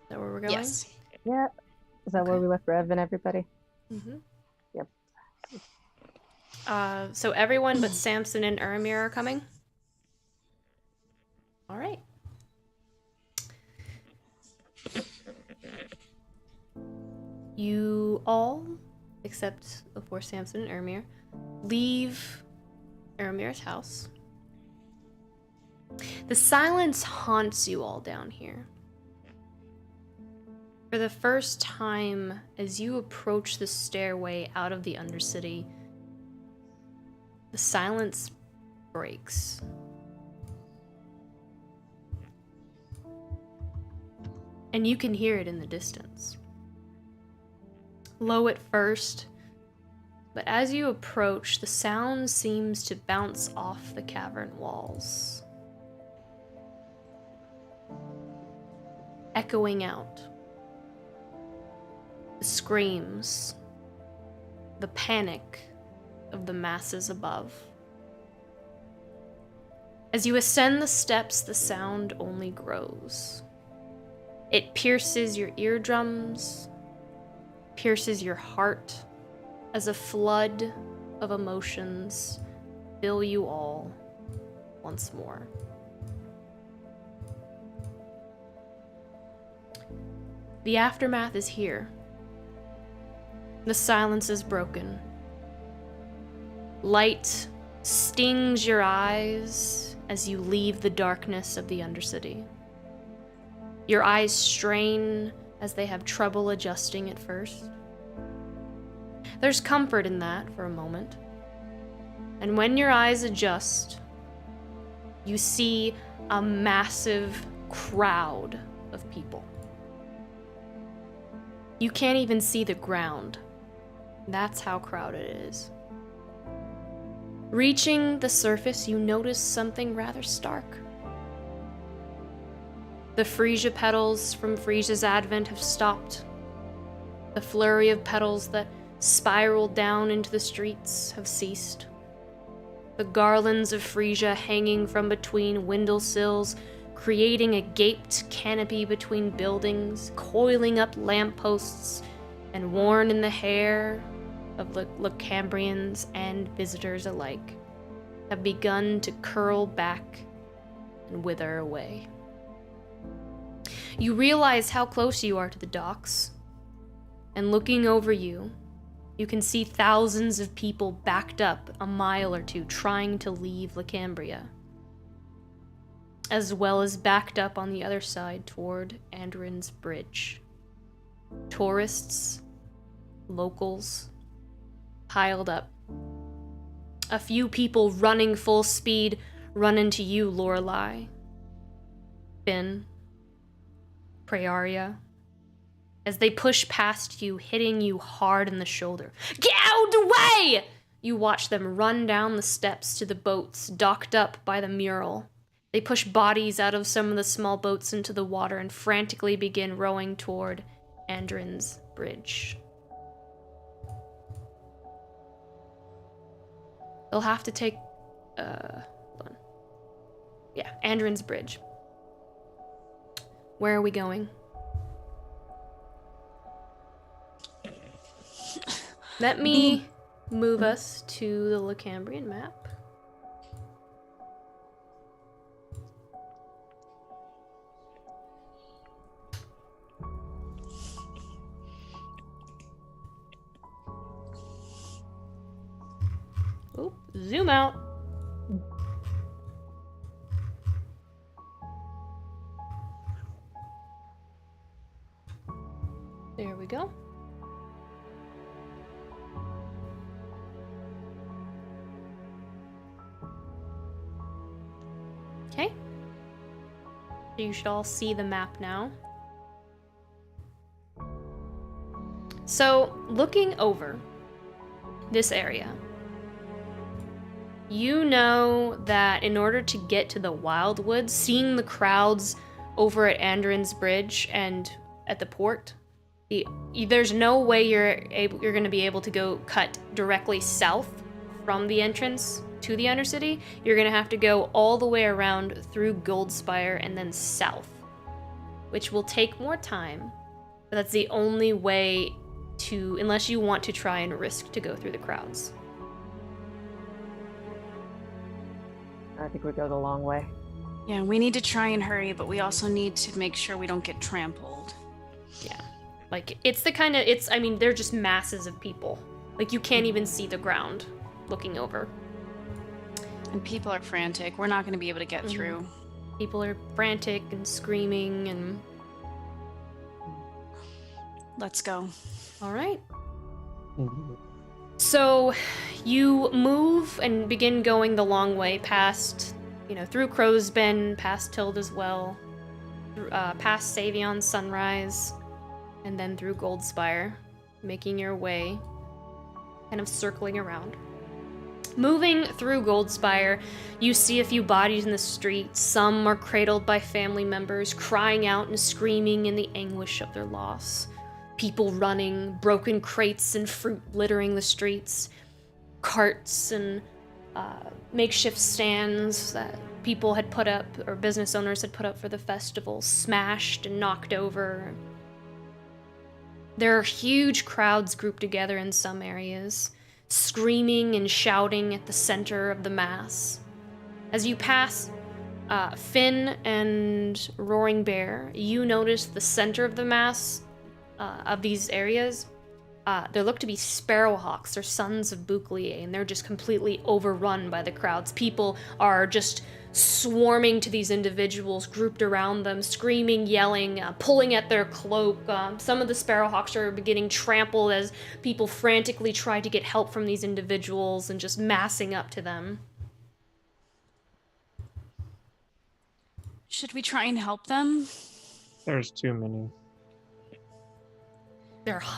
Is that where we're going? Yes. Yeah. Is that where we left Rev and everybody? Mm-hmm. Yep. So everyone but Samson and Uramir are coming? All right. You all, except of course Samson and Uramir, leave Uramir's house. The silence haunts you all down here. For the first time, as you approach the stairway out of the Undercity, the silence breaks. And you can hear it in the distance. Low at first, but as you approach, the sound seems to bounce off the cavern walls echoing out. The screams, the panic of the masses above. As you ascend the steps, the sound only grows. It pierces your eardrums, pierces your heart, as a flood of emotions fill you all once more. The aftermath is here. The silence is broken. Light stings your eyes as you leave the darkness of the Undercity. Your eyes strain as they have trouble adjusting at first. There's comfort in that for a moment. And when your eyes adjust, you see a massive crowd of people. You can't even see the ground. That's how crowded it is. Reaching the surface, you notice something rather stark. The freesia petals from Frisia's advent have stopped. The flurry of petals that spiraled down into the streets have ceased. The garlands of freesia hanging from between windowsills, creating a gaped canopy between buildings, coiling up lampposts, and worn in the hair of Lacambrians and visitors alike, have begun to curl back and wither away. You realize how close you are to the docks, and looking over you, you can see thousands of people backed up a mile or two trying to leave Lacambria, as well as backed up on the other side toward Andrin's Bridge. Tourists, locals, piled up. A few people running full speed run into you, Lorelei, Finn, Praeria, as they push past you, hitting you hard in the shoulder. Get out of the way! You watch them run down the steps to the boats docked up by the mural. They push bodies out of some of the small boats into the water and frantically begin rowing toward Andrin's Bridge. They'll have to take, hold on. Yeah, Andrin's Bridge. Where are we going? Let me move us to the Lacambrian map. Oh, zoom out. There we go. Okay. So you should all see the map now. So, looking over this area, you know that in order to get to the Wildwoods, seeing the crowds over at Andrin's Bridge and at the port, there's no way you're going to be able to go cut directly south from the entrance to the Undercity. You're going to have to go all the way around through Goldspire and then south, which will take more time, but that's the only way to, unless you want to try and risk to go through the crowds. I think we go the long way. Yeah, we need to try and hurry, but we also need to make sure we don't get trampled. Yeah. Like, it's the kind of, I mean, they're just masses of people. Like, you can't even see the ground looking over. And people are frantic. We're not going to be able to get through. People are frantic and screaming and... Let's go. All right. So, you move and begin going the long way past, through Crow's Bend, past Tilda's Well, past Savion's Sunrise, and then through Goldspire, making your way, kind of circling around. Moving through Goldspire, you see a few bodies in the streets. Some are cradled by family members, crying out and screaming in the anguish of their loss. People running, broken crates and fruit littering the streets, carts and makeshift stands that people had put up, or business owners had put up for the festival, smashed and knocked over. There are huge crowds grouped together in some areas, screaming and shouting at the center of the mass. As you pass Finn and Roaring Bear, you notice the center of the mass of these areas. There look to be sparrowhawks or sons of Bouclier, and they're just completely overrun by the crowds. People are just swarming to these individuals, grouped around them, screaming, yelling, pulling at their cloak. Some of the sparrowhawks are getting trampled as people frantically try to get help from these individuals and just massing up to them. Should we try and help them? There's too many.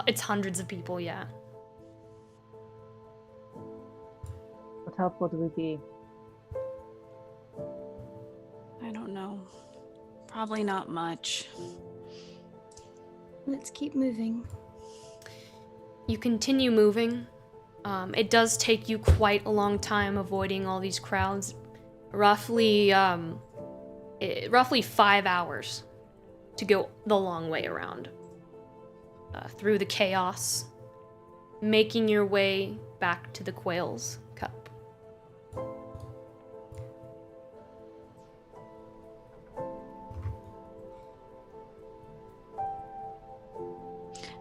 It's hundreds of people, yeah. What helpful do we be? I don't know. Probably not much. Let's keep moving. You continue moving. It does take you quite a long time avoiding all these crowds. Roughly 5 hours to go the long way around. Through the chaos, making your way back to the Quail's Cup.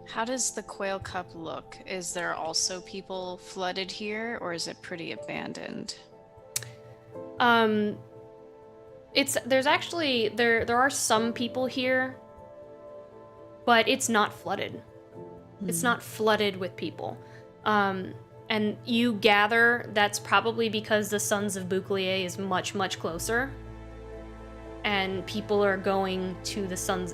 How does the Quail Cup look? Is there also people flooded here, or is it pretty abandoned? There's actually there are some people here, but it's not flooded. It's not flooded with people. And you gather that's probably because the Sons of Bouclier is much, much closer. And people are going to the Sons...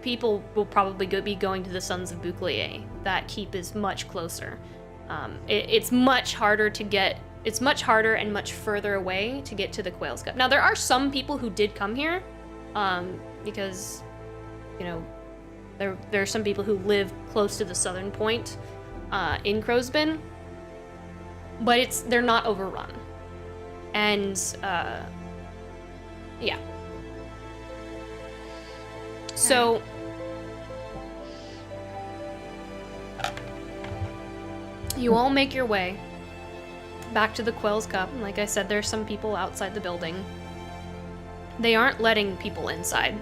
people will probably be going to the Sons of Bouclier. That keep is much closer. It's much harder to get... It's much harder and much further away to get to the Quail's Cup. Now, there are some people who did come here, because, you know, there are some people who live close to the southern point in Crowsbin, but they're not overrun. And, yeah. So, you all make your way back to the Quail's Cup. Like I said, there's some people outside the building. They aren't letting people inside.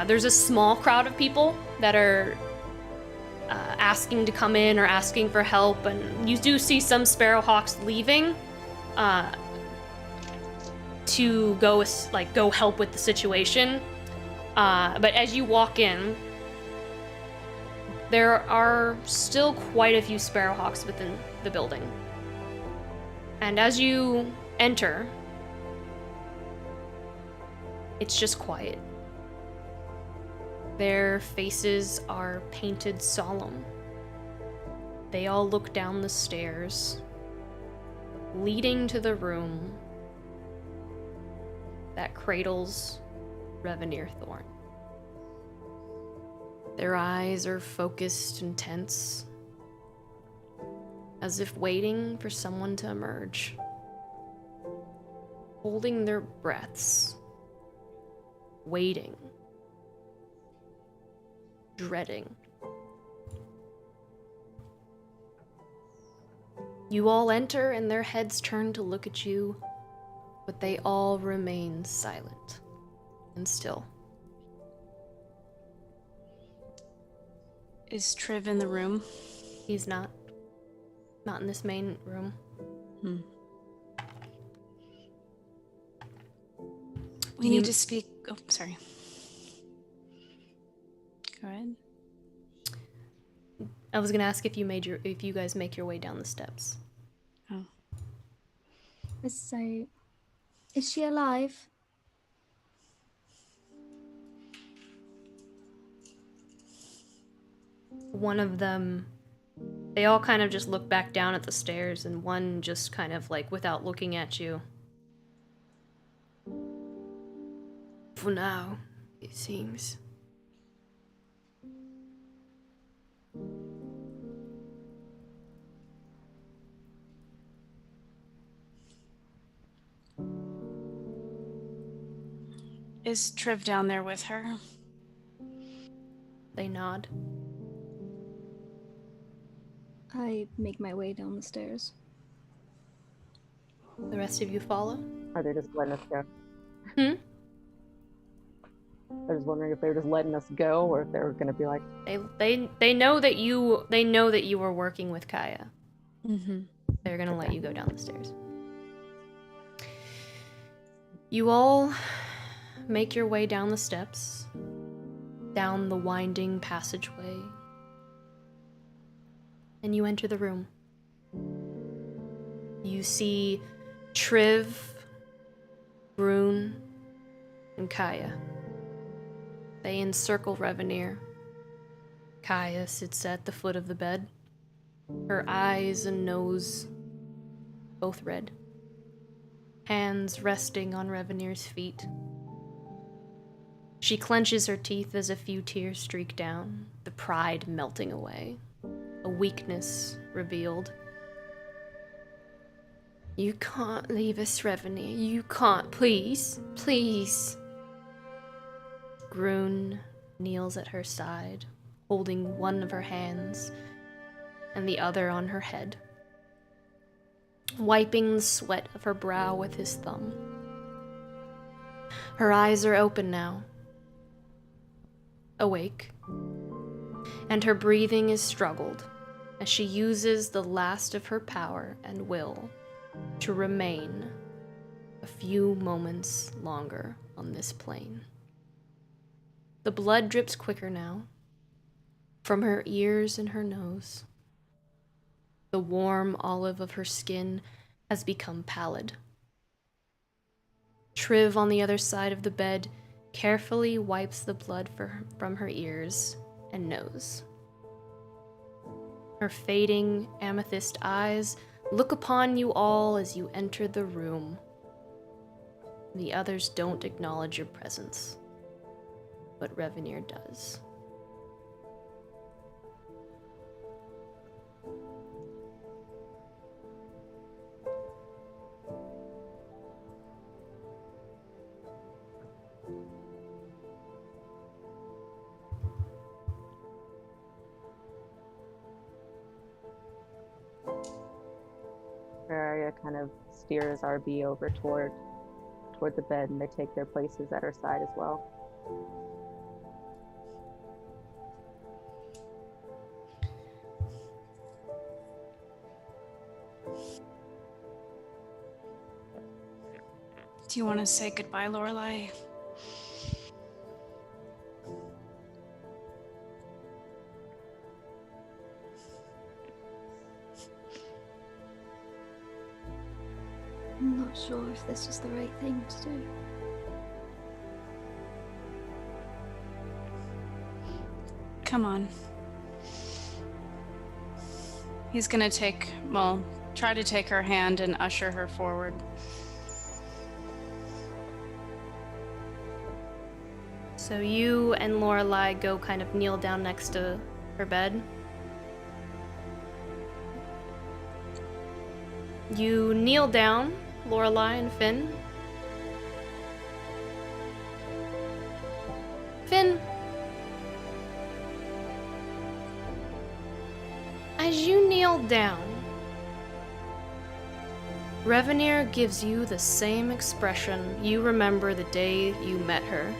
There's a small crowd of people that are asking to come in or asking for help, and you do see some sparrowhawks leaving to go help with the situation. But as you walk in, there are still quite a few sparrowhawks within the building. And as you enter, it's just quiet. Their faces are painted solemn. They all look down the stairs, leading to the room that cradles Revenir Thorn. Their eyes are focused and tense, as if waiting for someone to emerge, holding their breaths, waiting, dreading. You all enter and their heads turn to look at you, but they all remain silent and still. Is Triv in the room? He's not. Not in this main room. We need to speak. Oh, sorry. Go ahead. I was gonna ask if you guys make your way down the steps. Oh. So, is she alive? One of them, They all kind of just look back down at the stairs, and one just kind of like, without looking at you. For now, it seems. Is Triv down there with her? They nod. I make my way down the stairs. The rest of you follow? Are they just letting us go? Hmm? I was wondering if they were just letting us go, or if they were gonna be like, They know that you were working with Kaya. Mm-hmm. They're gonna let you go down the stairs. You all make your way down the steps, down the winding passageway, and you enter the room. You see Triv, Brune, and Kaya. They encircle Revenir. Kaya sits at the foot of the bed, her eyes and nose both red, hands resting on Revenir's feet. She clenches her teeth as a few tears streak down, the pride melting away, a weakness revealed. You can't leave us, Revenir. You can't. Please. Please. Grun kneels at her side, holding one of her hands and the other on her head, wiping the sweat of her brow with his thumb. Her eyes are open now, awake, and her breathing is struggled as she uses the last of her power and will to remain a few moments longer on this plane. The blood drips quicker now, from her ears and her nose. The warm olive of her skin has become pallid. Triv on the other side of the bed carefully wipes the blood from her ears and nose. Her fading amethyst eyes look upon you all as you enter the room. The others don't acknowledge your presence, but Revenir does. Arya kind of steers RB over toward the bed, and they take their places at her side as well. Do you want to say goodbye, Lorelai? I'm not sure if this was the right thing to do. Come on. He's gonna try to take her hand and usher her forward. So you and Lorelai go kind of kneel down next to her bed. You kneel down, Lorelai and Finn. Finn, as you kneel down, Revenir gives you the same expression you remember the day you met her.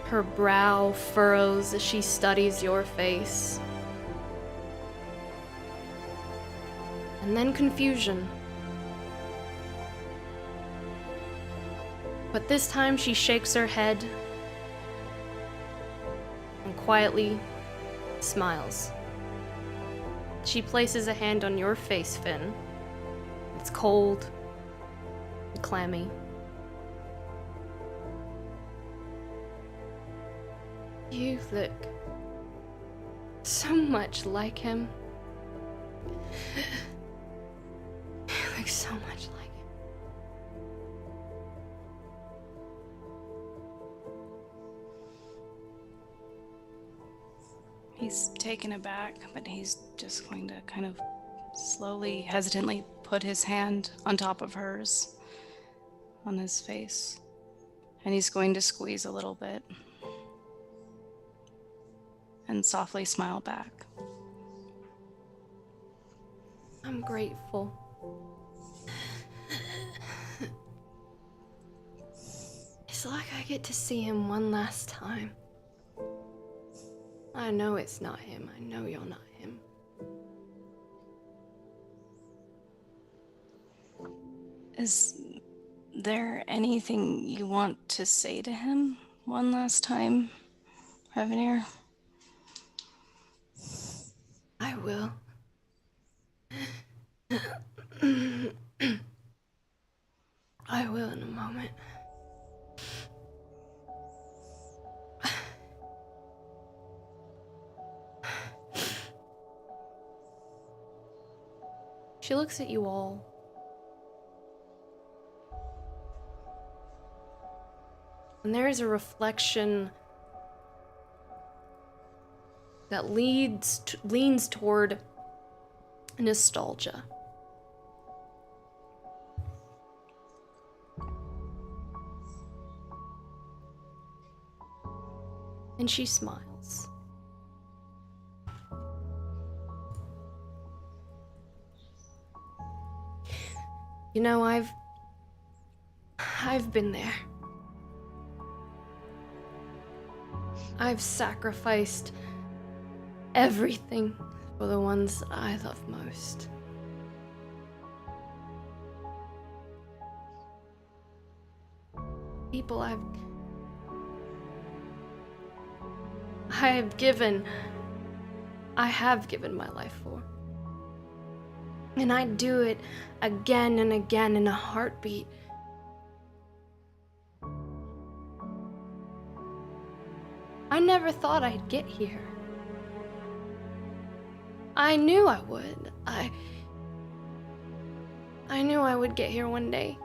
Her brow furrows as she studies your face. And then confusion. But this time she shakes her head and quietly smiles. She places a hand on your face, Finn. It's cold and clammy. You look so much like him. It looks so much like him. He's taken aback, but he's just going to kind of slowly, hesitantly put his hand on top of hers, on his face. And he's going to squeeze a little bit and softly smile back. I'm grateful. It's like I get to see him one last time. I know it's not him. I know you're not him. Is there anything you want to say to him one last time, Revenir? I will. I will in a moment. She looks at you all. And there is a reflection that leans toward nostalgia. And she smiles. You know, I've been there. I've sacrificed everything for the ones that I love most. People I have given my life for. And I'd do it again and again in a heartbeat. I never thought I'd get here. I knew I would. I knew I would get here one day.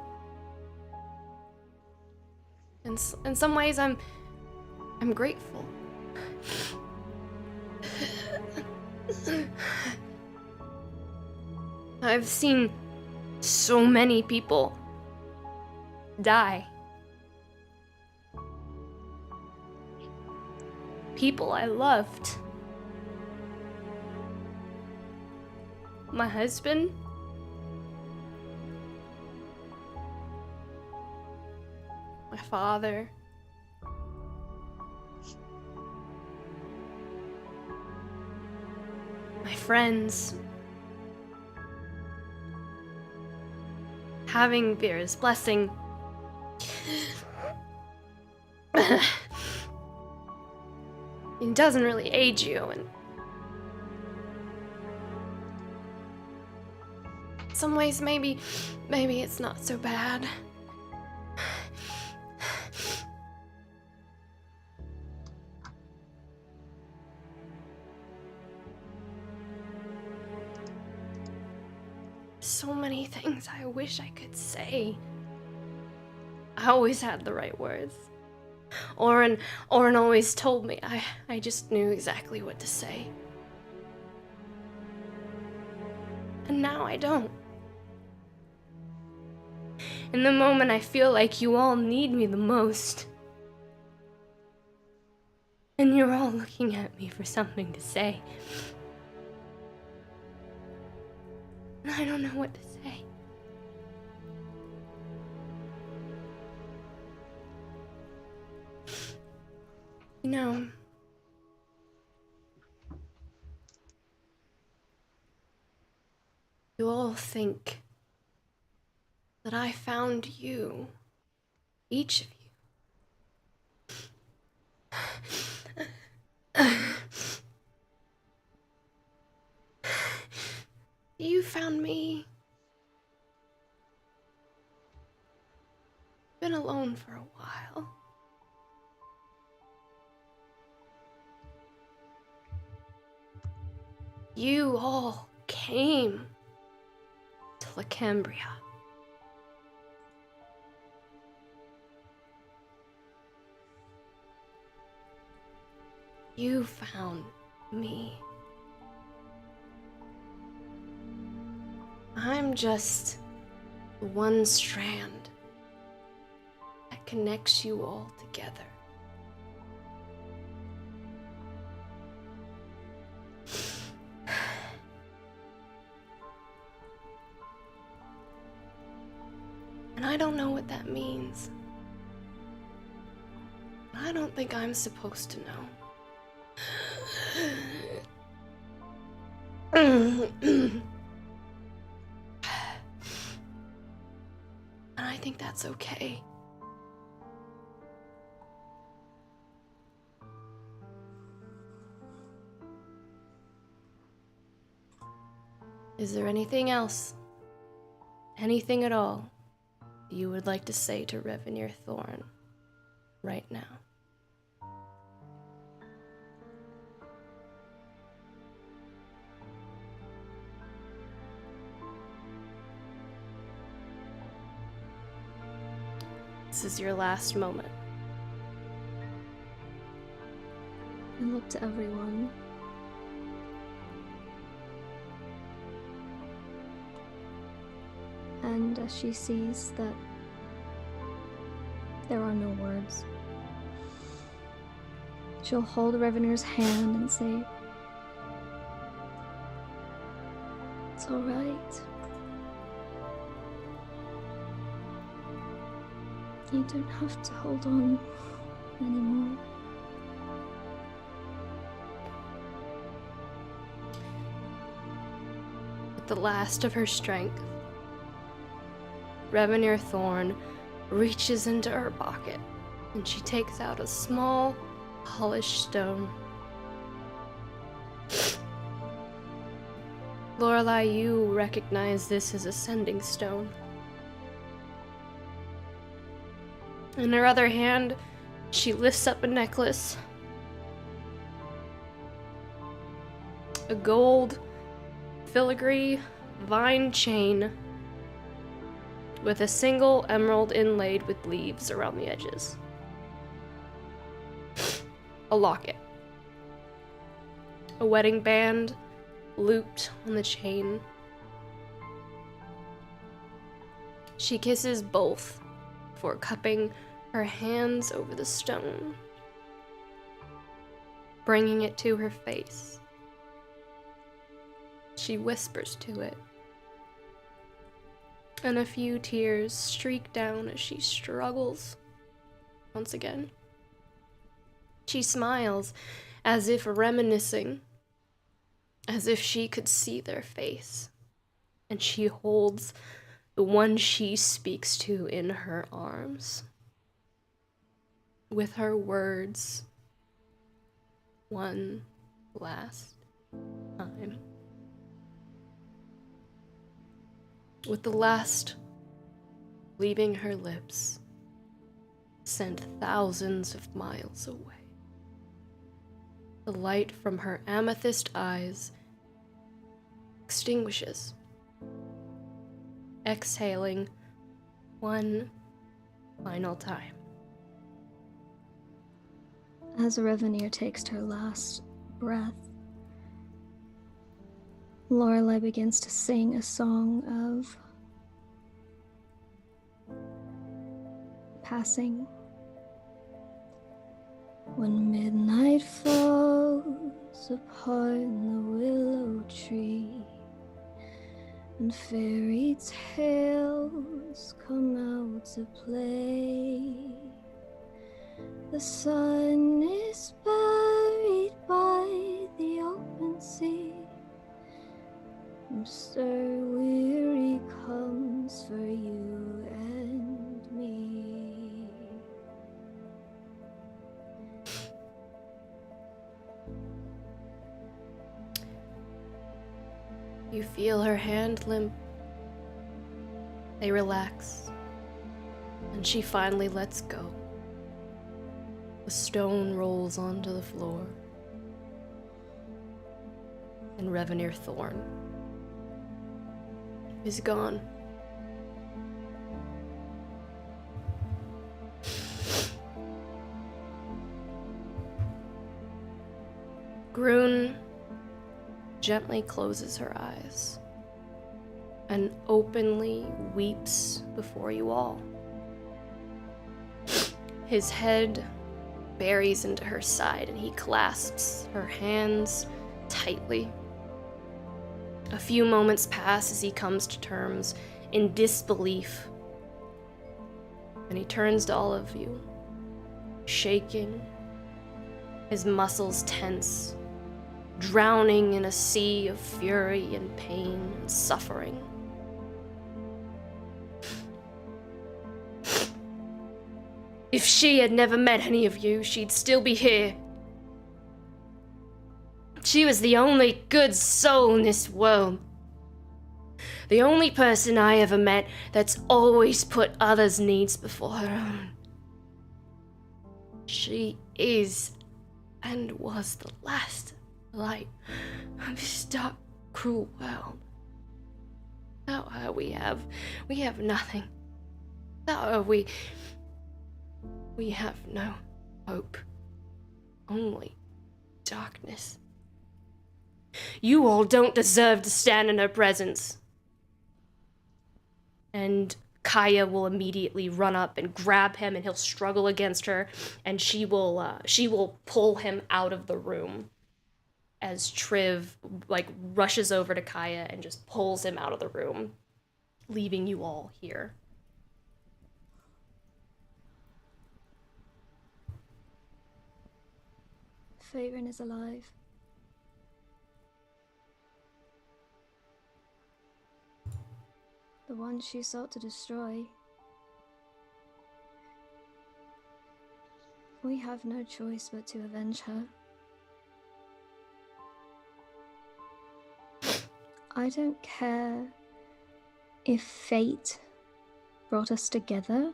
In some ways, I'm grateful. I've seen so many people die. People I loved. My husband. My father. My friends. Having Vera's blessing. It doesn't really age you, and in some ways maybe it's not so bad. So many things I wish I could say. I always had the right words. Oren always told me I just knew exactly what to say. And now I don't. In the moment I feel like you all need me the most. And you're all looking at me for something to say. And I don't know what to say. You know, you all think that I found you, each of you. You found me. Been alone for a while. You all came to Lacambria. You found me. I'm just the one strand that connects you all together. And I don't know what that means. I don't think I'm supposed to know. And I think that's okay. Is there anything else? Anything at all you would like to say to Revenir Thorn right now? This is your last moment. I look to everyone. And as she sees that there are no words, she'll hold Revenir's hand and say, "It's all right. You don't have to hold on anymore." With the last of her strength, Revenir Thorn reaches into her pocket and she takes out a small, polished stone. Lorelei, you recognize this as a sending stone. In her other hand, she lifts up a necklace. A gold filigree vine chain with a single emerald inlaid with leaves around the edges. A locket. A wedding band looped on the chain. She kisses both before cupping her hands over the stone, bringing it to her face. She whispers to it, and a few tears streak down as she struggles once again. She smiles as if reminiscing, as if she could see their face, and she holds the one she speaks to in her arms. With her words, one last time. With the last leaving her lips, sent thousands of miles away. The light from her amethyst eyes extinguishes, exhaling one final time. As Revenir takes her last breath, Lorelei begins to sing a song of passing. When midnight falls upon the willow tree, and fairy tales come out to play, the sun is buried by the open sea, Mr. Weary comes for you and me. You feel her hand limp. They relax, and she finally lets go. The stone rolls onto the floor, and Revenir Thorn is gone. Groon gently closes her eyes and openly weeps before you all. His head buries into her side and he clasps her hands tightly. A few moments pass as he comes to terms in disbelief, and he turns to all of you, shaking, his muscles tense, drowning in a sea of fury and pain and suffering. If she had never met any of you, she'd still be here. She was the only good soul in this world. The only person I ever met that's always put others' needs before her own. She is and was the last light of this dark, cruel world. Without her, we have nothing. Without her, we have no hope. Only darkness. You all don't deserve to stand in her presence. And Kaya will immediately run up and grab him, and he'll struggle against her, and she will pull him out of the room as Triv rushes over to Kaya and just pulls him out of the room, leaving you all here. Cavern is alive. The one she sought to destroy. We have no choice but to avenge her. I don't care if fate brought us together,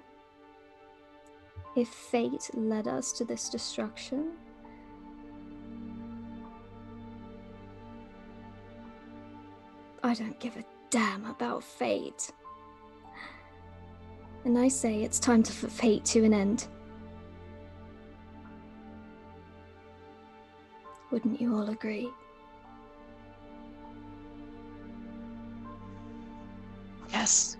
if fate led us to this destruction. I don't give a damn about fate. And I say it's time to put fate to an end. Wouldn't you all agree? Yes.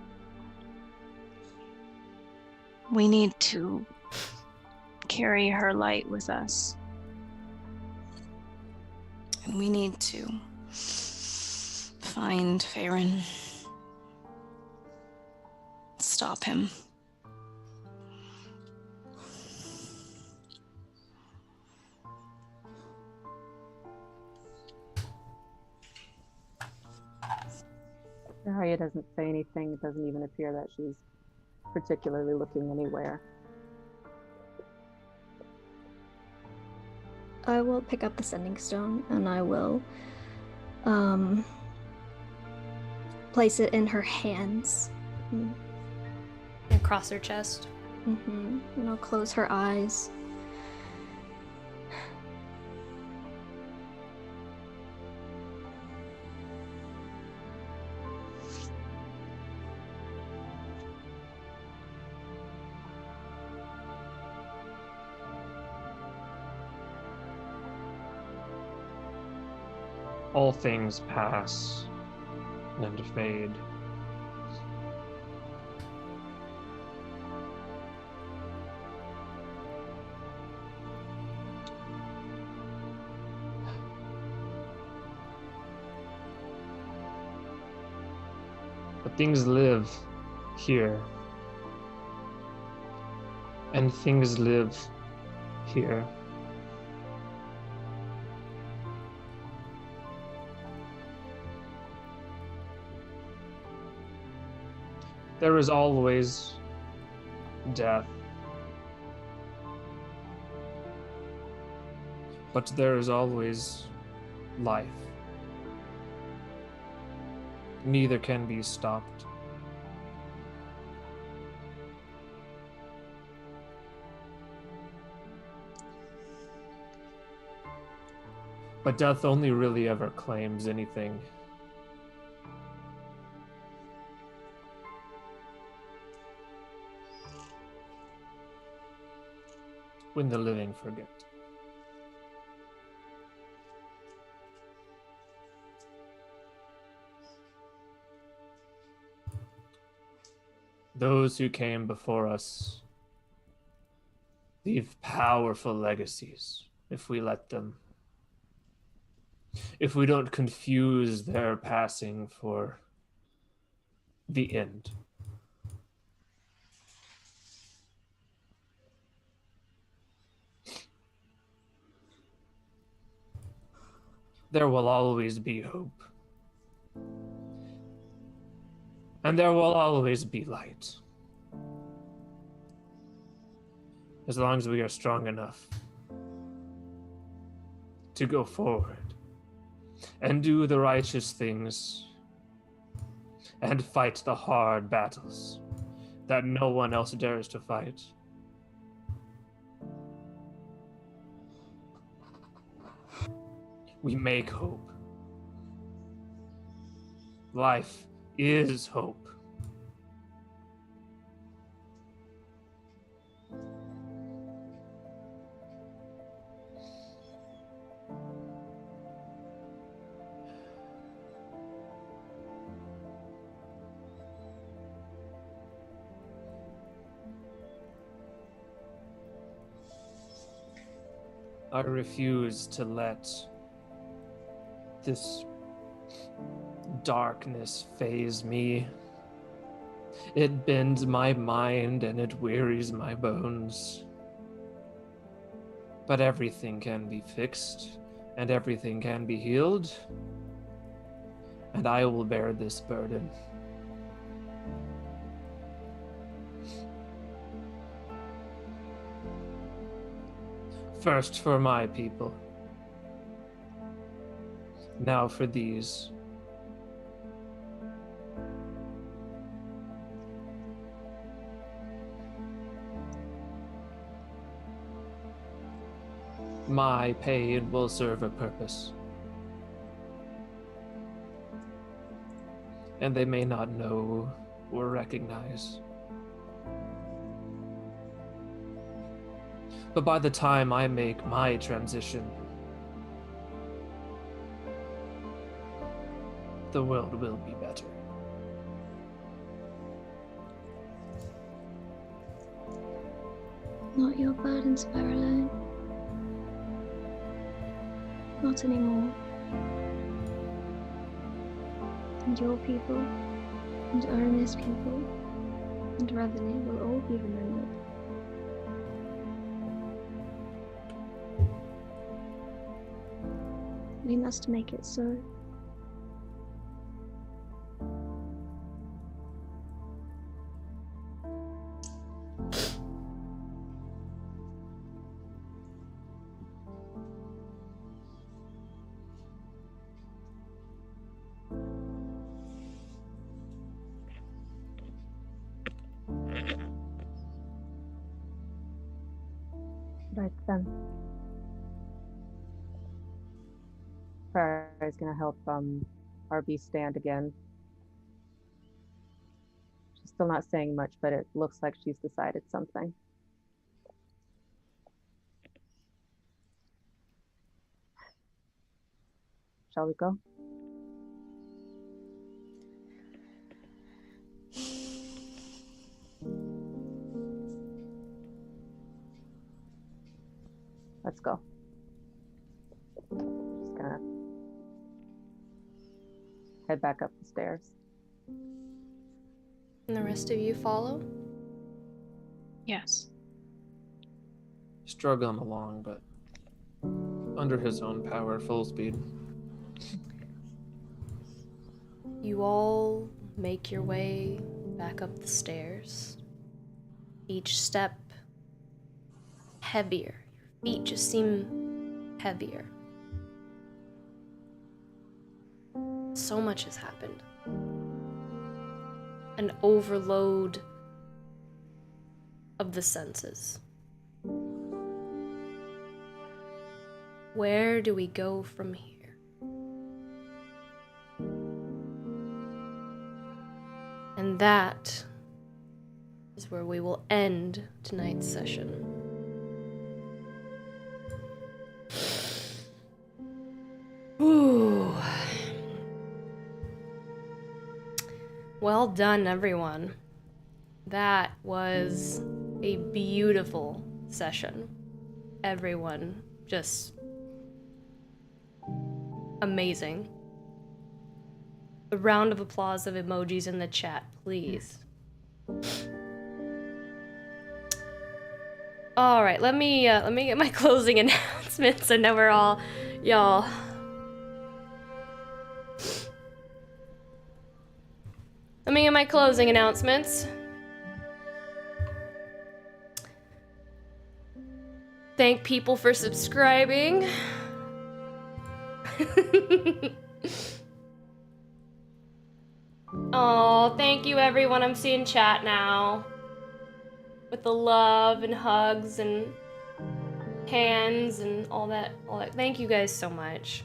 We need to carry her light with us. And we need to find Cavern. Stop him. Arya doesn't say anything. It doesn't even appear that she's particularly looking anywhere. I will pick up the sending stone and I will place it in her hands. Across her chest. And I'll close her eyes. All things pass and fade. But things live here. And things live here. There is always death. But there is always life. Neither can be stopped. But death only really ever claims anything when the living forget. Those who came before us leave powerful legacies if we let them. If we don't confuse their passing for the end. There will always be hope. And there will always be light. As long as we are strong enough to go forward and do the righteous things and fight the hard battles that no one else dares to fight. We make hope. Life is hope. I refuse to let this darkness phase me. It bends my mind and it wearies my bones. But everything can be fixed and everything can be healed. And I will bear this burden. First for my people. Now for these. My pain will serve a purpose. And they may not know or recognize. But by the time I make my transition, the world will be better. Not your burden to bear alone. Not anymore. And your people, and Aramis people, and Revenue will all be remembered. We must make it so. Right then. Farah is going to help RB stand again. She's still not saying much, but it looks like she's decided something. Shall we go? Let's go. Just gonna head back up the stairs. And the rest of you follow? Yes. Struggling along, but under his own power, full speed. You all make your way back up the stairs. Each step heavier. Your feet just seem heavier. So much has happened. An overload of the senses. Where do we go from here? And that is where we will end tonight's session. Well done, everyone. That was a beautiful session. Everyone just amazing. A round of applause of emojis in the chat, please. All right, let me get my closing announcements. I know we're all, y'all. Let me get my closing announcements. Thank people for subscribing. Oh, thank you everyone. I'm seeing chat now. With the love and hugs and hands and all that. Thank you guys so much.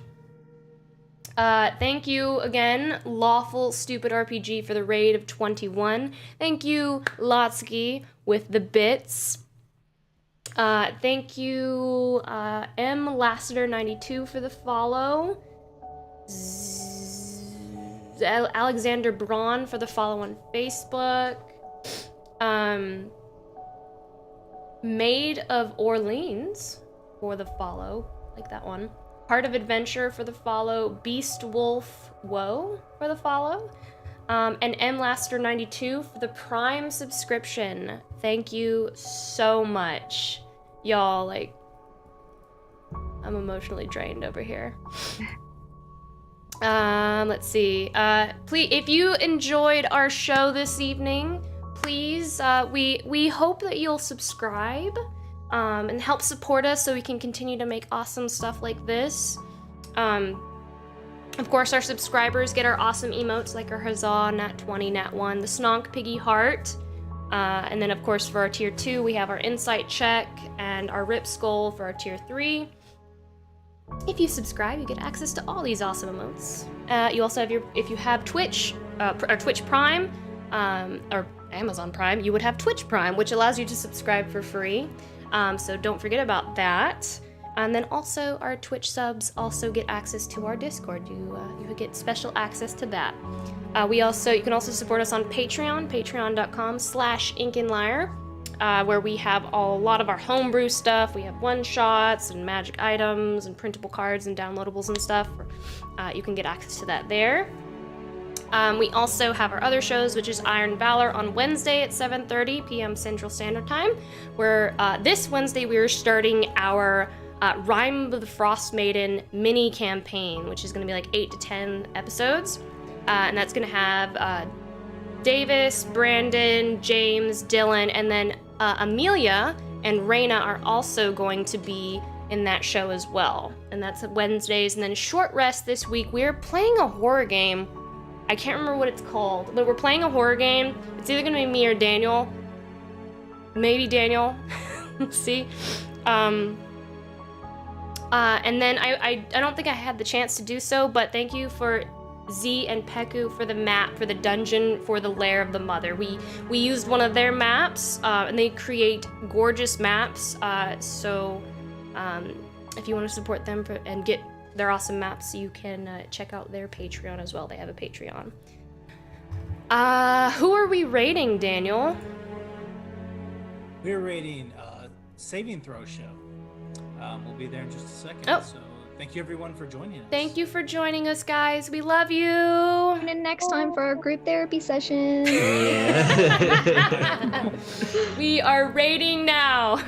Thank you again, Lawful Stupid RPG, for the raid of 21. Thank you, Lotsky, with the bits. Thank you, M. Lassiter92 for the follow. Alexander Braun for the follow on Facebook. Maid of Orleans for the follow, like that one. Heart of Adventure for the follow. Beast Wolf Woe for the follow. And M. Laster92 for the Prime subscription. Thank you so much. Y'all, like, I'm emotionally drained over here. Let's see. Please, if you enjoyed our show this evening, please, we hope that you'll subscribe and help support us so we can continue to make awesome stuff like this. Of course, our subscribers get our awesome emotes like our Huzzah, Nat 20, Nat 1, the Snonk Piggy Heart. And then, of course, for our Tier 2, we have our Insight Check and our Rip Skull for our Tier 3. If you subscribe, you get access to all these awesome emotes. You also have if you have Twitch, or Twitch Prime, or Amazon Prime, you would have Twitch Prime, which allows you to subscribe for free. So don't forget about that. And then also our Twitch subs also get access to our Discord. You get special access to that. You can also support us on Patreon, patreon.com/InkandLyre, where we have a lot of our homebrew stuff. We have one-shots and magic items and printable cards and downloadables and stuff. You can get access to that there. We also have our other shows, which is Iron Valor on Wednesday at 7:30 p.m. Central Standard Time, where this Wednesday we are starting our Rime of the Frost Maiden mini campaign, which is going to be like 8 to 10 episodes. And that's going to have Davis, Brandon, James, Dylan, and then Amelia and Raina are also going to be in that show as well. And that's Wednesdays. And then short rest this week. We're playing a horror game. I can't remember what it's called, but we're playing a horror game. It's either going to be me or Daniel. Maybe Daniel. We'll see. And then I don't think I had the chance to do so, but thank you for Z and Peku for the map for the dungeon for the Lair of the Mother. We used one of their maps, and they create gorgeous maps. So if you want to support them and get their awesome maps, you can check out their Patreon as well. They have a Patreon. Who are we rating, Daniel? We're rating Saving Throw Show. We'll be there in just a second. Oh. So thank you everyone for joining us. Thank you for joining us, guys. We love you. Tune in next time for our group therapy session. Yeah. We are rating now.